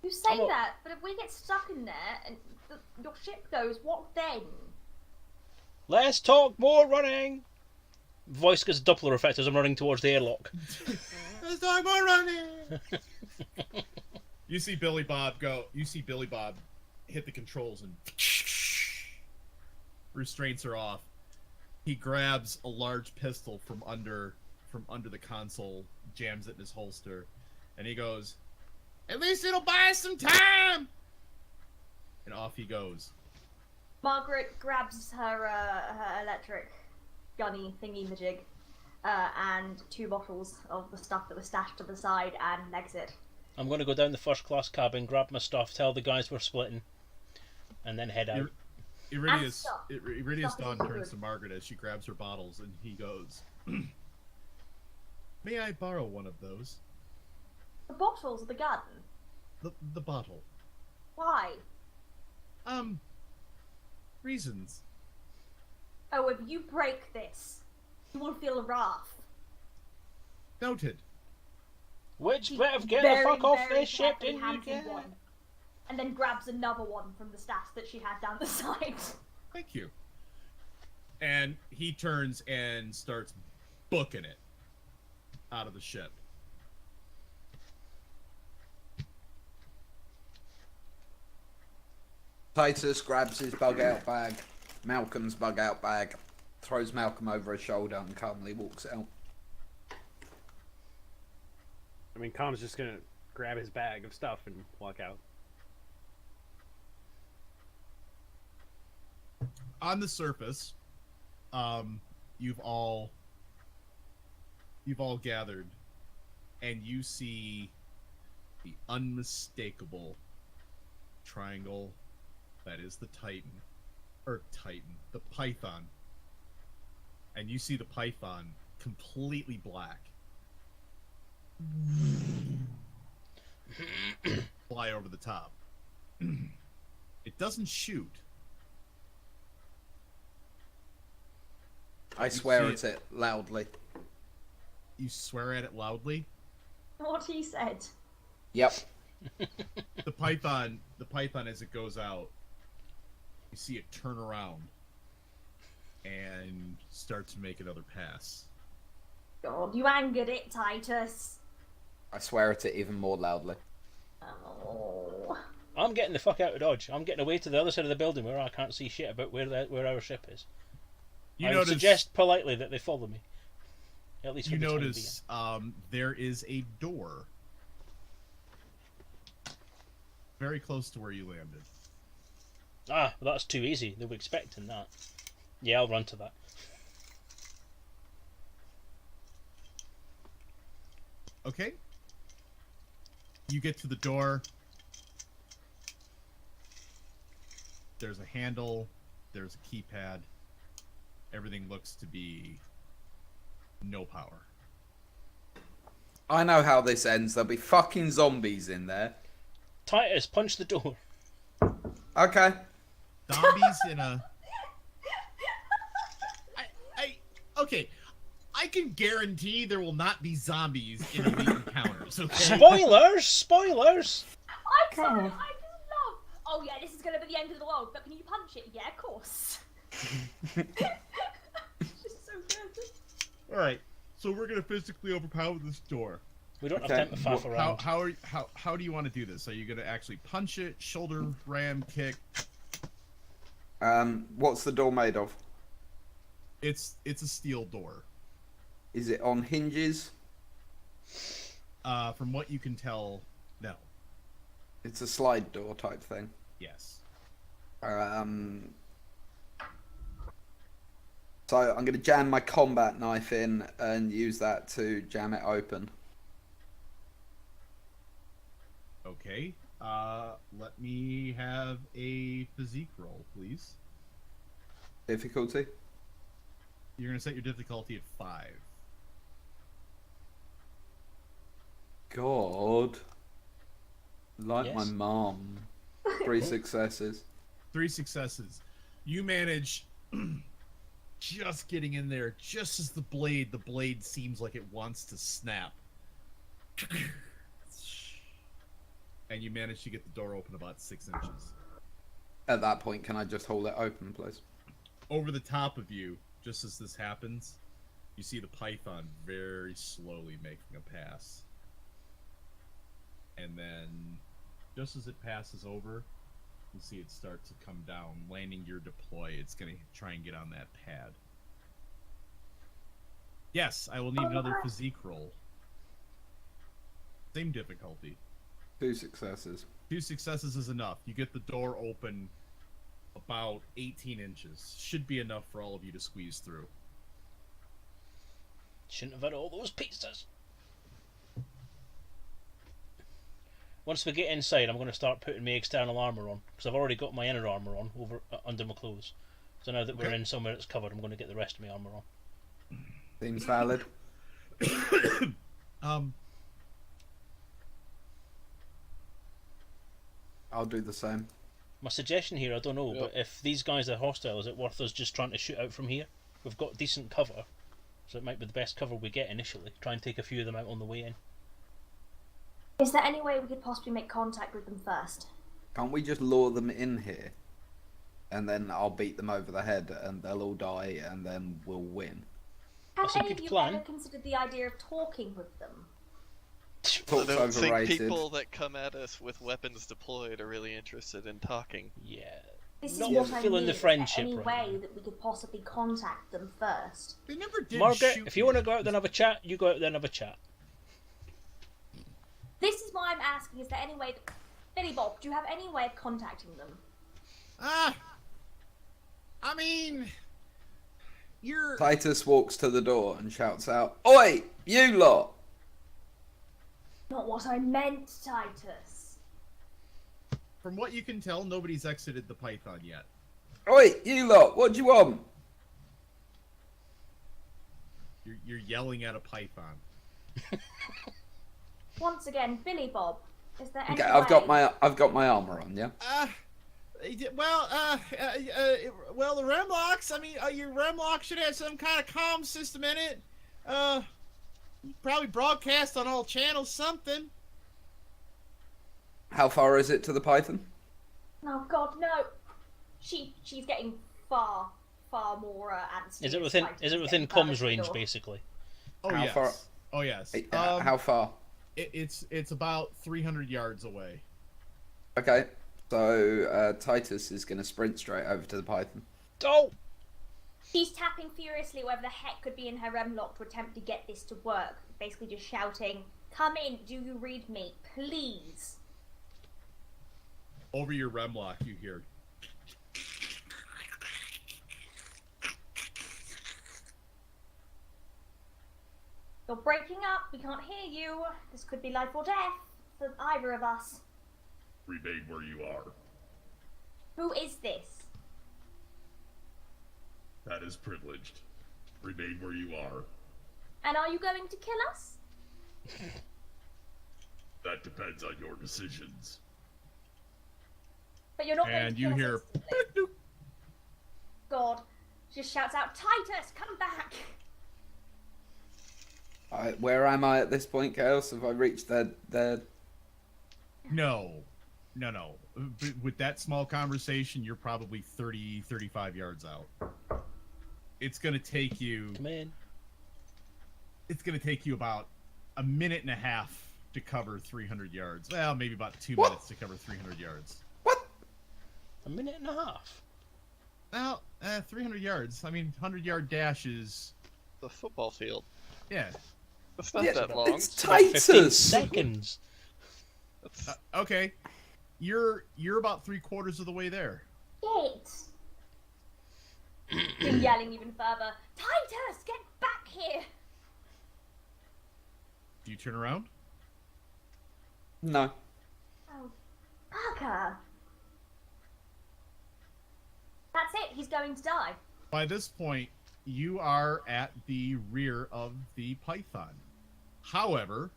You say that, but if we get stuck in there and your ship goes, what then? Let's talk more running. Voice gets Doppler effect as I'm running towards the airlock. Let's talk more running. You see Billy Bob hit the controls and restraints are off. He grabs a large pistol from under the console, jams it in his holster, And he goes, "At least it'll buy us some time." And off he goes. Margaret grabs her electric gunny thingy-majig and 2 bottles of the stuff that was stashed to the side and legs it. I'm going to go down the first class cabin, grab my stuff, tell the guys we're splitting, and then head out. Iridius Stuff Dawn is turns good. to Margaret as she grabs her bottles, and he goes, "May I borrow one of those? The bottles of the gun. The bottle. Why? Reasons." Oh, if you break this, you will feel wrath. Noted. Which bit of get the fuck off this ship carefully didn't you hands him get? one, and then grabs another one from the stash that she had down the side. Thank you. And he turns and starts booking it out of the ship. Titus grabs his bug-out bag, Malcolm's bug-out bag, throws Malcolm over his shoulder and calmly walks out. I mean, Com's just gonna grab his bag of stuff and walk out. On the surface, you've all gathered, and you see the unmistakable triangle that is the the Python, and you see the Python completely black fly over the top. It doesn't shoot. I swear at it loudly. You swear at it loudly? What he said. Yep. The python as it goes out, you see it turn around and start to make another pass. God, you angered it, Titus. I swear at it even more loudly. Oh. I'm getting the fuck out of Dodge. I'm getting away to the other side of the building where I can't see shit about where our ship is. I would suggest politely that they follow me. At least for you the time notice there is a door very close to where you landed. Ah, well, that's too easy. They were expecting that. Yeah, I'll run to that. Okay. You get to the door. There's a handle. There's a keypad. Everything looks to be no power. I know how this ends. There'll be fucking zombies in there. Titus, punch the door. Okay. Zombies in a... Okay. I can guarantee there will not be zombies in Elite Encounters, okay? Spoilers! Spoilers! I'm sorry, I just love... Oh yeah, this is going to be the end of the world, but can you punch it? Yeah, of course. It's just so good. Alright, so we're going to physically overpower this door. We don't have time to faff around. How do you want to do this? Are you going to actually punch it, shoulder ram, kick? What's the door made of? It's a steel door. Is it on hinges? From what you can tell, no. It's a slide door type thing. Yes. So I'm going to jam my combat knife in and use that to jam it open. Okay. Let me have a physique roll, please. Difficulty? You're going to set your difficulty at 5. God. Like Yes. my mom. 3 successes. 3 successes. You manage just getting in there just as the blade seems like it wants to snap. And you manage to get the door open about 6 inches. At that point, can I just hold it open, please? Over the top of you, just as this happens, you see the python very slowly making a pass. And then, just as it passes over, you see it start to come down, landing your deploy. It's going to try and get on that pad. Yes, I will need another physique roll. Same difficulty. 2 successes. 2 successes is enough. You get the door open about 18 inches. Should be enough for all of you to squeeze through. Shouldn't have had all those pizzas. Once we get inside, I'm going to start putting my external armour on, because I've already got my inner armour on over under my clothes. So now that we're in somewhere that's covered, I'm going to get the rest of my armour on. Seems valid. I'll do the same. My suggestion here, I don't know, but if these guys are hostile, is it worth us just trying to shoot out from here? We've got decent cover, so it might be the best cover we get initially. Try and take a few of them out on the way in. Is there any way we could possibly make contact with them first? Can't we just lure them in here? And then I'll beat them over the head and they'll all die and then we'll win. Have That's a any of good you plan. ever considered the idea of talking with them? I Talk's don't think overrated. people that come at us with weapons deployed are really interested in talking. Yeah. This is Not what I feeling mean. the Is there friendship any right way now. that we could possibly contact them first? They never did Margaret, shoot if you want to go out there and have a chat, you go out there and have a chat. This is why I'm asking, is there any way... Billy Bob, do you have any way of contacting them? I mean, you're... Titus walks to the door and shouts out, "Oi, you lot!" Not what I meant, Titus. From what you can tell, nobody's exited the Python yet. "Oi, you lot, what do you want?" You're yelling at a Python. Once again, Billy Bob, is there any Okay, way... I've got my armor on, yeah? Well, the Remlocks, I mean, your Remlock should have some kind of comm system in it. You probably broadcast on all channels, something. How far is it to the Python? Oh God, no! She's getting far more antsy. Is it within comms range, basically? Oh How yes. far? Oh yes. How far? It's about 300 yards away. Okay, so Titus is going to sprint straight over to the Python. Oh! She's tapping furiously whatever the heck could be in her Remlock to attempt to get this to work. Basically just shouting, "Come in, do you read me, please?" Over your Remlock, you hear. You're breaking up, we can't hear you. This could be life or death for either of us. Remain where you are. Who is this? That is privileged. Remain where you are. And are you going to kill us? That depends on your decisions. But you're not going And to you kill hear. us instantly. God, she just shouts out, "Titus, come back!" Where am I at this point, Chaos? Have I reached their... No. With that small conversation, you're probably 30, 35 yards out. It's gonna take you. Come in. It's gonna take you about a minute and a half to cover 300 yards. Well, maybe about 2 What? minutes to cover 300 yards. A minute and a half. Well, 300 yards. I mean, 100-yard dash is. The football field. Yeah. That's not Yeah, that long. it's About 15 Titus! seconds. That's- Okay. You're about 3/4 of the way there. Shit! You're yelling even further, "Titus, get back here!" Do you turn around? No. Oh, bugger. That's it, he's going to die. By this point, you are at the rear of the Python. However,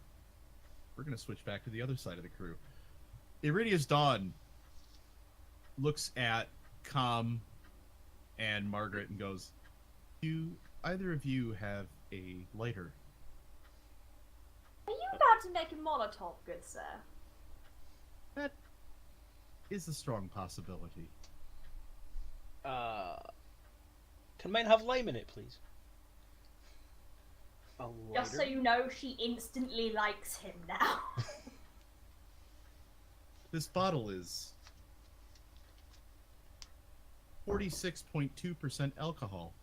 we're going to switch back to the other side of the crew. Iridia's Dawn looks at Com and Margaret and goes, "Do either of you have a lighter?" Are you about to make a Molotov, good sir? That is a strong possibility. Can mine have lime in it, please? A Just so lighter? you know, she instantly likes him now. This bottle is 46.2% alcohol.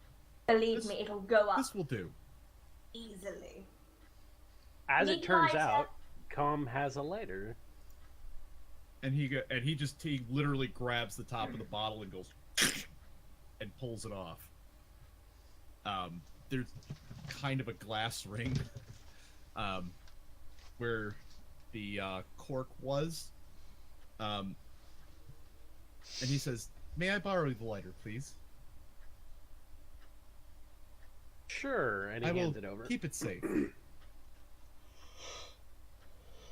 Believe This- me, it'll go up This will do. easily. As it turns Lighter. out, Com has a lighter. And he literally grabs the top of the bottle and goes and pulls it off. There's kind of a glass ring where the cork was. And he says, "May I borrow the lighter, please?" Sure, and he I will hands it over. keep it safe.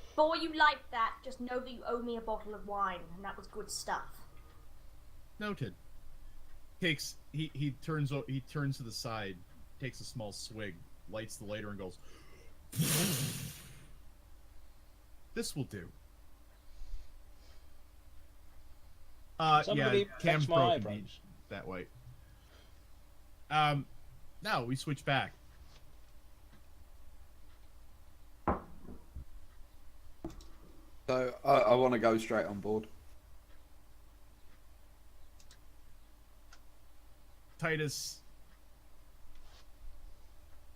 Before you light that, just know that you owe me a bottle of wine, and that was good stuff. Noted. He turns to the side, takes a small swig, lights the lighter, and goes, "This will do." Somebody Cam's touch my broken eyebrows. that way. Now we switch back. So I want to go straight on board. Titus,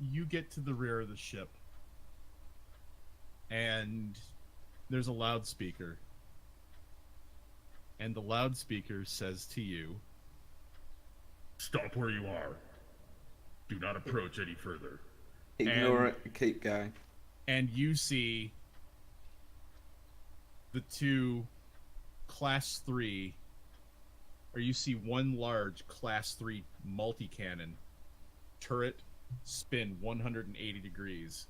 you get to the rear of the ship, and there's a loudspeaker, and the loudspeaker says to you, "Stop where you are. Do not approach any further." Ignore it. Keep going. And you see the two Class 3, or you see one large Class 3 multi-cannon turret spin 180 degrees.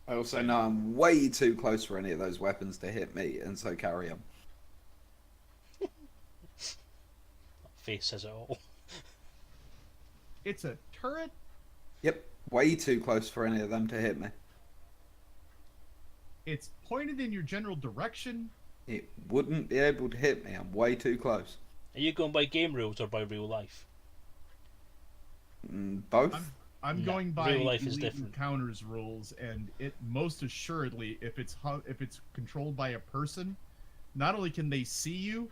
I also know I'm way too close for any of those weapons to hit me, and so carry on. That face says it all. It's a turret? Yep, way too close for any of them to hit me. It's pointed in your general direction. It wouldn't be able to hit me. I'm way too close. Are you going by game rules or by real life? Both? I'm No, going by real life is Elite different. Encounters rules, and it most assuredly, if it's controlled by a person, not only can they see you,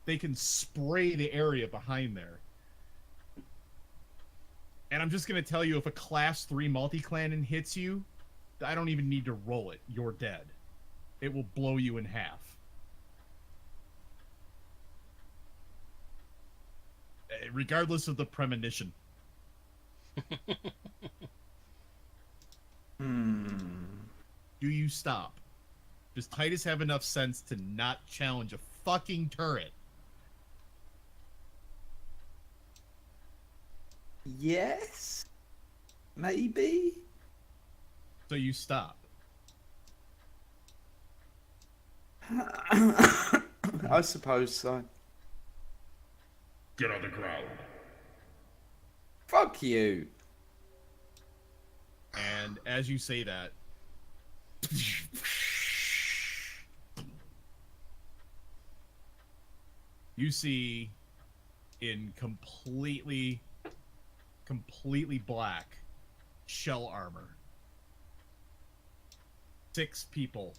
they can spray the area behind there. And I'm just gonna tell you, if a Class 3 multi-cannon hits you, I don't even need to roll it. You're dead. It will blow you in half. Regardless of the premonition. Do you stop? Does Titus have enough sense to not challenge a fucking turret? Yes? Maybe? So you stop. I suppose so. Get on the ground. Fuck you. And as you say that, you see in completely black shell armor 6 people,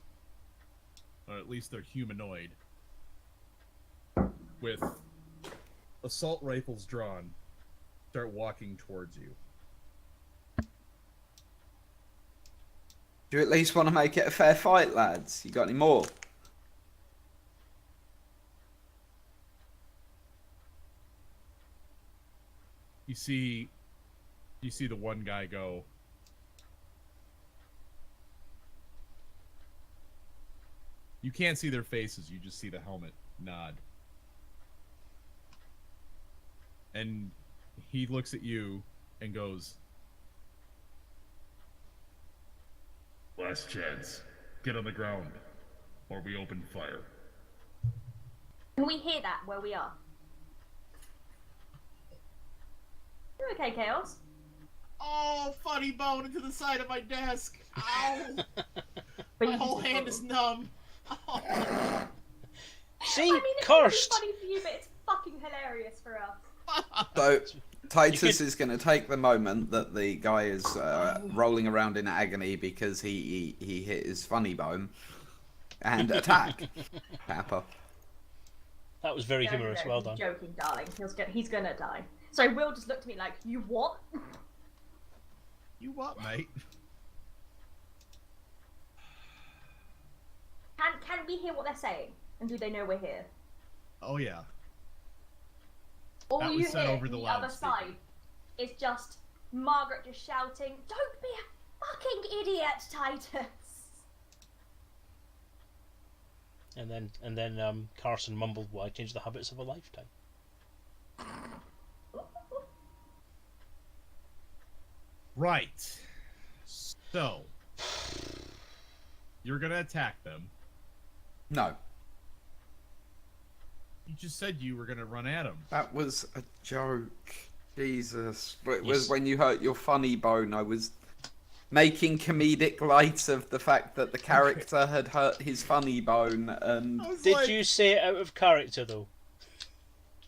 or at least they're humanoid, with assault rifles drawn, start walking towards you. Do you at least want to make it a fair fight, lads? You got any more? You see the one guy go, you can't see their faces, you just see the helmet nod. And he looks at you and goes, Last chance. Get on the ground, or we open fire. Can we hear that where we are? You okay, Chaos? Oh, funny bone into the side of my desk. Ow. My whole hand is numb. Oh. See, I mean, it's cursed. funny for you, but it's fucking hilarious for us. So, Titus is going to take the moment that the guy is rolling around in agony because he hit his funny bone and attack. Papa. That was very No, humorous. no, Well he's done. joking, darling. He's gonna die. So Will just looked at me like, you what? you what, mate? Can we hear what they're saying? And do they know we're here? Oh yeah. All That you was said hear over from the the other loudspeaker. side is just Margaret just shouting, "Don't be a fucking idiot, Titus!" And then Carson mumbled, "Why change the habits of a lifetime?" Right. So, you're gonna attack them. No, You just said you were gonna run at them. that was a joke. Jesus. But it Yes. was when you hurt your funny bone, I was making comedic light of the fact that the character had hurt his funny bone, and Did you say it out of character though?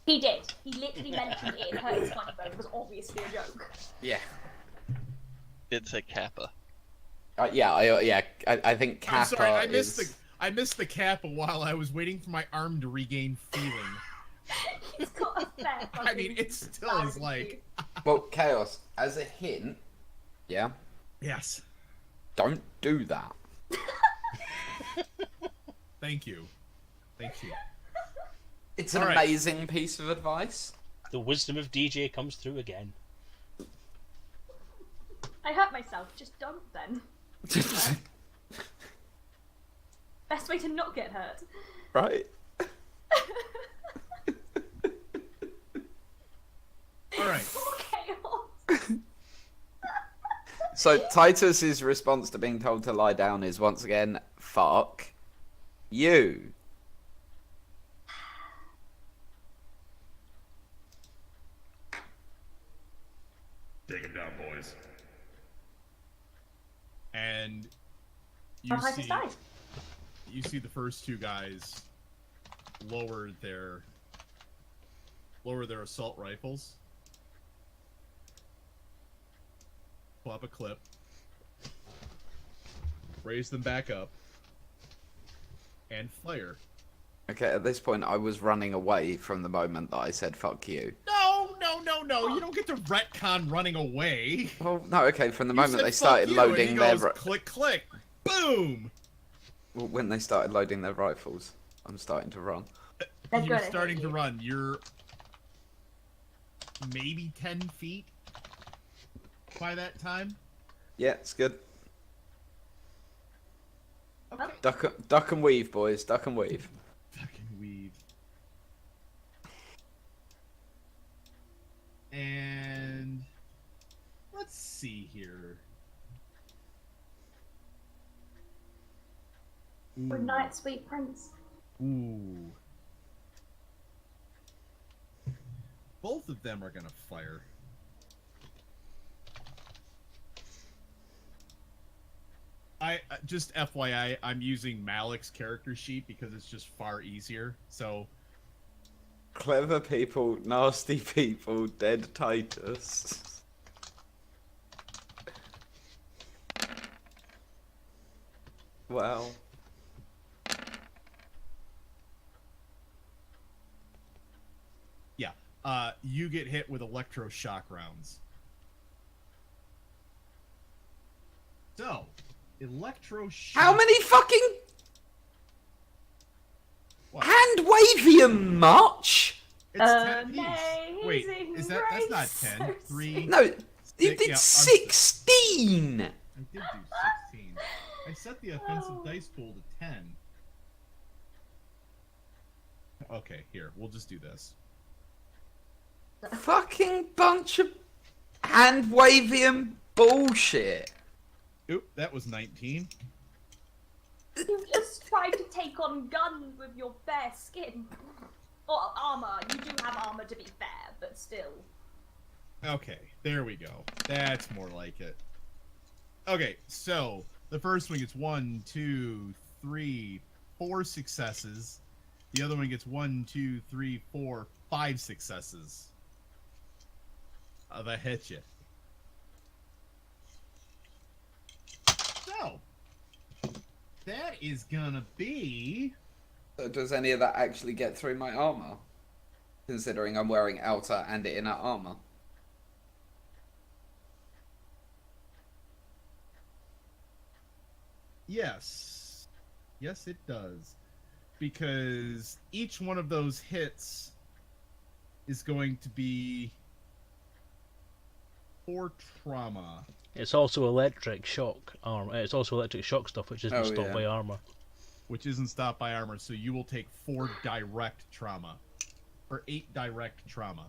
He did. He literally mentioned it hurt his funny bone. It was obviously a joke. yeah. It's a Kappa. I think Kappa I'm sorry, is... I missed the Kappa while I was waiting for my arm to regain feeling. He's got a fair I mean, it still is like... Well, Chaos, as a hint, yeah, Yes. don't do that. Thank you. Thank you. It's an All right. amazing piece of advice. The wisdom of DJ comes through again. I hurt myself. Just don't then. Best way to not get hurt. Right? All right. Chaos. So Titus's response to being told to lie down is once again, fuck you. Take him down, boys. And you I'll see, die. you see the first two guys lower their assault rifles, pull up a clip, raise them back up, and fire. Okay, at this point I was running away from the moment that I said fuck you. No, you don't get to retcon running away. Well, no, okay, from the You moment said, they "Fuck started you," and loading he their... goes, click, click, boom! Well, when they started loading their rifles, I'm starting to run. They're You're good at starting hitting to you. run. You're maybe 10 feet by that time. Yeah, it's good. Okay. Duck and weave, boys. Duck and weave. Fucking weave. And let's see here. Good night, sweet prince. Ooh. Both of them are gonna fire. Just FYI, I'm using Malik's character sheet because it's just far easier. So Clever people, nasty people, dead Titus. Wow. yeah, you get hit with electroshock rounds. So, electroshock. How many fucking What? hand wavium much? It's 10 apiece. Wait, Amazing is that's not race. 10? 3. No, you Six- did yeah, I'm- 16. I did do 16. I set the offensive Oh. dice pool to 10. Okay, here, we'll just do this. Fucking bunch of hand wavium bullshit. Oop, that was 19. You just tried to take on guns with your bare skin. Or armor. You do have armor to be fair, but still. Okay, there we go. That's more like it. Okay, so the first one gets 1, 2, 3, 4 successes. The other one gets 1, 2, 3, 4, 5 successes. That hit you. So, that is gonna be... So does any of that actually get through my armor? Considering I'm wearing outer and inner armor. Yes. Yes, it does. Because each one of those hits is going to be 4 trauma. It's also electric shock armor. It's also electric shock stuff, which isn't stopped by armor. Which isn't stopped by armor, so you will take 4 direct trauma. Or 8 direct trauma.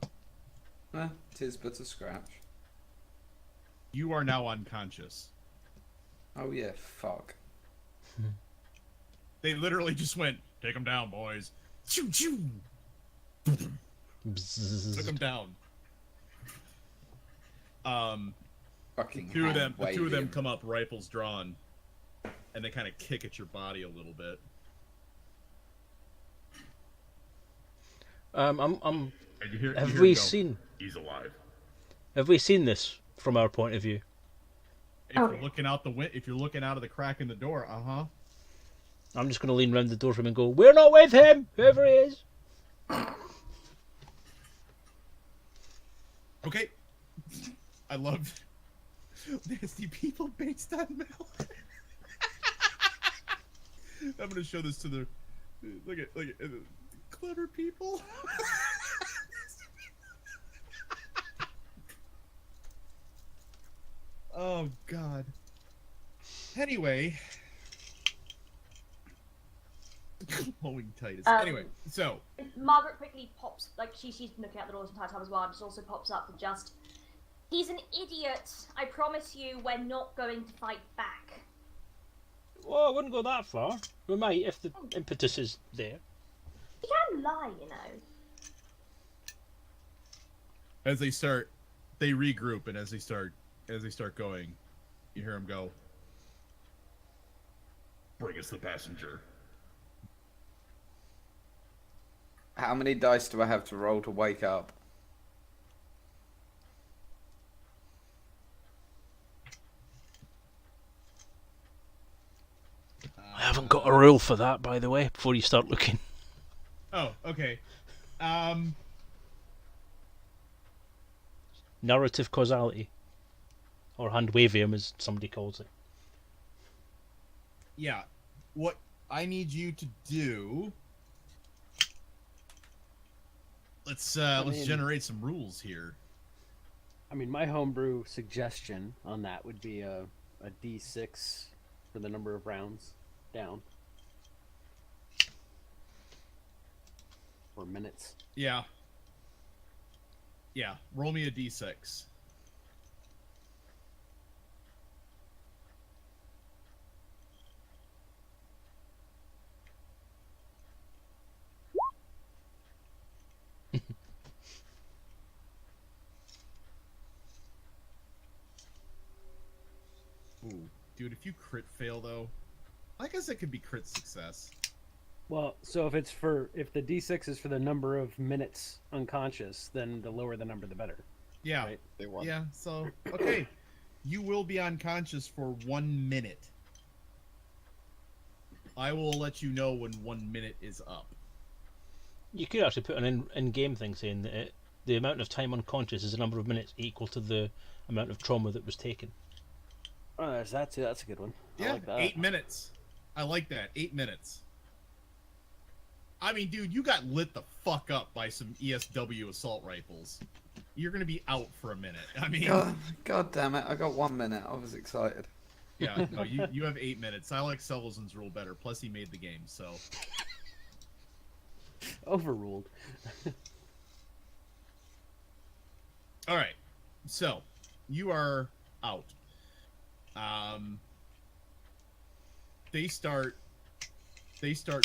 Tis but a scratch. You are now unconscious. Oh yeah, fuck. They literally just went, take them down, boys. Choo choo! Took them down. Fucking two of them waving. come up, rifles drawn, and they kind of kick at your body a little bit. And you hear Have him we go, seen? He's alive. Have we seen this from our point of view? If you're looking out if you're looking out of the crack in the door, I'm just going to lean round the door from him and go, "We're not with him, whoever he is." Okay. I love nasty people based on milk. I'm gonna show this to the look at clever people. Oh God. Anyway, glowing Titus. Anyway, so Margaret quickly pops, like she's been looking out the door this entire time as well, and just also pops up and just, he's an idiot. I promise you, we're not going to fight back. Well, I wouldn't go that far. We might if the impetus is there. You can lie, you know. as they regroup, and as they start going, you hear him go, Bring us the passenger. How many dice do I have to roll to wake up? I haven't got a rule for that, by the way, before you start looking. Oh, okay. Narrative causality. Or handwavium, as somebody calls it. Yeah. What I need you to do... Let's generate some rules here. I mean, my homebrew suggestion on that would be a D6 for the number of rounds down. Or minutes. Yeah. Yeah, roll me a d6. Ooh, dude, if you crit fail though, I guess it could be crit success. Well, so if the D6 is for the number of minutes unconscious, then the lower the number, the better. Yeah. Right? They won. Yeah, so okay. You will be unconscious for 1 minute. I will let you know when 1 minute is up. You could actually put an in-game thing saying that the amount of time unconscious is the number of minutes equal to the amount of trauma that was taken. Oh, there's that too. That's a good one. I Yeah, like that. 8 minutes. I like that. 8 minutes. I mean, dude, you got lit the fuck up by some ESW assault rifles. You're gonna be out for a minute. I mean, God damn it! I got 1 minute. I was excited. yeah, no, you have 8 minutes. I like Selezen's rule better. Plus, he made the game, so. Overruled. All right, so you are out. They start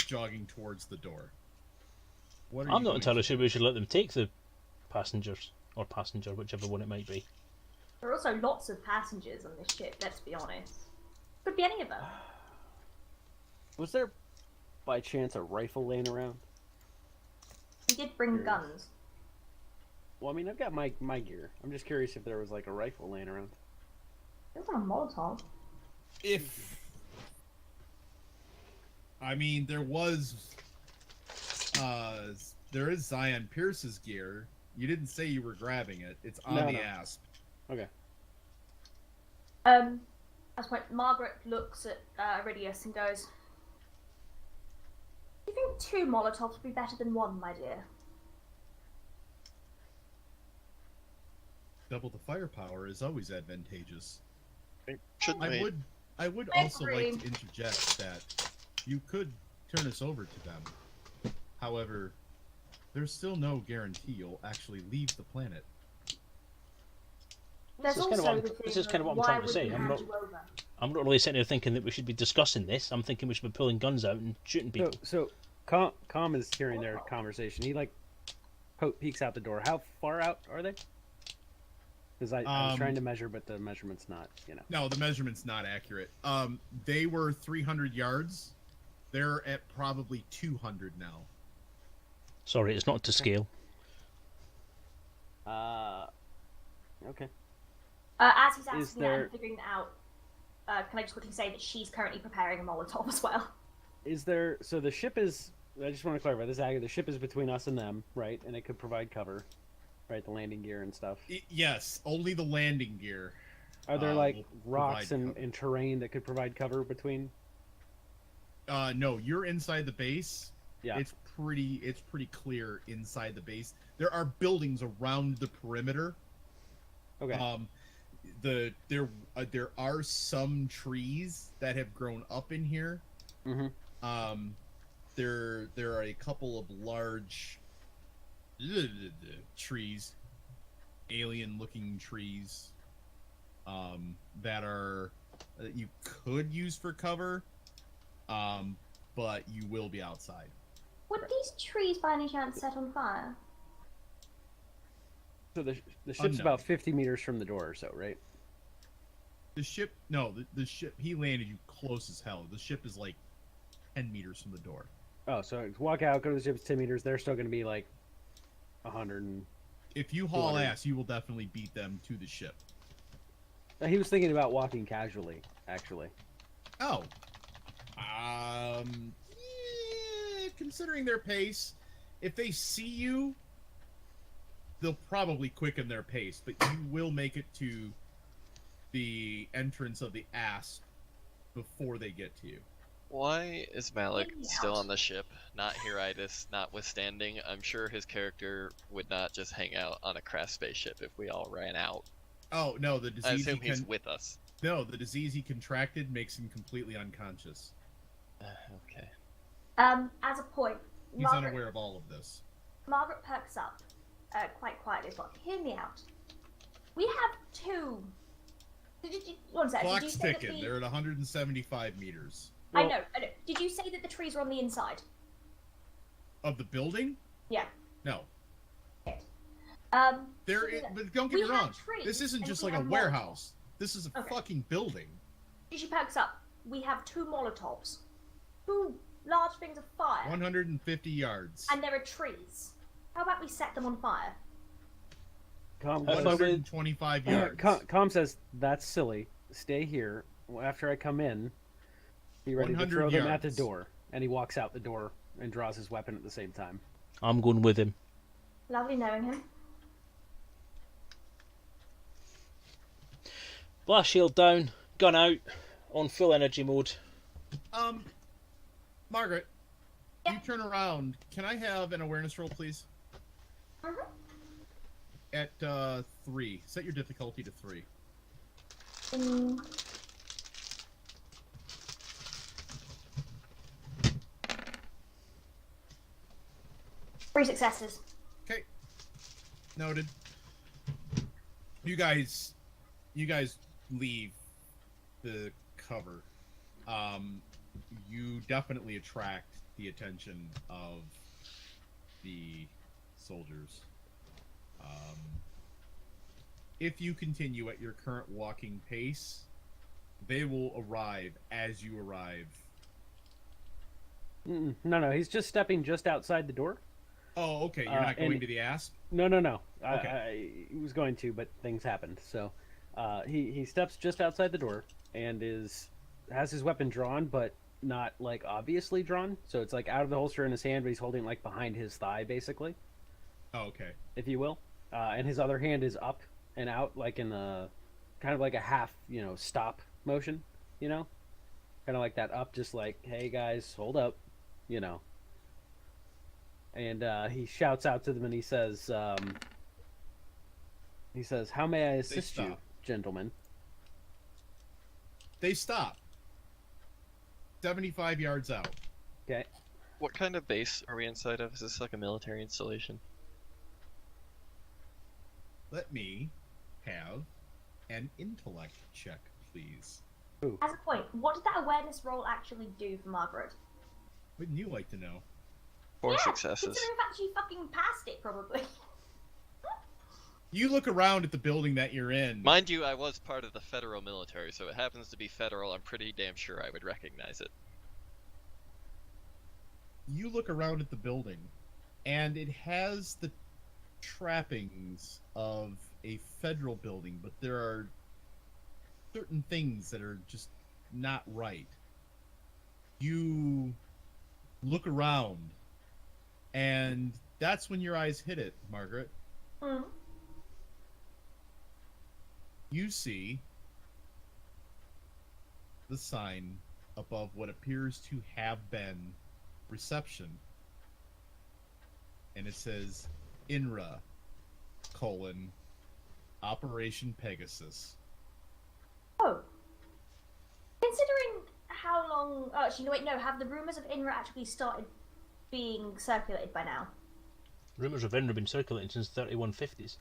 jogging towards the door. What are I'm you not going entirely to sure do? we should let them take the passengers, or passenger, whichever one it might be. There are also lots of passengers on this ship, let's be honest. Could be any of them. Was there, by chance, a rifle laying around? We did bring guns. Well, I mean, I've got my gear. I'm just curious if there was like a rifle laying around. It was on a Molotov. I mean, there is Zion Pierce's gear. You didn't say you were grabbing it. It's on the asp. Okay. At this point, Margaret looks at Iridius and goes, Do you think 2 Molotovs would be better than 1, my dear? Double the firepower is always advantageous. Shouldn't I we? would I also agree. like to interject that you could turn us over to them. However, there's still no guarantee you'll actually leave the planet. There's This is kind of also what the I'm- thing this is kind of of what I'm trying why to say. would we I'm hand not- you over? I'm not really sitting here thinking that we should be discussing this. I'm thinking we should be pulling guns out and shooting people. So Com is hearing their conversation. He like peeks out the door. How far out are they? Because I was trying to measure, but the measurement's not. No, the measurement's not accurate. They were 300 yards. They're at probably 200 now. Sorry, it's not to scale. Okay. As he's Is asking that and figuring that out, can I just quickly say that she's currently preparing a Molotov as well? Is there? So the ship is. I just want to clarify this. The ship is between us and them, right? And it could provide cover, right? The landing gear and stuff. Yes, only the landing gear. Are there like will rocks provide and, cover. and terrain that could provide cover between? No, you're inside the base. Yeah. It's pretty clear inside the base. There are buildings around the perimeter. Okay. There are some trees that have grown up in here. Mm-hmm. There are a couple of large trees, alien-looking trees, that you could use for cover, but you will be outside. Would these trees by any chance set on fire? So the ship's Unknown. about 50 meters from the door or so, right? The ship, no, the ship. He landed you close as hell. The ship is like 10 meters from the door. Oh, so walk out, go to the ship's 10 meters. They're still going to be like 100. If you haul 200. ass, you will definitely beat them to the ship. He was thinking about walking casually, actually. Oh. Considering their pace, if they see you, they'll probably quicken their pace, but you will make it to the entrance of the asp before they get to you. Why is Malik Maybe still out. on the ship? Not Heritis, notwithstanding. I'm sure his character would not just hang out on a crash spaceship if we all ran out. Oh no, the I disease assume he's with us. No, the disease he contracted makes him completely unconscious. Okay. As a point, He's Margaret, unaware of all of this. Margaret perks up, quite quietly as well. Hear me out. We have 2. One sec. Did you Clock's say that ticking. the... They're at 175 meters. I know. Did you say that the trees were on the inside? Of the building? Yeah. No. So But don't get we me have wrong. trees This isn't and just we like a have warehouse. This is a Okay. fucking building. she perks up. We have 2 Molotovs. 2 large things of fire. 150 yards. And there are trees. How about we set them on fire? Com, Have fun. 125 yards. Com says, that's silly. Stay here. After I come in, be ready to 100 throw them at the yards. door. And he walks out the door and draws his weapon at the same time. I'm going with him. Lovely knowing him. Blast shield down, gun out, on full energy mode. Margaret, Yeah. you turn around. Can I have an awareness roll, please? Mhm. At 3. Set your difficulty to 3. Three successes. Okay. Noted. You guys leave the cover. You definitely attract the attention of the soldiers. If you continue at your current walking pace, they will arrive as you arrive. No, he's just stepping just outside the door. Oh, okay. You're not and- going to the asp? No. Okay. I was going to, but things happened. So he steps just outside the door and has his weapon drawn, but not like obviously drawn. So it's like out of the holster in his hand, but he's holding like behind his thigh, basically, Oh, okay. if you will. And his other hand is up and out, like in a kind of like a half, stop motion, kind of like that up, just like, hey guys, hold up, and he shouts out to them, and he says, "How may I assist you, stop. gentlemen?" They stop. 75 yards out. Okay. What kind of base are we inside of? Is this like a military installation? Let me have an intellect check, please. As a point, what did that awareness roll actually do for Margaret? Wouldn't you like to know? 4 Yeah, successes. Considering we've actually fucking passed it, probably. You look around at the building that you're in. Mind you, I was part of the federal military, so it happens to be federal. I'm pretty damn sure I would recognize it. You look around at the building, and it has the trappings of a federal building, but there are certain things that are just not right. You look around, and that's when your eyes hit it, Margaret. Mm. You see the sign above what appears to have been reception, and it says INRA : Operation Pegasus. Oh. Considering how long... Oh, actually, no, wait, no. Have the rumours of INRA actually started being circulated by now? Rumours of INRA have been circulating since 3150s.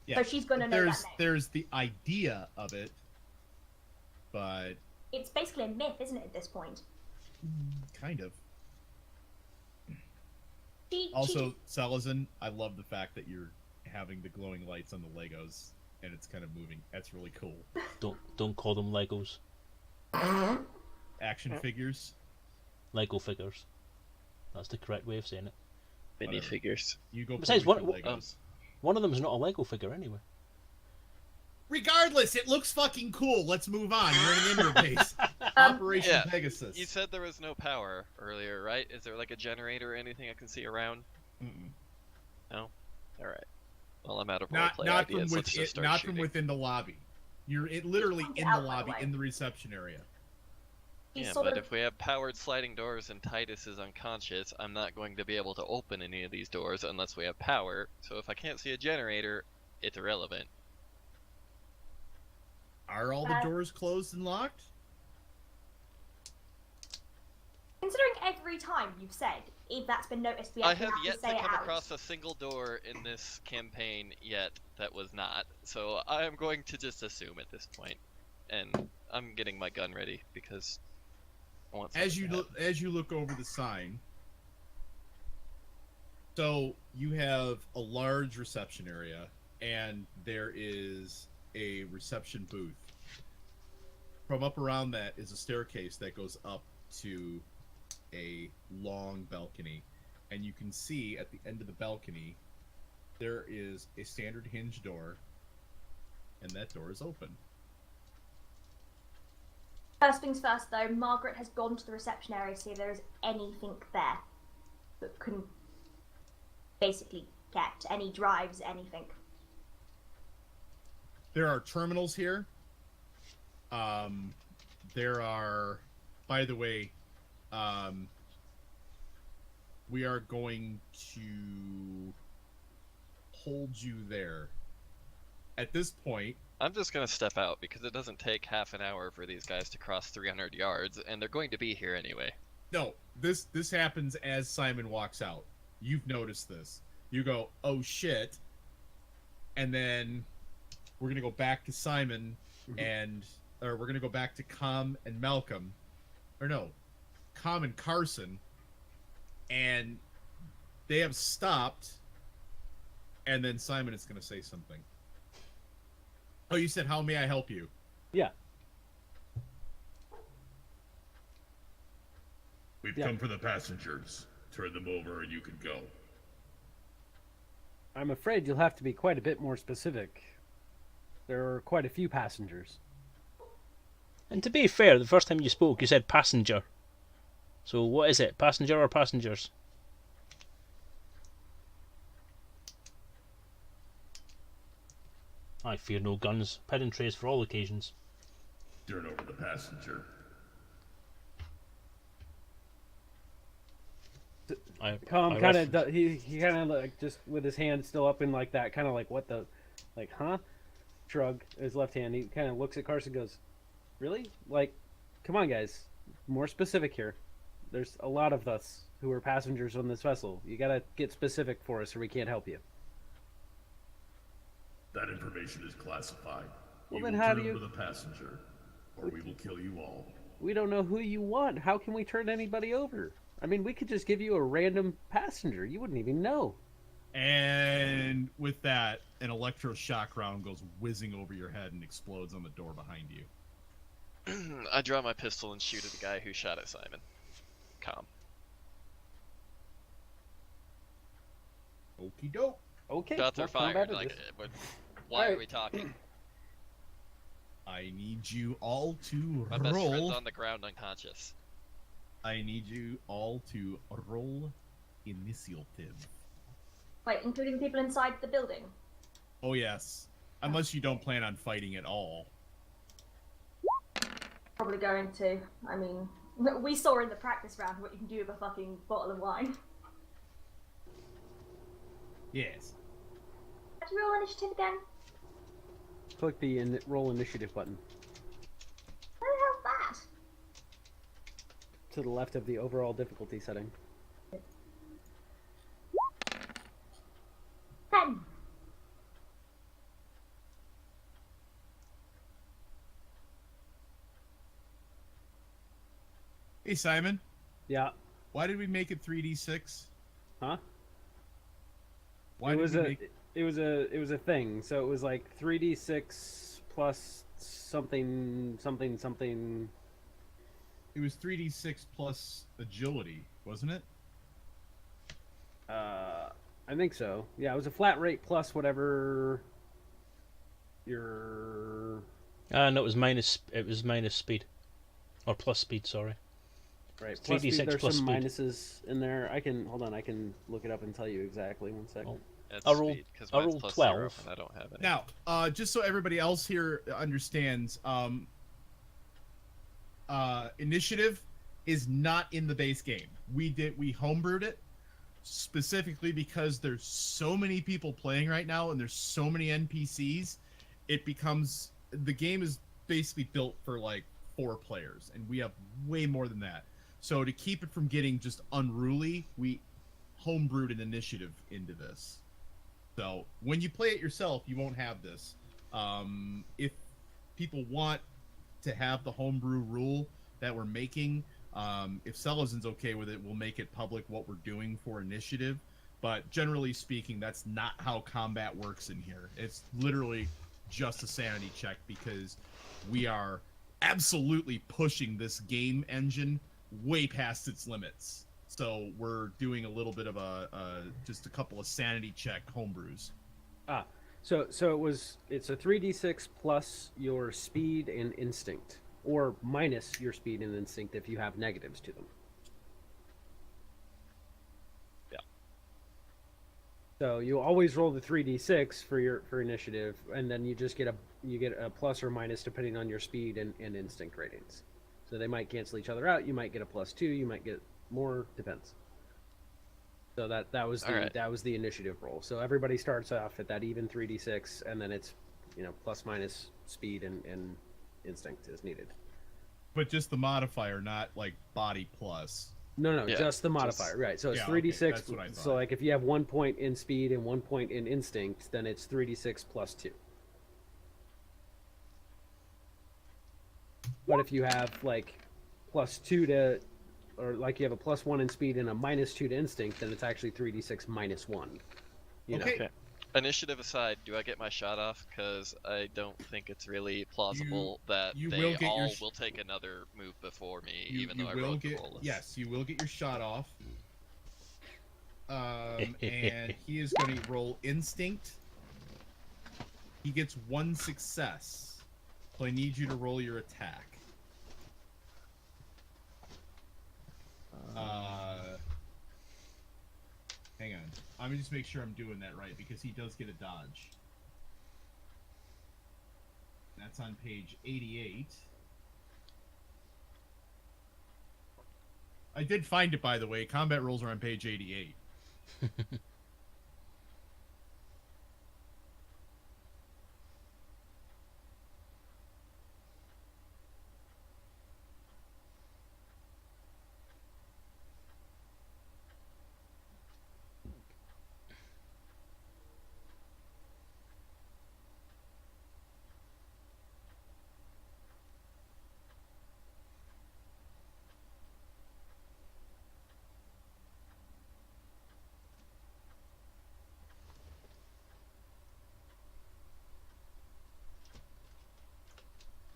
Yeah, So she's gonna know that name. There's the idea of it, but It's basically a myth, isn't it, at this point? kind of. She, Also, Selezen, I love the fact that you're having the glowing lights on the Legos and it's kind of moving. That's really cool. Don't call them Legos. Action figures. Lego figures. That's the correct way of saying it. Minifigures. You go Besides, play with what- your Legos. One of them's not a Lego figure anyway. Regardless, it looks fucking cool. Let's move on. You're in an interface. Operation Yeah. Pegasus. You said there was no power earlier, right? Is there like a generator or anything I can see around? Mm-mm. No? Alright. Well, I'm out of Not roleplay not from ideas. Let's just start not shooting. from within the lobby. You're literally in the Out, by the lobby, way. in the reception area. she's Yeah, sort but of... if we have powered sliding doors and Titus is unconscious, I'm not going to be able to open any of these doors unless we have power. So if I can't see a generator, it's irrelevant. Are all the doors closed and locked? Considering every time you've said, if that's been noticed, we I actually have have yet to say to it come out. across a single door in this campaign yet that was not. So I am going to just assume at this point, and I'm getting my gun ready because I want As something you to look, as you look over the sign, so you have a large reception area, and there is a reception booth. From up around that is a staircase that goes up to a long balcony, and you can see at the end of the balcony there is a standard hinge door, and that door is open. First things first, though, Margaret has gone to the reception area to see if there is anything there that can basically get any drives, anything. There are terminals here. There are, by the way, we are going to hold you there. At this point, I'm just gonna step out because it doesn't take half an hour for these guys to cross 300 yards, and they're going to be here anyway. no, this happens as Simon walks out. You've noticed this. You go, oh shit, and then we're gonna go back to Simon or we're gonna go back to Com and Malcolm, or no, Com and Carson, and they have stopped, and then Simon is gonna say something. Oh, you said, how may I help you? Yeah. We've Yeah. come for the passengers. Turn them over and you can go. I'm afraid you'll have to be quite a bit more specific. There are quite a few passengers. And to be fair, the first time you spoke, you said passenger. So what is it? Passenger or passengers? I fear no guns. Pen and trays for all occasions. Turn over the passenger. Calm I kind ref- of he kind of like just with his hand still up in like that, kind of like what the, like huh? Shrug his left hand. He kind of looks at Carson, and goes, "Really? Like, come on, guys, more specific here. There's a lot of us who are passengers on this vessel. You gotta get specific for us, or we can't help you." That information is classified. Well, We then will how turn do you- over the passenger, or we will kill you all. We don't know who you want. How can we turn anybody over? I mean, we could just give you a random passenger. You wouldn't even know. And with that, an electroshock round goes whizzing over your head and explodes on the door behind you. I draw my pistol and shoot at the guy who shot at Simon. Calm. Okie doke. Okay. Shots are well, fired. combat Like, is- why are Alright. we talking? I need you all to My best friend's roll. on the ground unconscious. I need you all to roll initiative. Wait, including people inside the building? Oh yes, unless you don't plan on fighting at all. Probably going to. I mean, we saw in the practice round what you can do with a fucking bottle of wine. Yes. How do you roll initiative again? Click the roll initiative button Where the hell's to the left of the overall difficulty setting. that? 10. Hey Simon, Yeah. why did we make it 3d6? Huh? Why it did was we a make it was a thing. So it was like 3d6 plus something something something. it was 3d6 plus agility, wasn't it? I think so. Yeah, it was a flat rate plus whatever your No, it was minus speed, or plus speed. Sorry. right. 3d6 Plus speed, there's plus some speed. minuses in there. I can hold on. I can look it up and tell you exactly. 1 second. Oh. It's I rolled- speed, 'cause I mine's rolled plus 12. 0 and I don't have any. Now, just so everybody else here understands, initiative is not in the base game. We homebrewed it specifically because there's so many people playing right now and there's so many NPCs. It becomes the game is basically built for like 4 players, and we have way more than that. So to keep it from getting just unruly, we homebrewed an initiative into this. So when you play it yourself, you won't have this. If people want to have the homebrew rule that we're making, if Selezen's okay with it, we'll make it public what we're doing for initiative. But generally speaking, that's not how combat works in here. It's literally just a sanity check because we are absolutely pushing this game engine way past its limits. So we're doing a little bit of just a couple of sanity check homebrews. So it's a 3d6 plus your speed and instinct, or minus your speed and instinct if you have negatives to them. Yeah. So you always roll the 3d6 for initiative, and then you just get a plus or minus depending on your speed and instinct ratings. So they might cancel each other out. You might get a +2. You might get more. Depends. So that was the initiative roll. So everybody starts off at that even 3d6, and then it's plus minus speed and instinct is needed. But just the modifier, not like body plus. No, Yeah, just the modifier, right? So it's Yeah, 3d6. okay, that's what I So thought. like if you have 1 point in speed and 1 point in instinct, then it's 3d6 plus 2. But if you have like +2 to, or like you have a +1 in speed and a -2 to instinct, then it's actually 3d6 minus 1. You know? Okay. Initiative aside, do I get my shot off? Because I don't think it's really plausible that you they will get your all sh- will take another move before me, You, even you though I will rolled get the roll. yes, you will get your shot off. And he is going to roll instinct. He gets 1 success, so I need you to roll your attack. Hang on. I'm gonna just make sure I'm doing that right because he does get a dodge. That's on page 88. I did find it, by the way. Combat rules are on page 88.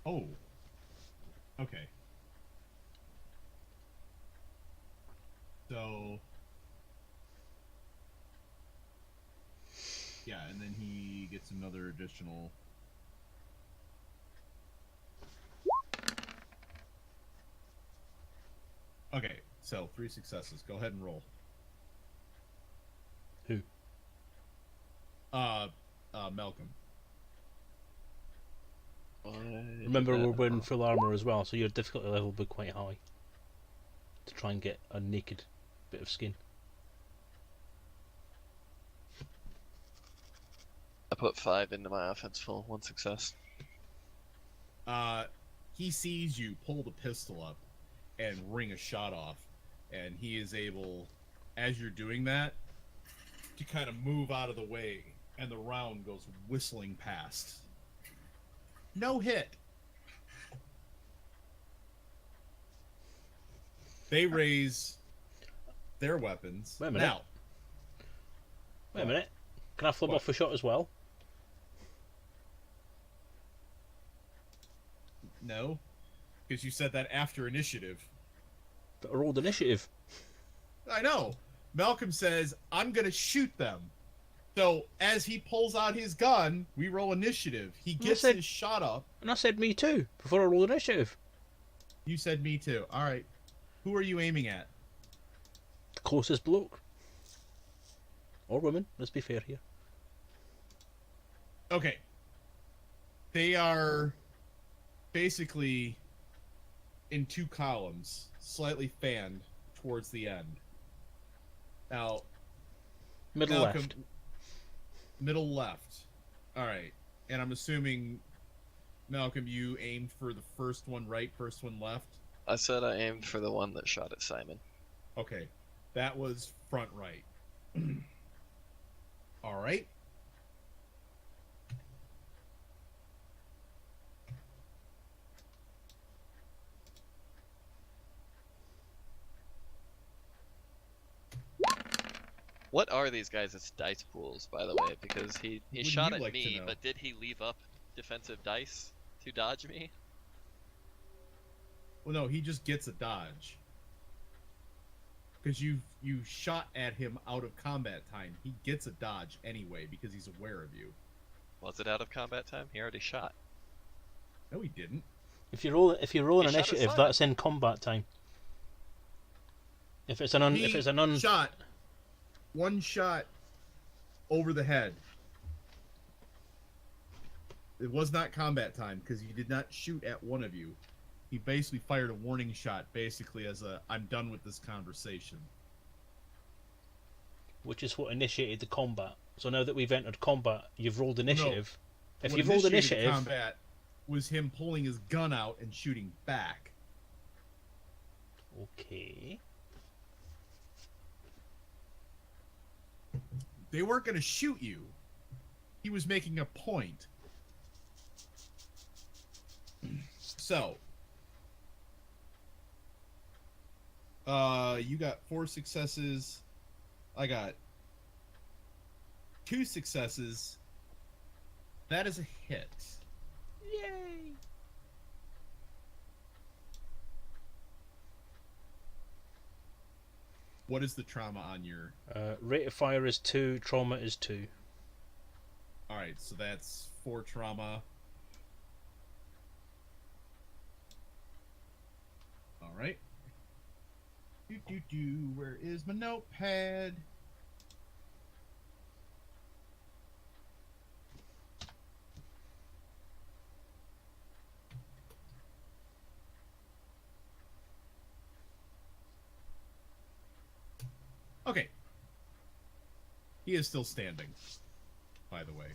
Oh. Okay. So. Yeah, and then he gets another additional. Okay, so 3 successes. Go ahead and roll. Who? Malcolm. Remember, we're wearing full armor as well, so your difficulty level will be quite high to try and get a naked bit of skin. I put 5 into my offense full, 1 success. He sees you pull the pistol up and ring a shot off, and he is able, as you're doing that, to kind of move out of the way, and the round goes whistling past. No hit. They raise their weapons. Wait a minute. Now, Wait a minute. Can I flub What? off a shot as well? no, because you said that after initiative. But I rolled initiative. I know. Malcolm says, I'm going to shoot them. So, as he pulls out his gun, we roll initiative. He gets said- his shot up. And I said me too, before I rolled initiative. You said me too. All right. Who are you aiming at? The closest bloke. Or woman, let's be fair here. Okay. They are basically in 2 columns, slightly fanned towards the end. Now, Middle Malcolm, left. middle left. All right. And I'm assuming, Malcolm, you aimed for the first one right, first one left? I said I aimed for the one that shot at Simon. Okay. That was front right. All right. What are these guys' dice pools, by the way? Because he Wouldn't shot you at like to me, know? but did he leave up defensive dice to dodge me? Well, no, he just gets a dodge. Because you shot at him out of combat time. He gets a dodge anyway because he's aware of you. Was it out of combat time? He already shot. No, he didn't. If you roll an He shot at initiative, Simon. that's in combat time. If it's an shot one shot over the head. It was not combat time because he did not shoot at one of you. He basically fired a warning shot, basically as a "I'm done with this conversation." which is what initiated the combat. So now that we've entered combat, you've rolled initiative. If What you've rolled initiated the initiative, combat was him pulling his gun out and shooting back. okay. They weren't going to shoot you. He was making a point. So, you got 4 successes. I got 2 successes. That is a hit. Yay! What is the trauma on your... Rate of fire is 2, trauma is 2. Alright, so that's 4 trauma. Alright. Where is my notepad? Okay. He is still standing, by the way.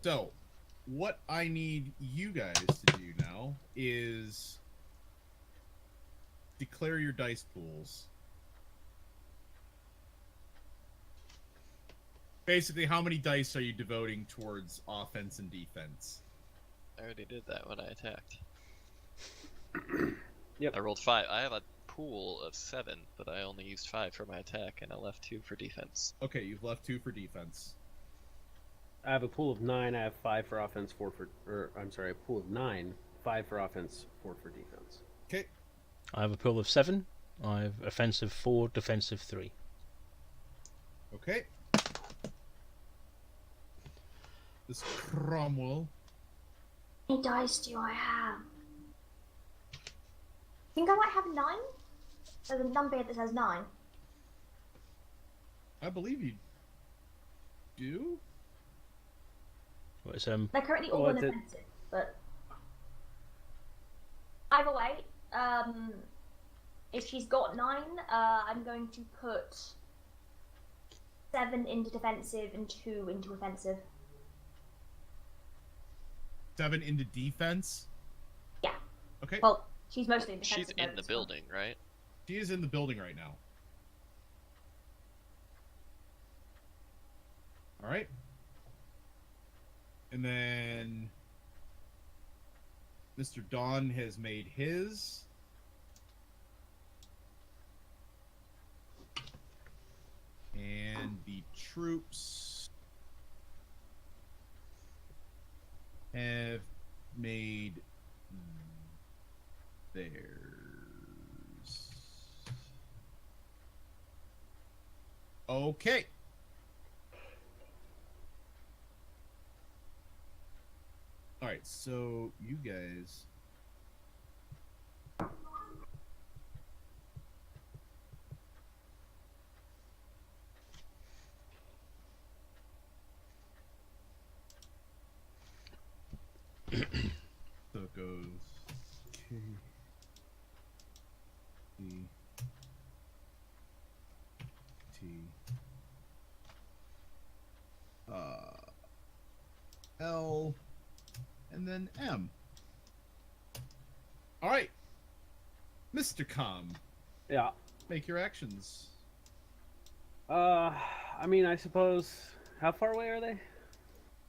So, what I need you guys to do now is declare your dice pools. Basically, how many dice are you devoting towards offense and defense? I already did that when I attacked. Yep. I rolled 5. I have a pool of 7, but I only used 5 for my attack, and I left 2 for defense. Okay, you've left 2 for defense. I have a pool of 9. I have 5 for offense, 4 for. Or I'm sorry, a pool of 9, 5 for offense, 4 for defense. Okay. I have a pool of 7. I have offensive 4, defensive 3. Okay. This Cromwell. How many dice do I have? I think I might have 9. There's a number here that says 9. I believe you do. What is They're currently all What's on it? offensive, but either way, if she's got 9, I'm going to put 7 into defensive and 2 into offensive. 7 into defense. Yeah. Okay. Well, she's mostly in defensive. She's in mode the as well. building, right? She is in the building right now. All right. And then Mr. Don has made his. And the troops have made theirs. Okay. All right, so you guys. So it goes K D T L and then M. All right, Mr. Com, Yeah. make your actions. I mean, I suppose. How far away are they?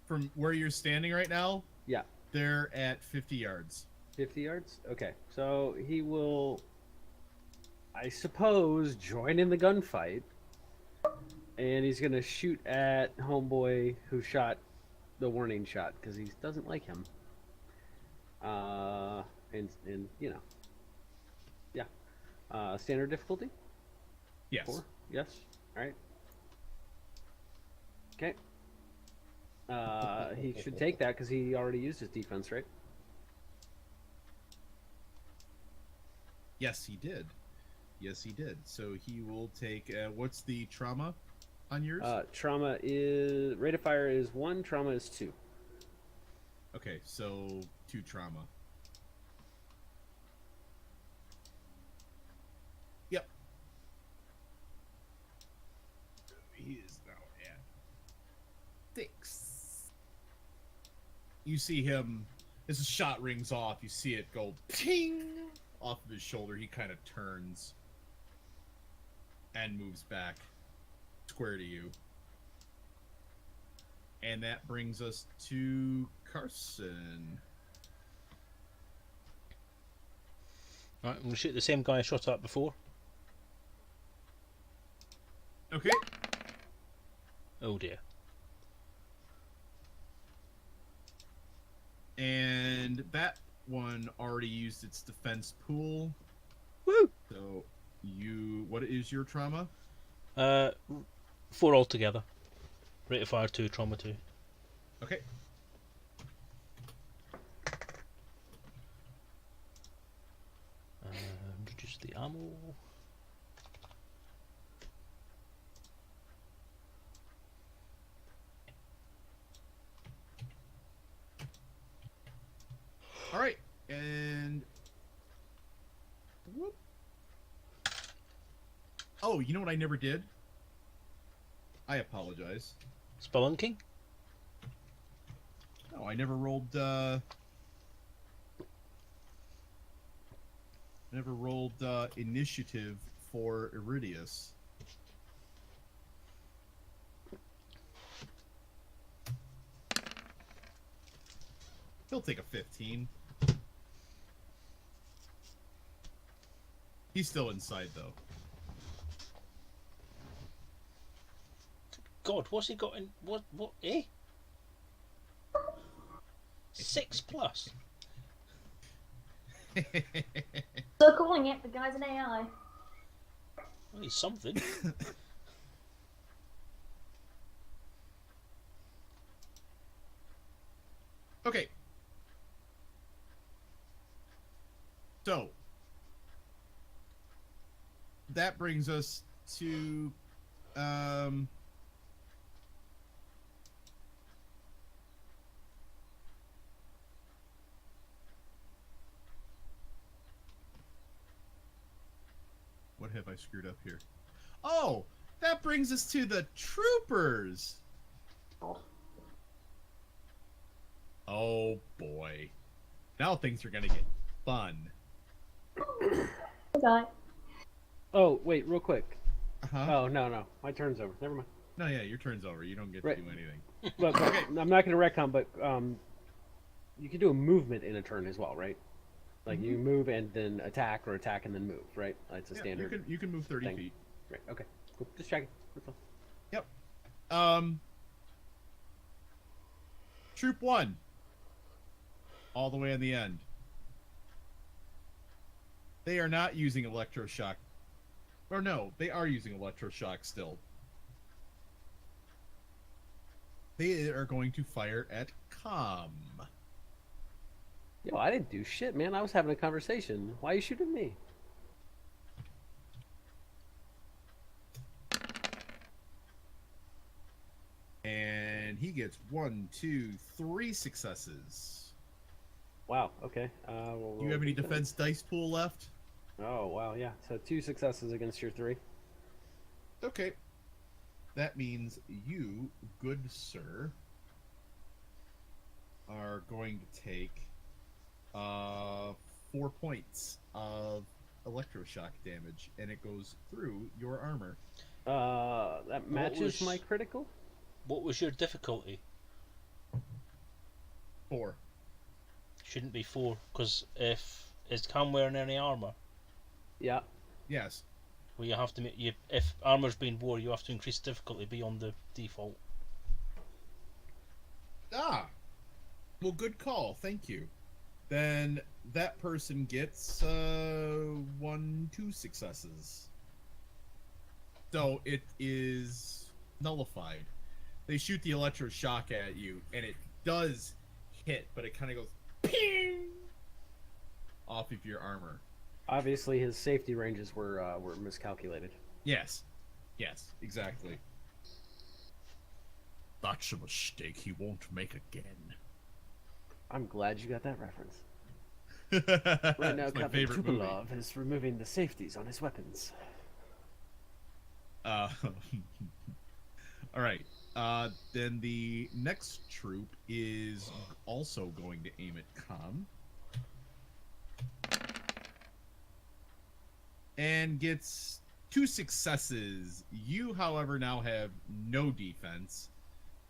From where you're standing right now, Yeah. they're at 50 yards. 50 yards? Okay. So he will, I suppose, join in the gunfight. And he's going to shoot at Homeboy who shot the warning shot because he doesn't like him. And you know. Yeah. Standard difficulty? Yes. 4? Yes. All right. Okay. He should take that because he already used his defense, right? Yes, he did. Yes, he did. So he will take. What's the trauma on yours? Trauma is rate of fire is 1. Trauma is 2. Okay, so 2 trauma. Yep. He is now at 6. You see him as the shot rings off. You see it go ting off of his shoulder. He kind of turns and moves back square to you. And that brings us to Carson. Right, we'll shoot the same guy I shot at before. Okay. Oh dear. And that one already used its defense pool. Woo! So what is your trauma? 4 altogether. Rate of fire 2, trauma 2. Okay. Reduce the ammo. All right. And whoop. Oh, Oh, you know what I never did? I apologize. Spelunking? No, I never rolled, initiative for Iridius. He'll take a 15. He's still inside, though. God, what's he got in... What, eh? 6+. So calling it, the guy's an AI. Well, he's something. Okay. So, that brings us to, what have I screwed up here? Oh, that brings us to the troopers. Oh boy. Now things are gonna get fun. Okay. Oh, wait, real quick. Uh-huh. Oh, no. My turn's over. Never mind. No, yeah, your turn's over. You don't get Right. to do anything. But I'm not going to retcon, but you can do a movement in a turn as well, right? Like you move and then attack, or attack and then move, right? It's a Yeah, standard. you can move 30 thing. feet. Right. Okay. Cool. Just checking. That's all. Yep. Troop 1. All the way on the end. They are not using electroshock. Or no, they are using electroshock still. They are going to fire at Com. Yo, I didn't do shit, man. I was having a conversation. Why are you shooting me? And he gets 1, 2, 3 successes. Wow. Okay. Do you have any defense dice pool left? Oh, wow. Yeah. So 2 successes against your 3. Okay. That means you, good sir, are going to take 4 points of electroshock damage, and it goes through your armor. That matches my critical. What was your difficulty? 4. Shouldn't be 4, because if... Is Cam wearing any armour? Yeah. Yes. Well, you have to make... if armour's being worn, you have to increase difficulty beyond the default. Ah! Well, good call. Thank you. Then that person gets 1, 2 successes. So it is nullified. They shoot the electroshock at you, and it does hit, but it kind of goes ping off of your armor. Obviously, his safety ranges were miscalculated. Yes. Yes, exactly. That's a mistake he won't make again. I'm glad you got that reference. Right now, It's my Captain favorite movie. Tupolev is removing the safeties on his weapons. All right. Then the next troop is also going to aim at Com. And gets 2 successes. You, however, now have no defense.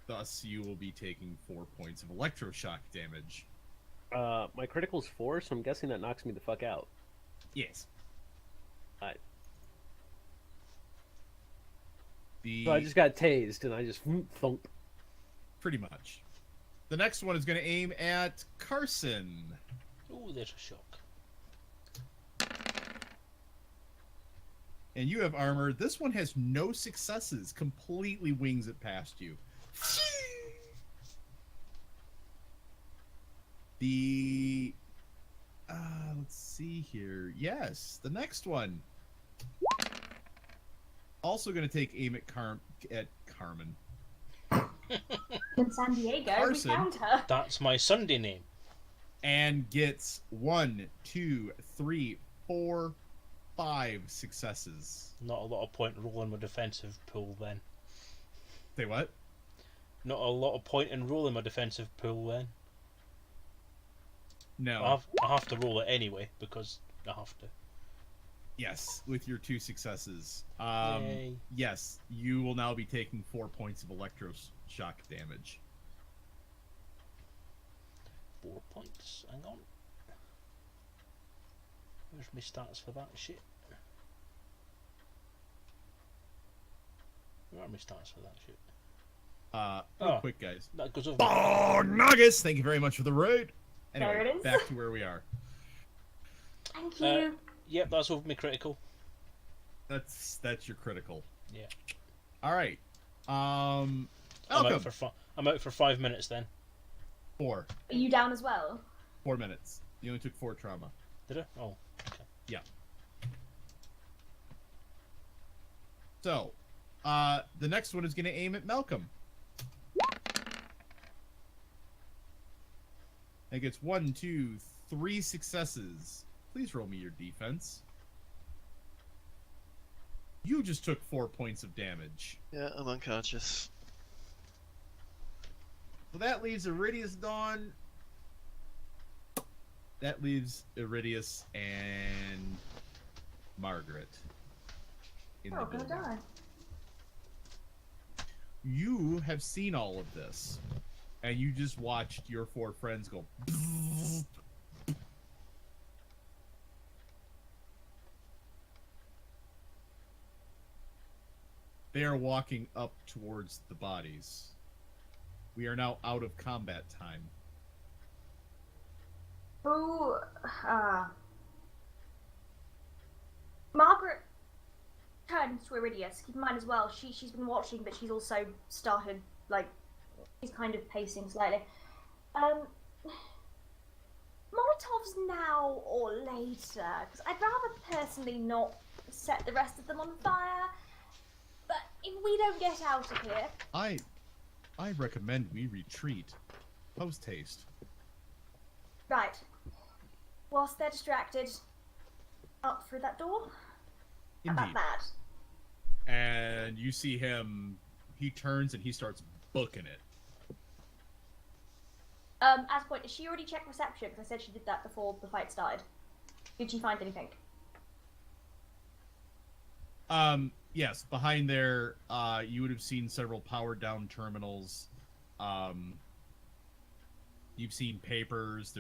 Thus, you will be taking 4 points of electroshock damage. My critical's 4, so I'm guessing that knocks me the fuck out. Yes. Alright. The... So I just got tased, and I just thump. Pretty much. The next one is going to aim at Carson. Oh, there's a shock. And you have armor. This one has no successes. Completely wings it past you. The... let's see here. Yes, the next one. Also going to take aim at Carmen. In San Diego, Carson. we found her. That's my Sunday name. And gets 1, 2, 3, 4, 5 successes. Not a lot of point in rolling my defensive pool then. Say what? Not a lot of point in rolling my defensive pool then. No. I have to roll it anyway because I have to. Yes, with your 2 successes. Yay. Yes, you will now be taking 4 points of electroshock damage. 4 points. Hang on. Where's my stats for that shit? Where are my stats for that shit? Real quick, guys. That goes over. Oh, Nuggets! Thank you very much for the raid. Anyway, There it is. back to where we are. Thank you. Yep, that's over my critical. That's your critical. Yeah. All right. I'm Malcolm. out for 5 minutes then. 4 Are you down as well? minutes. You only took 4 trauma. Did I? Oh. Okay. Yeah. So, the next one is going to aim at Malcolm. It gets 1, 2, 3 successes. Please roll me your defense. You just took 4 points of damage. Yeah, I'm unconscious. So that leaves Iridius Dawn. That leaves Iridius and Margaret. In We're all gonna building. die. You have seen all of this, and you just watched your 4 friends go. They are walking up towards the bodies. We are now out of combat time. Who, Margaret turns to Iridius. Keep in mind as well, she's been watching, but she's also started, like, she's kind of pacing slightly. Molotovs now or later? Because I'd rather personally not set the rest of them on fire. But if we don't get out of here... I recommend we retreat. Post haste. Right. Whilst they're distracted, up through that door? How about Indeed. that? And you see him, he turns and he starts booking it. As a point, did she already check reception? Because I said she did that before the fight started. Did she find anything? Yes, behind there, you would have seen several powered down terminals. You've seen papers.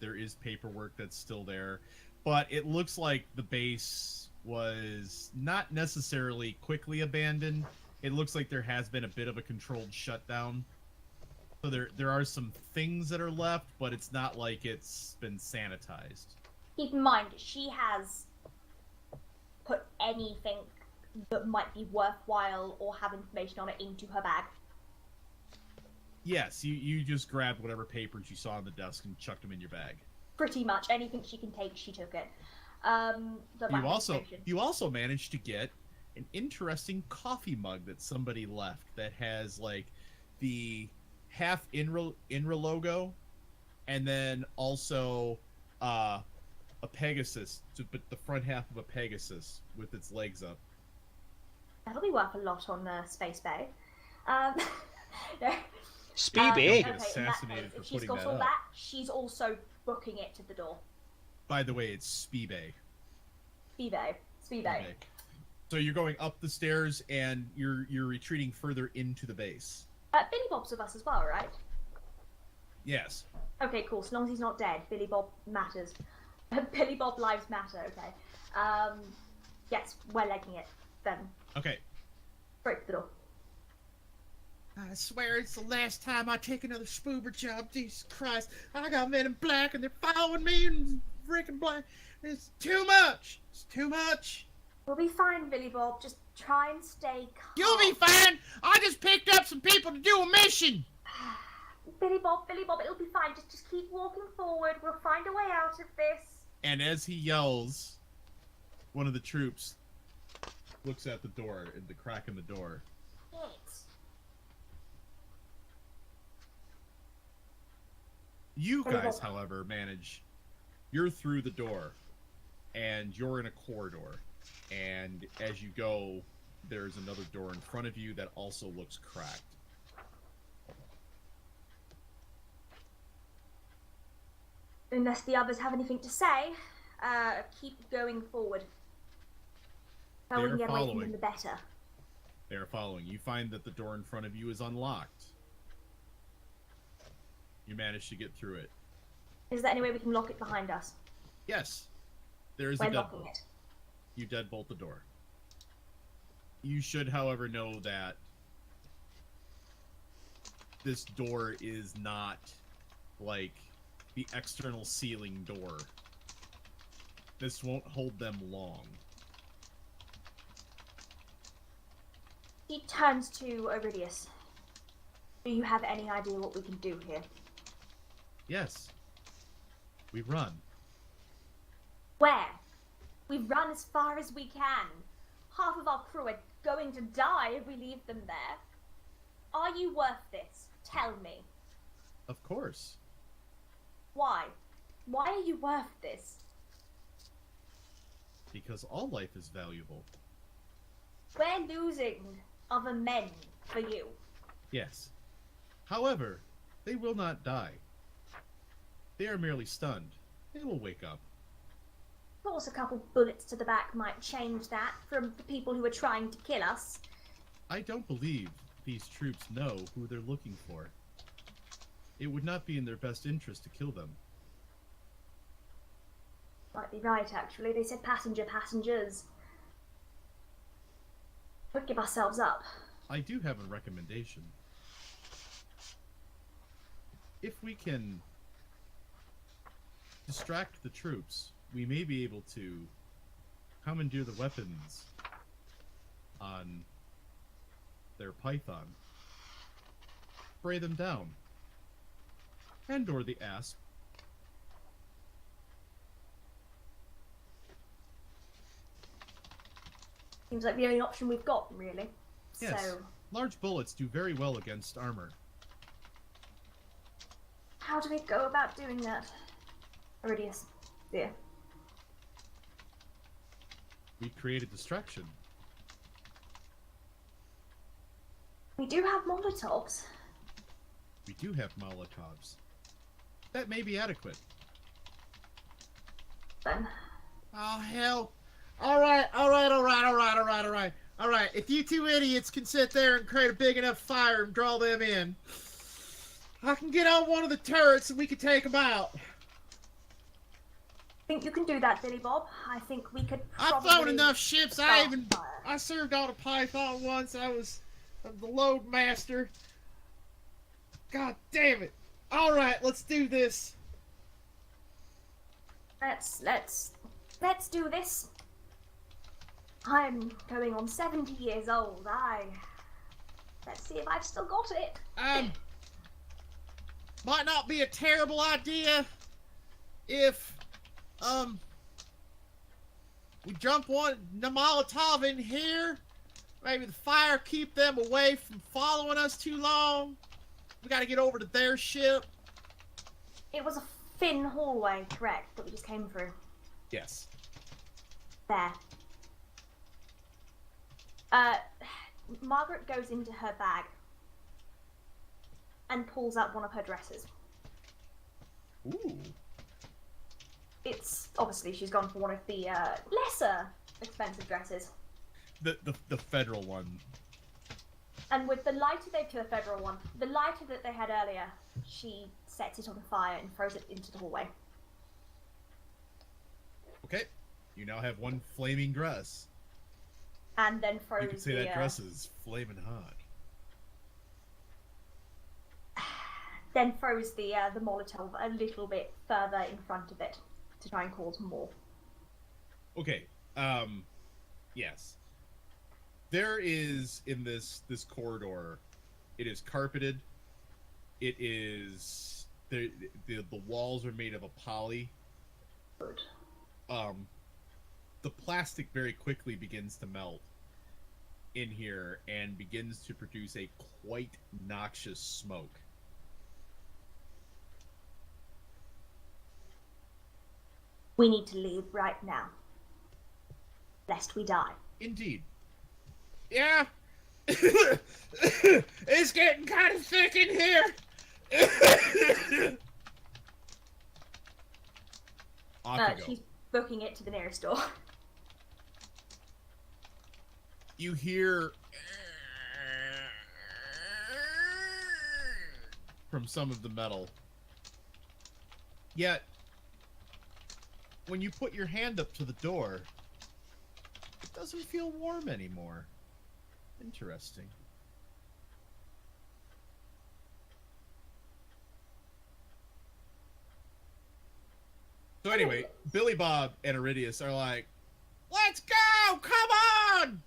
There is paperwork that's still there, but it looks like the base was not necessarily quickly abandoned. It looks like there has been a bit of a controlled shutdown. So there are some things that are left, but it's not like it's been sanitized. Keep in mind, she has put anything that might be worthwhile or have information on it into her bag. Yes, you just grabbed whatever papers you saw on the desk and chucked them in your bag. Pretty much anything she can take, she took it. But lack of information. You also managed to get an interesting coffee mug that somebody left that has like the half INRA logo, and then also a Pegasus, but the front half of a Pegasus with its legs up. That'll be worth a lot on Space Bay. No. Speedy. Okay, Get in that assassinated case, for if she's putting got that all up. that, she's also booking it to the door. By the way, it's Speebay. Speedbay. So you're going up the stairs and you're retreating further into the base. Billy Bob's with us as well, right? Yes. Okay, cool. So long as he's not dead, Billy Bob matters. Billy Bob lives matter, okay. Yes, we're legging it, then. Okay. Break the door. I swear it's the last time I take another spoober job. Jesus Christ. I got men in black and they're following me and freaking black. It's too much. It's too much. We'll be fine, Billy Bob. Just try and stay calm. You'll be fine. I just picked up some people to do a mission. Billy Bob, it'll be fine. Just keep walking forward. We'll find a way out of this. And as he yells, one of the troops looks at the door, at the crack in the door. It's... You guys, however, manage. You're through the door, and you're in a corridor. And as you go, there's another door in front of you that also looks cracked. Unless the others have anything to say, keep going forward. The more we can get away from them, the better. They are following. You find that the door in front of you is unlocked. You manage to get through it. Is there any way we can lock it behind us? Yes. There is We're a locking deadbolt. it. You deadbolt the door. You should, however, know that this door is not like the external ceiling door. This won't hold them long. He turns to Iridius. Do you have any idea what we can do here? Yes. We run. Where? We run as far as we can. Half of our crew are going to die if we leave them there. Are you worth this? Tell me. Of course. Why? Why are you worth this? Because all life is valuable. We're losing other men for you. Yes. However, they will not die. They are merely stunned. They will wake up. Of course, a couple bullets to the back might change that from the people who are trying to kill us. I don't believe these troops know who they're looking for. It would not be in their best interest to kill them. Might be right, actually. They said passengers. Don't give ourselves up. I do have a recommendation. If we can distract the troops, we may be able to commandeer the weapons on their python, spray them down, and/or the asp. Seems like the only option we've got, really. Yes, So, large bullets do very well against armor. how do we go about doing that? Iridius, dear. We create a distraction. We do have Molotovs. We do have Molotovs. That may be adequate. Then, Oh, hell. All right. If you two idiots can sit there and create a big enough fire and draw them in, I can get on one of the turrets and we can take them out. I think you can do that, Billy Bob. I think we could I've probably... flown enough ships. start fire. I served on a Python once. I was the load master. God damn it. All right, let's do this. Let's do this. I'm going on 70 years old. Let's see if I've still got it. Might not be a terrible idea if we jump the Molotov in here. Maybe the fire keep them away from following us too long. We gotta get over to their ship. It was a thin hallway, correct, that we just came through. Yes. There. Margaret goes into her bag and pulls out one of her dresses. Ooh. It's obviously she's gone for one of the lesser expensive dresses. The federal one. And with the lighter the federal one, the lighter that they had earlier, she sets it on fire and throws it into the hallway. Okay. You now have one flaming dress. And then throws You could say that dress is flaming hot. Then throws the Molotov a little bit further in front of it to try and cause more. Okay. Yes. There is in this corridor, it is carpeted. It is the walls are made of a poly. Good. The plastic very quickly begins to melt in here and begins to produce a quite noxious smoke. We need to leave right now. lest we die. Indeed. Yeah. It's getting kind of thick in here. Off you go. She's booking it to the nearest door. You hear from some of the metal. Yet, when you put your hand up to the door, it doesn't feel warm anymore. Interesting. So anyway, Billy Bob and Iridius are like, "Let's go! Come on!"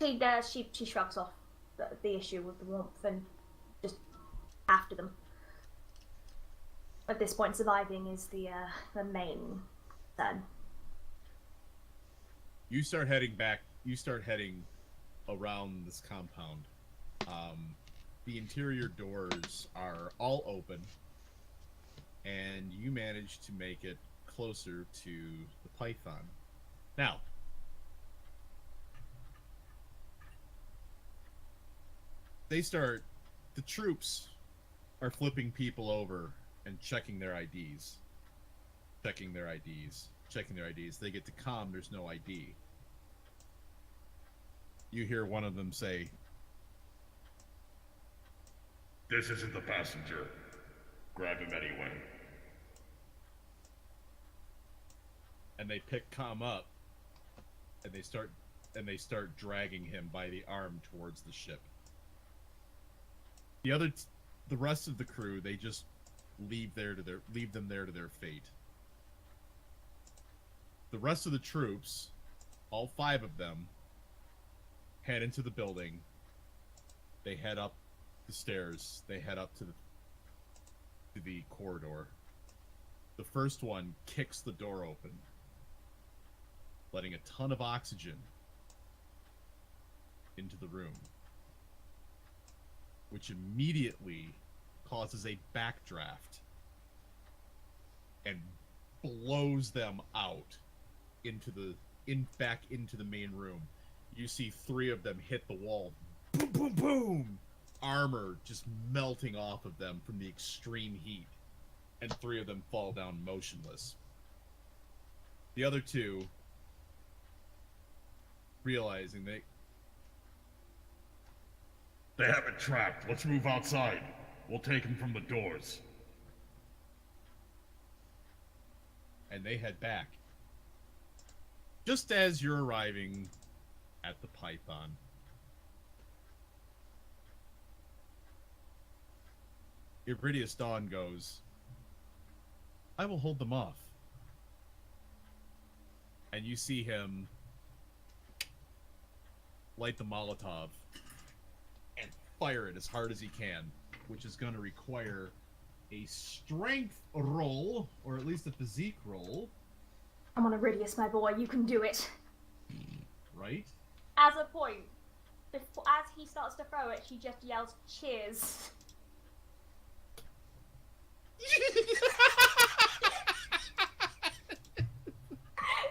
She shrugs off the issue with the warmth and just after them. At this point, surviving is the main concern. You start heading back. You start heading around this compound. The interior doors are all open, and you manage to make it closer to the python. Now, the troops are flipping people over and checking their IDs. They get to comm, there's no ID. You hear one of them say, This isn't the passenger. Grab him anyway. and they pick comm up, and they start dragging him by the arm towards the ship. The rest of the crew, they just leave them there to their fate. The rest of the troops, all 5 of them, head into the building. They head up the stairs. They head up to the corridor. The first one kicks the door open, letting a ton of oxygen into the room, which immediately causes a backdraft and blows them out back into the main room. You see 3 of them hit the wall. Boom, boom, boom! Armor just melting off of them from the extreme heat. And 3 of them fall down motionless. The other 2, realizing they have it trapped. Let's move outside. We'll take him from the doors. And they head back. Just as you're arriving at the Python, Iridius Dawn goes, I will hold them off. And you see him light the Molotov and fire it as hard as he can, which is going to require a strength roll, or at least a physique roll. I'm on Iridius, my boy. You can do it. Right? As a point, as he starts to throw it, she just yells, cheers.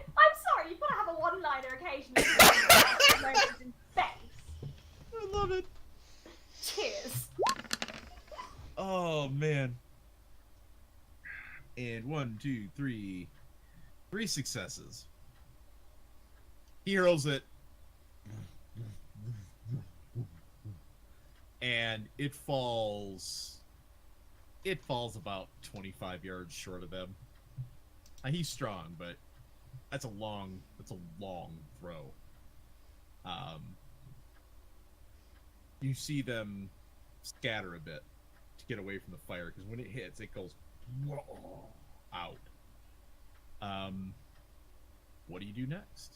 I'm sorry, you've got to have a one-liner occasionally. Moments in space. I love it. Cheers. Oh, man. And 1, 2, 3. 3 successes. He hurls it. And it falls about 25 yards short of them. He's strong, but that's a long throw. You see them scatter a bit to get away from the fire, because when it hits, it goes out. What do you do next?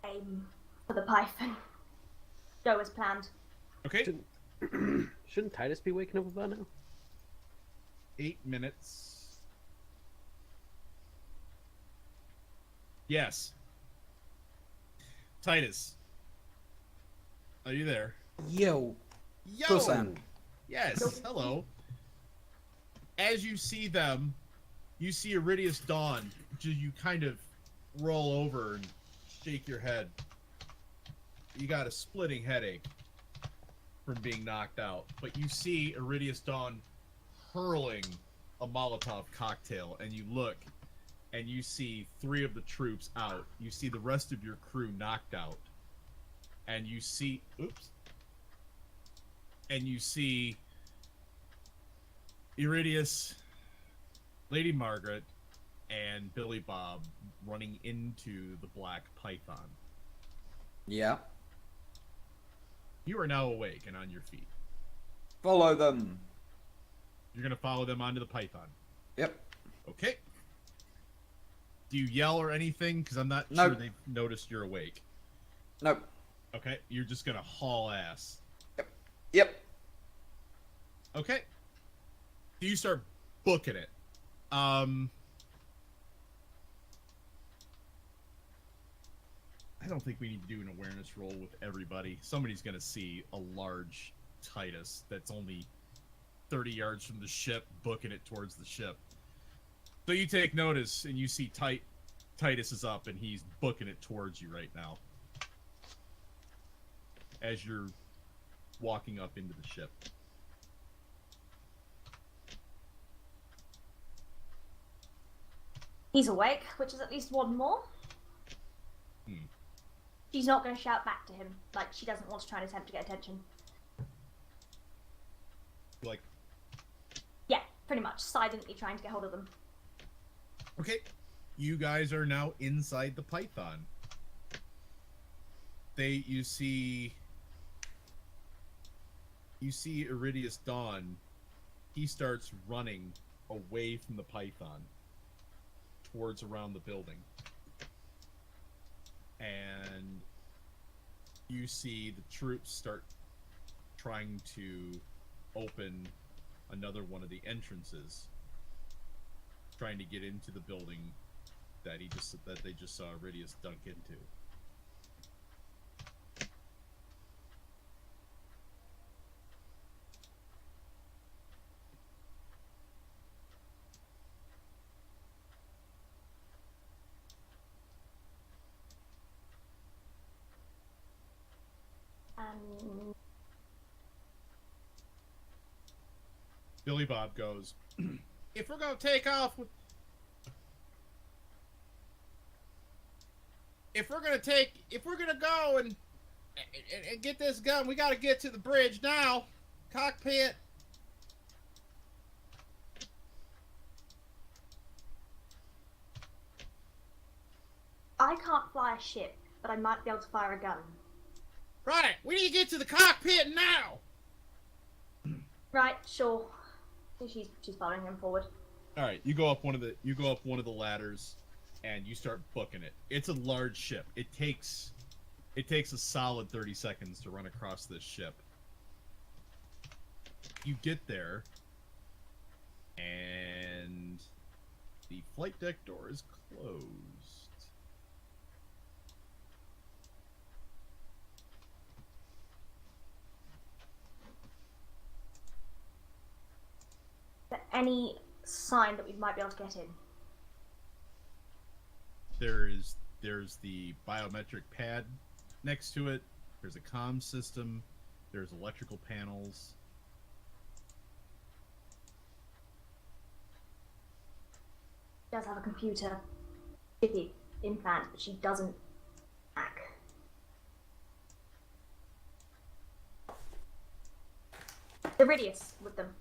Aim for the python. Go as planned. Okay. Shouldn't Titus be waking up about now? 8 minutes. Yes. Titus. Are you there? Yo. Yo! Course I am. Yes, hello. As you see them You see Iridius Dawn. You kind of roll over and shake your head. You got a splitting headache from being knocked out. But you see Iridius Dawn hurling a Molotov cocktail, and you look, and you see 3 of the troops out. You see the rest of your crew knocked out. And you see... Oops. And you see Iridius, Lady Margaret, and Billy Bob running into the Black Python. Yeah. You are now awake and on your feet. Follow them. You're going to follow them onto the Python. Yep. Okay. Do you yell or anything? Because I'm not Nope. sure they've noticed you're awake. Nope. Okay. You're just going to haul ass. Yep. Okay. So you start booking it. I don't think we need to do an awareness roll with everybody. Somebody's going to see a large Titus that's only 30 yards from the ship, booking it towards the ship. So you take notice, and you see Titus is up, and he's booking it towards you right now. As you're walking up into the ship. He's awake, which is at least one more. She's not going to shout back to him. Like, she doesn't want to try and attempt to get attention. Like, yeah, pretty much. Silently trying to get hold of them. okay, you guys are now inside the Python. You see Iridius Dawn. He starts running away from the Python towards around the building. And you see the troops start trying to open another one of the entrances, trying to get into the building that they just saw Iridius dunk into. Billy Bob goes, If we're gonna take off, if we're gonna go and get this gun, we gotta get to the bridge now. Cockpit. I can't fly a ship, but I might be able to fire a gun. Right, we need to get to the cockpit now. Right, sure. She's following him forward. all right, you go up one of the ladders, and you start booking it. It's a large ship. It takes a solid 30 seconds to run across this ship. You get there, and the flight deck door is closed. Is there any sign that we might be able to get in? There's the biometric pad next to it. There's a comm system. There's electrical panels. She does have a computer chippy implant, but she doesn't hack. Iridius with them.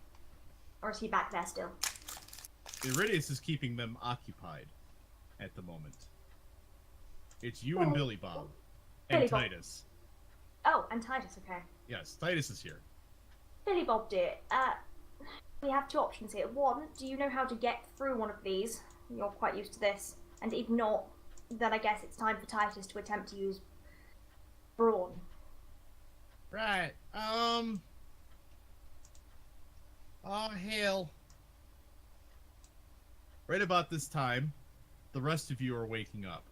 Or is he back there still? Iridius is keeping them occupied at the moment. It's you and Billy Bob. And Billy Bob. Titus. Oh, and Titus, okay. Yes, Titus is here. Billy Bob, dear, we have two options here. One, do you know how to get through one of these? You're quite used to this. And if not, then I guess it's time for Titus to attempt to use brawn. Right. Oh hell. Right about this time, the rest of you are waking up.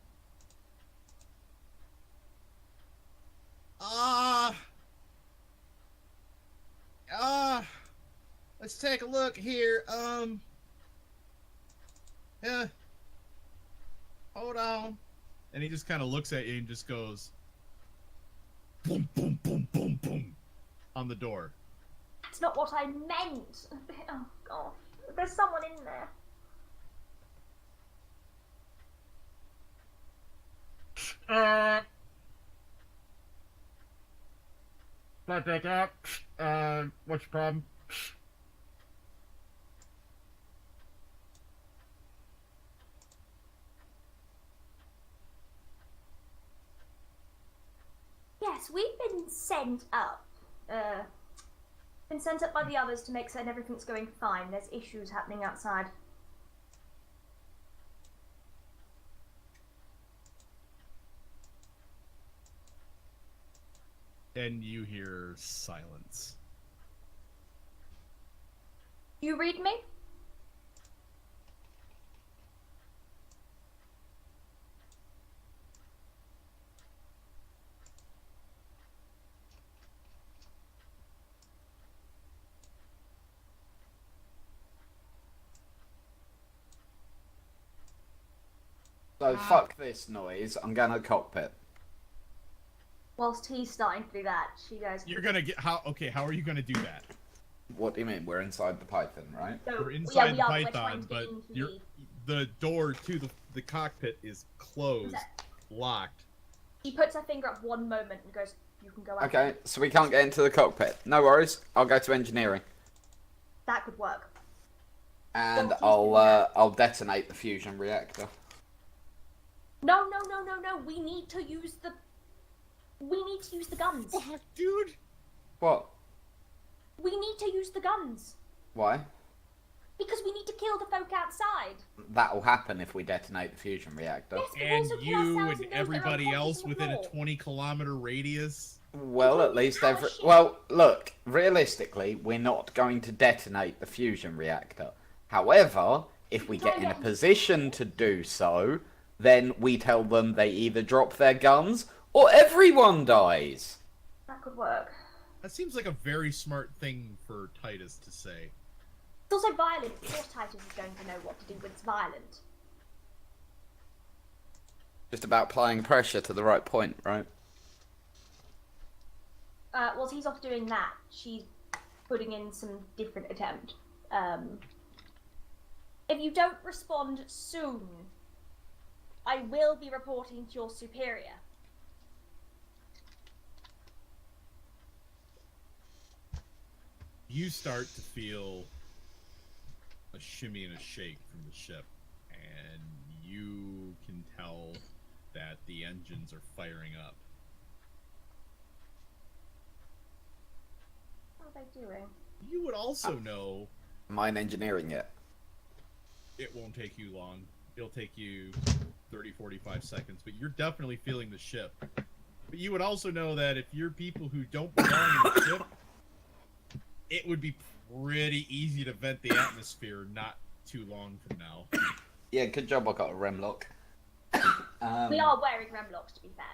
Let's take a look here. Yeah. Hold on. And he just kind of looks at you and just goes, boom, boom, boom, boom, boom, on the door. That's not what I meant. Oh god, there's someone in there. Back up. What's your problem? Yes, we've been sent up. Been sent up by the others to make certain everything's going fine. There's issues happening outside. And you hear silence. You read me? So fuck this noise. I'm going to the cockpit. Whilst he's starting to do that, she goes. You're gonna get how? Okay, how are you gonna do that? What do you mean? We're inside the Python, right? So, We're inside we the are, we're Python, trying to but get into you're, the door to the cockpit is closed, locked. She puts her finger up one moment and goes, "You can go out." Okay, so we can't get into the cockpit. No worries. I'll go to engineering. That could work. And Well, I'll detonate the fusion reactor. No. We need to use the. We need to use the guns. Fuck, dude. What? We need to use the guns. Why? Because we need to kill the folk outside. That'll happen if we detonate the fusion reactor. Yes, but And also kill you ourselves and those that are everybody unconscious else on the within a floor. 20-kilometer radius. Well, at least every... Well, look, realistically, we're not going to detonate the fusion reactor. However, if we get in a position to do so, then we tell them they either drop their guns or everyone dies. That could work. That seems like a very smart thing for Titus to say. It's also violent. Of course Titus is going to know what to do when it's violent. Just about applying pressure to the right point, right? Whilst he's off doing that, she's putting in some different attempt. If you don't respond soon, I will be reporting to your superior. You start to feel a shimmy and a shake from the ship, and you can tell that the engines are firing up. What are they doing? You would also know Am I in engineering yet? it won't take you long. It'll take you 30-45 seconds, but you're definitely feeling the ship. But you would also know that if you're people who don't belong in the ship, it would be pretty easy to vent the atmosphere not too long from now. Yeah, good job I got a REM lock. We are wearing remlocks, to be fair.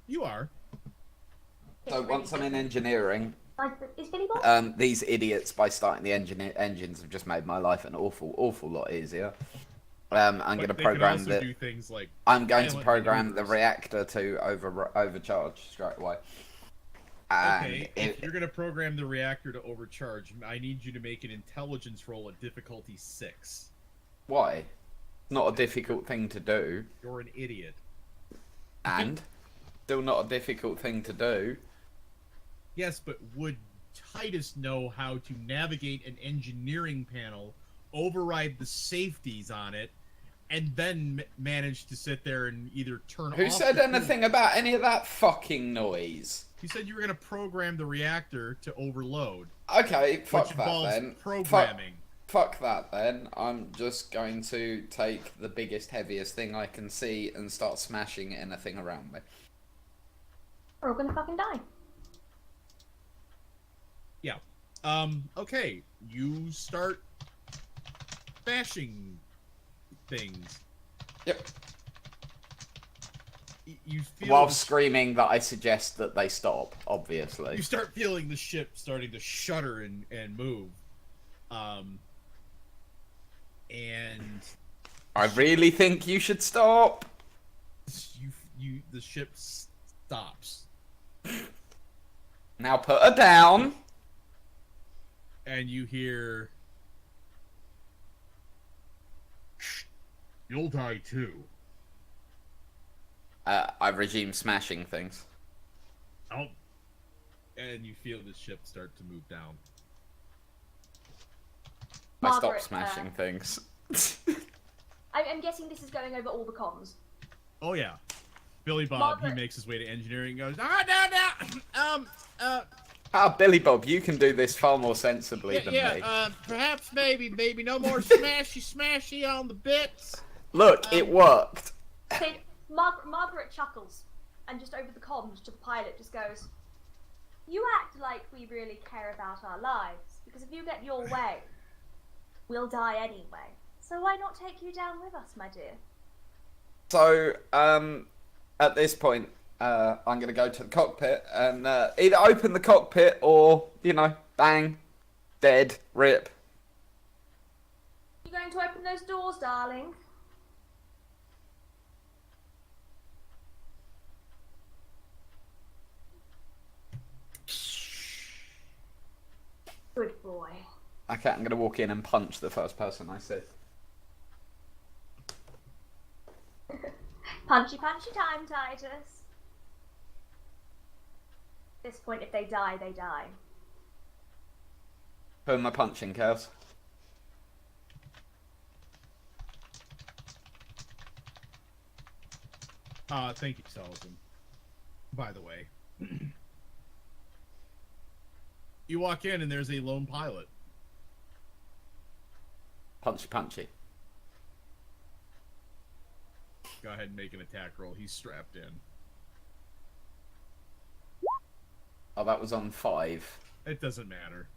You are. So once I'm in engineering, Is Billy Bob? these idiots, by starting the engines, have just made my life an awful lot easier. I'm But going to they can program also the. do things like I'm going to silent program the maneuvers. reactor to overcharge straight away. And Okay, if you're gonna program the reactor to overcharge, I need you to make an intelligence roll at difficulty 6. why? Not a difficult thing to do, You're an idiot. and still not a difficult thing to do. Yes, but would Titus know how to navigate an engineering panel, override the safeties on it, and then manage to sit there and either turn off... Who said the anything about any of that fucking noise? You said you were gonna program the reactor to overload, Okay, fuck which that involves then. programming. Fuck that then. I'm just going to take the biggest, heaviest thing I can see and start smashing anything around me. We're all gonna fucking die. Yeah. Okay. You start bashing things. Yep. You feel While the screaming that I suggest that they stop, obviously. you start feeling the ship starting to shudder and move. And I really think you should stop. The ship stops, Now put her down. and you hear, You'll die too. I resume smashing things. I'll and you feel the ship start to move down. I stop Margaret, smashing things. I'm guessing this is going over all the comms. Oh yeah, Billy Bob. Margaret. He makes his way to engineering. And goes, no. Billy Bob, you can do this far more sensibly than me. Perhaps maybe no more smashy on the bits. Look, it worked. So Margaret chuckles, and just over the comms to the pilot just goes, "You act like we really care about our lives, because if you get your way, we'll die anyway. So why not take you down with us, my dear?" So, at this point, I'm going to go to the cockpit and either open the cockpit or, bang, dead, rip. You going to open those doors, darling? Good boy. Okay, I'm going to walk in and punch the first person I see. Punchy time, Titus. At this point, if they die, they die. Who am I punching, Chaos? Thank you, Selezen. By the way, you walk in and there's a lone pilot. Punchy. Go ahead and make an attack roll. He's strapped in. Oh, that was on 5. It doesn't matter.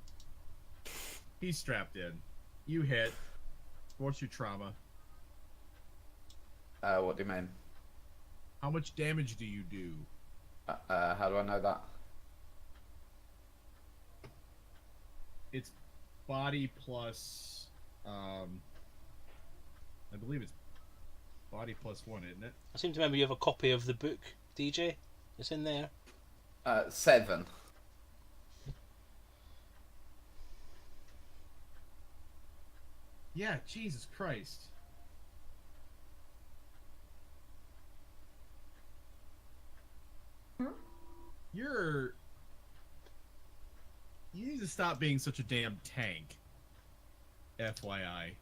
He's strapped in. You hit. What's your trauma? What do you mean? How much damage do you do? How do I know that? It's body plus, I believe it's body plus 1, isn't it? I seem to remember you have a copy of the book, DJ. It's in there. 7. Yeah, Jesus Christ. You need to stop being such a damn tank. FYI.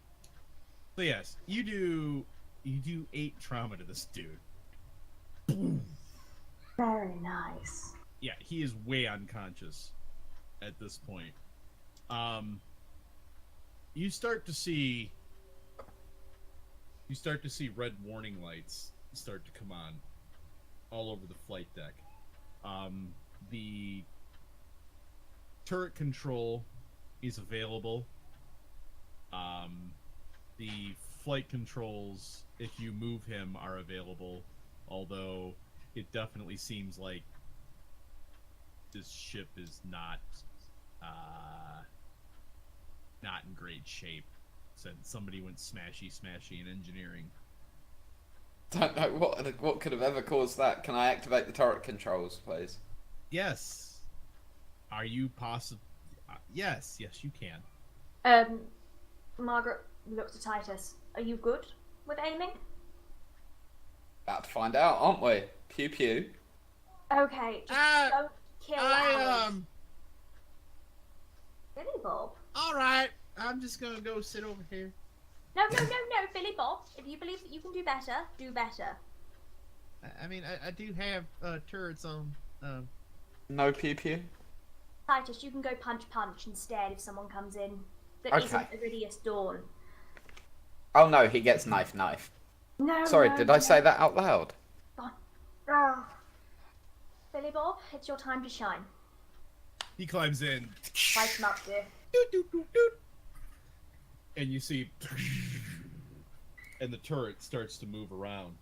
So yes, you do 8 trauma to this dude. Very nice. Yeah, he is way unconscious at this point. You start to see red warning lights start to come on all over the flight deck. The turret control is available. The flight controls, if you move him, are available, although it definitely seems like this ship is not in great shape. Said somebody went smashy in engineering. Don't know what could have ever caused that. Can I activate the turret controls, please? Yes. Are you possible? Yes, you can. Margaret looks at Titus. Are you good with aiming? About to find out, aren't we? Pew pew. Okay, just don't kill ours. Billy Bob. All right, I'm just gonna go sit over here. No, Billy Bob. If you believe that you can do better, do better. I mean, I do have turrets on. No pew pew. Titus, you can go punch instead if someone comes in that Okay. isn't Iridius Dawn. Oh no, he gets knife. No. Sorry, no, did I no. say that out loud? Oh. Billy Bob, it's your time to shine. He climbs in, Light him up, dear. and you see, and the turret starts to move around,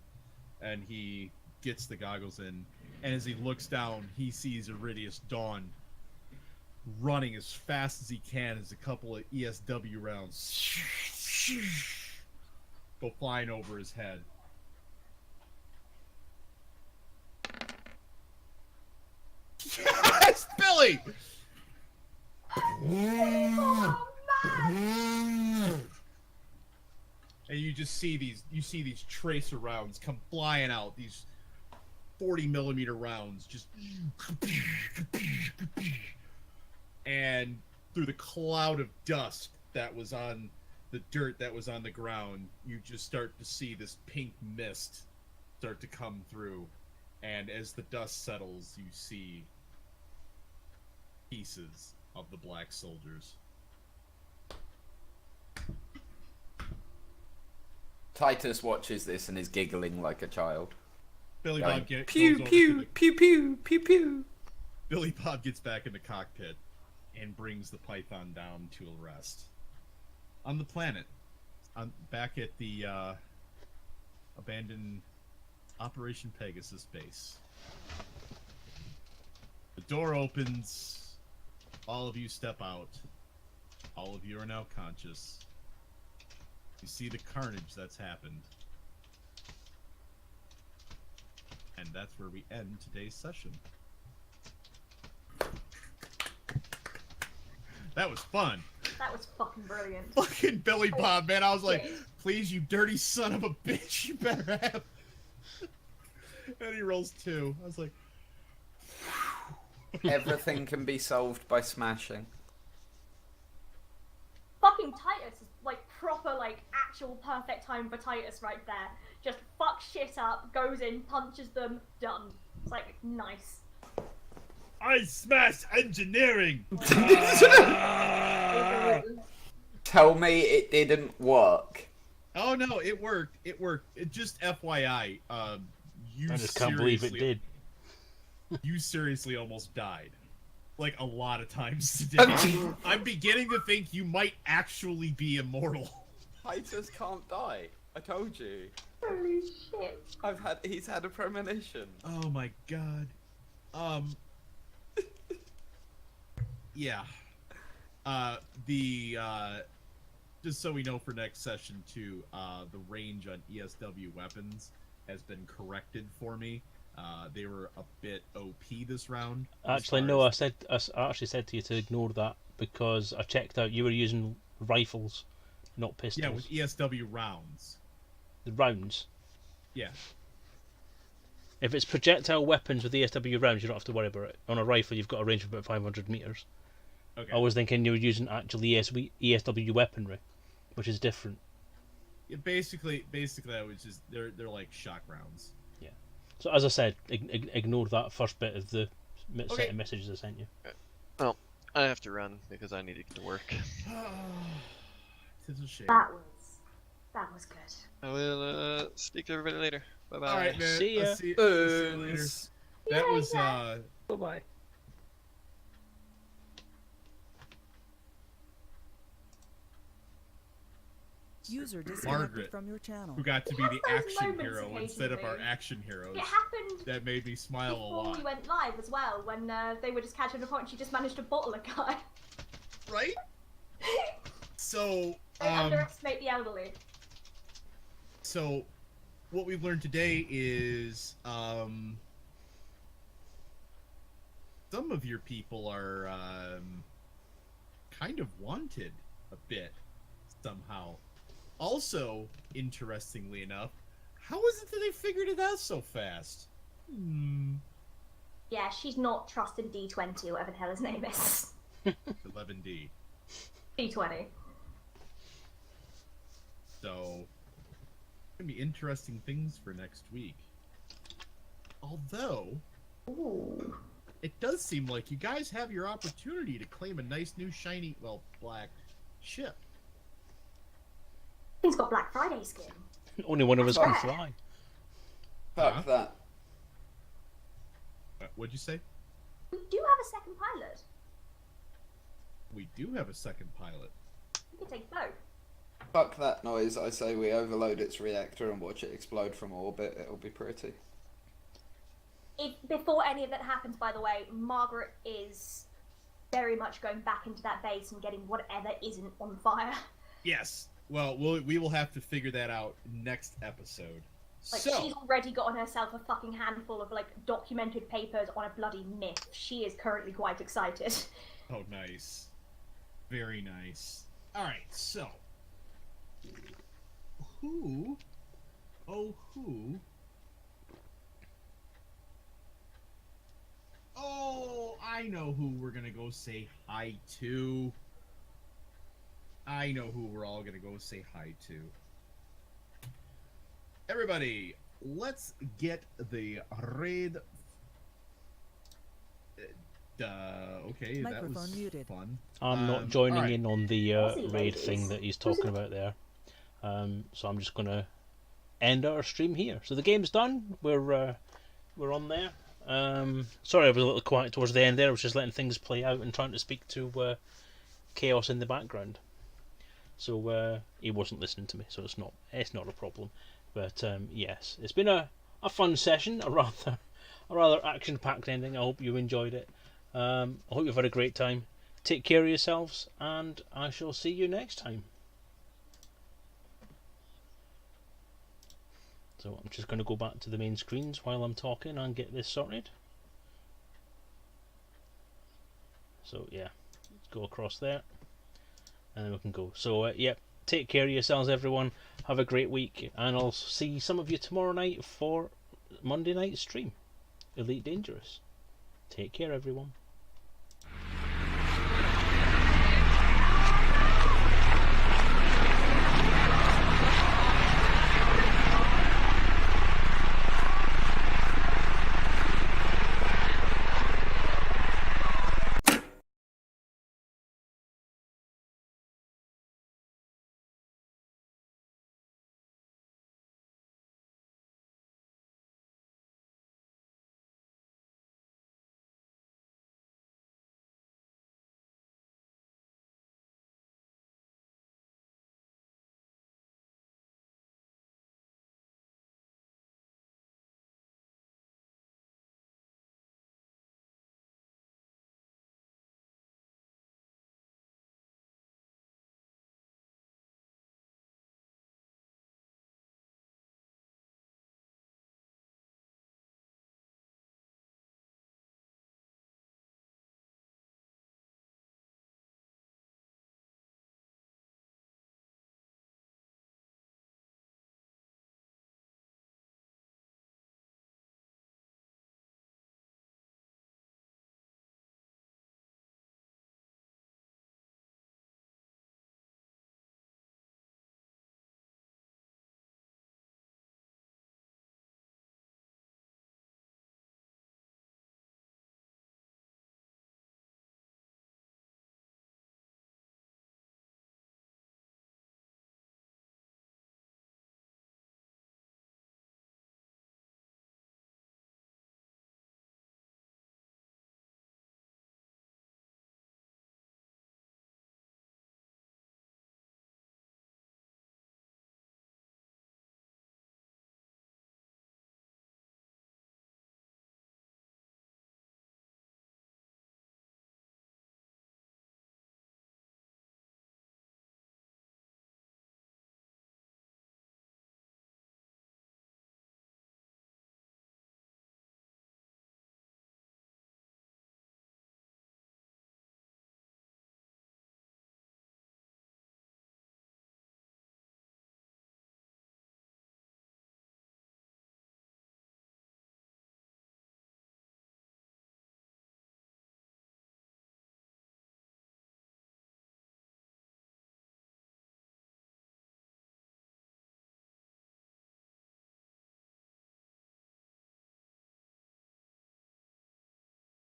and he gets the goggles in, and as he looks down, he sees Iridius Dawn running as fast as he can as a couple of ESW rounds go flying over his head. Yes, Billy! Oh, man! And you just see these tracer rounds come flying out, these 40mm rounds, just, and through the cloud of dust that was on the dirt that was on the ground, you just start to see this pink mist start to come through, and as the dust settles, you see pieces of the black soldiers. Titus watches this and is giggling like a child. Billy Going, Bob gets pew pew pew pew pew pew. Billy Bob gets back in the cockpit and brings the Python down to a rest on the planet, back at the abandoned Operation Pegasus base. The door opens. All of you step out. All of you are now conscious. You see the carnage that's happened. And that's where we end today's session. That was fun. That was fucking brilliant. Fucking Billy Bob, man. I was like, please, you dirty son of a bitch, you better have. And he rolls 2. I was like, Everything can be solved by smashing. Fucking Titus is like proper, like actual perfect time for Titus right there. Just fuck shit up, goes in, punches them, done. It's like nice. I smashed engineering! Tell me it didn't work. Oh no, it worked. It worked. It just FYI, you I just can't believe it seriously- did. You seriously almost died. Like a lot of times today. I'm beginning to think you might actually be immortal. Titus can't die. I told you. Holy shit. He's had a premonition. Oh my god. Yeah. Just so we know for next session too, the range on ESW weapons has been corrected for me. They were a bit OP this round. Actually, no. I actually said to you to ignore that because I checked out. You were using rifles, not pistols. Yeah, with ESW rounds. The rounds. Yeah. If it's projectile weapons with ESW rounds, you don't have to worry about it. On a rifle, you've got a range of about 500 meters. Okay. I was thinking you were using actual ESW weaponry, which is different. Yeah, basically, I was just they're like shock rounds. Yeah. So as I said, ignore that first bit of the set Okay. of messages I sent you. Well, I have to run because I need to get to work. It's a shame. That was good. I will speak to everybody later. Bye bye. All right, man. See ya. I'll see you later. That was Bye bye. User disconnected Margaret, from your channel. who got to be Have the those action moments hero instead of our occasionally. action heroes. It happened That made me smile a before lot. we went live as well, when they were just catching a point and she just managed to bottle a guy. Right? So, Don't underestimate the elderly. so what we've learned today is some of your people are kind of wanted a bit somehow. Also, interestingly enough, how is it that they figured it out so fast? Yeah, she's not trusting D20 or whatever the hell his name is. 11D. D20. So, gonna be interesting things for next week. Although, Ooh. it does seem like you guys have your opportunity to claim a nice new shiny, well, black ship. He's got Black Friday skin. Only one of us can Right. fly. Fuck Huh? that. What'd you say? We do have a second pilot. We do have a second pilot. We can take both. Fuck that noise. I say we overload its reactor and watch it explode from orbit. It'll be pretty. Before any of that happens, by the way, Margaret is very much going back into that base and getting whatever isn't on fire. Yes, Well, we will have to figure that out next episode. Like, So, she's already gotten herself a fucking handful of, like, documented papers on a bloody myth. She is currently quite excited. oh, nice. Very nice. Alright, so. Who? Oh, I know who we're gonna go say hi to. I know who we're all gonna go say hi to. Everybody, let's get the raid. Okay, that Microphone was muted. fun. I'm not joining alright. in on the What's he, raid ladies? thing that he's talking about there. So I'm just gonna end our stream here. So the game's done. We're on there. Sorry, I was a little quiet towards the end there. I was just letting things play out and trying to speak to Chaos in the background. So he wasn't listening to me, so it's not a problem. But yes, it's been a fun session, a rather action-packed ending. I hope you enjoyed it. I hope you've had a great time. Take care of yourselves, and I shall see you next time. So I'm just going to go back to the main screens while I'm talking and get this sorted. So yeah, let's go across there, and then we can go. So yeah, take care of yourselves, everyone. Have a great week, and I'll see some of you tomorrow night for Monday night stream, Elite Dangerous. Take care, everyone.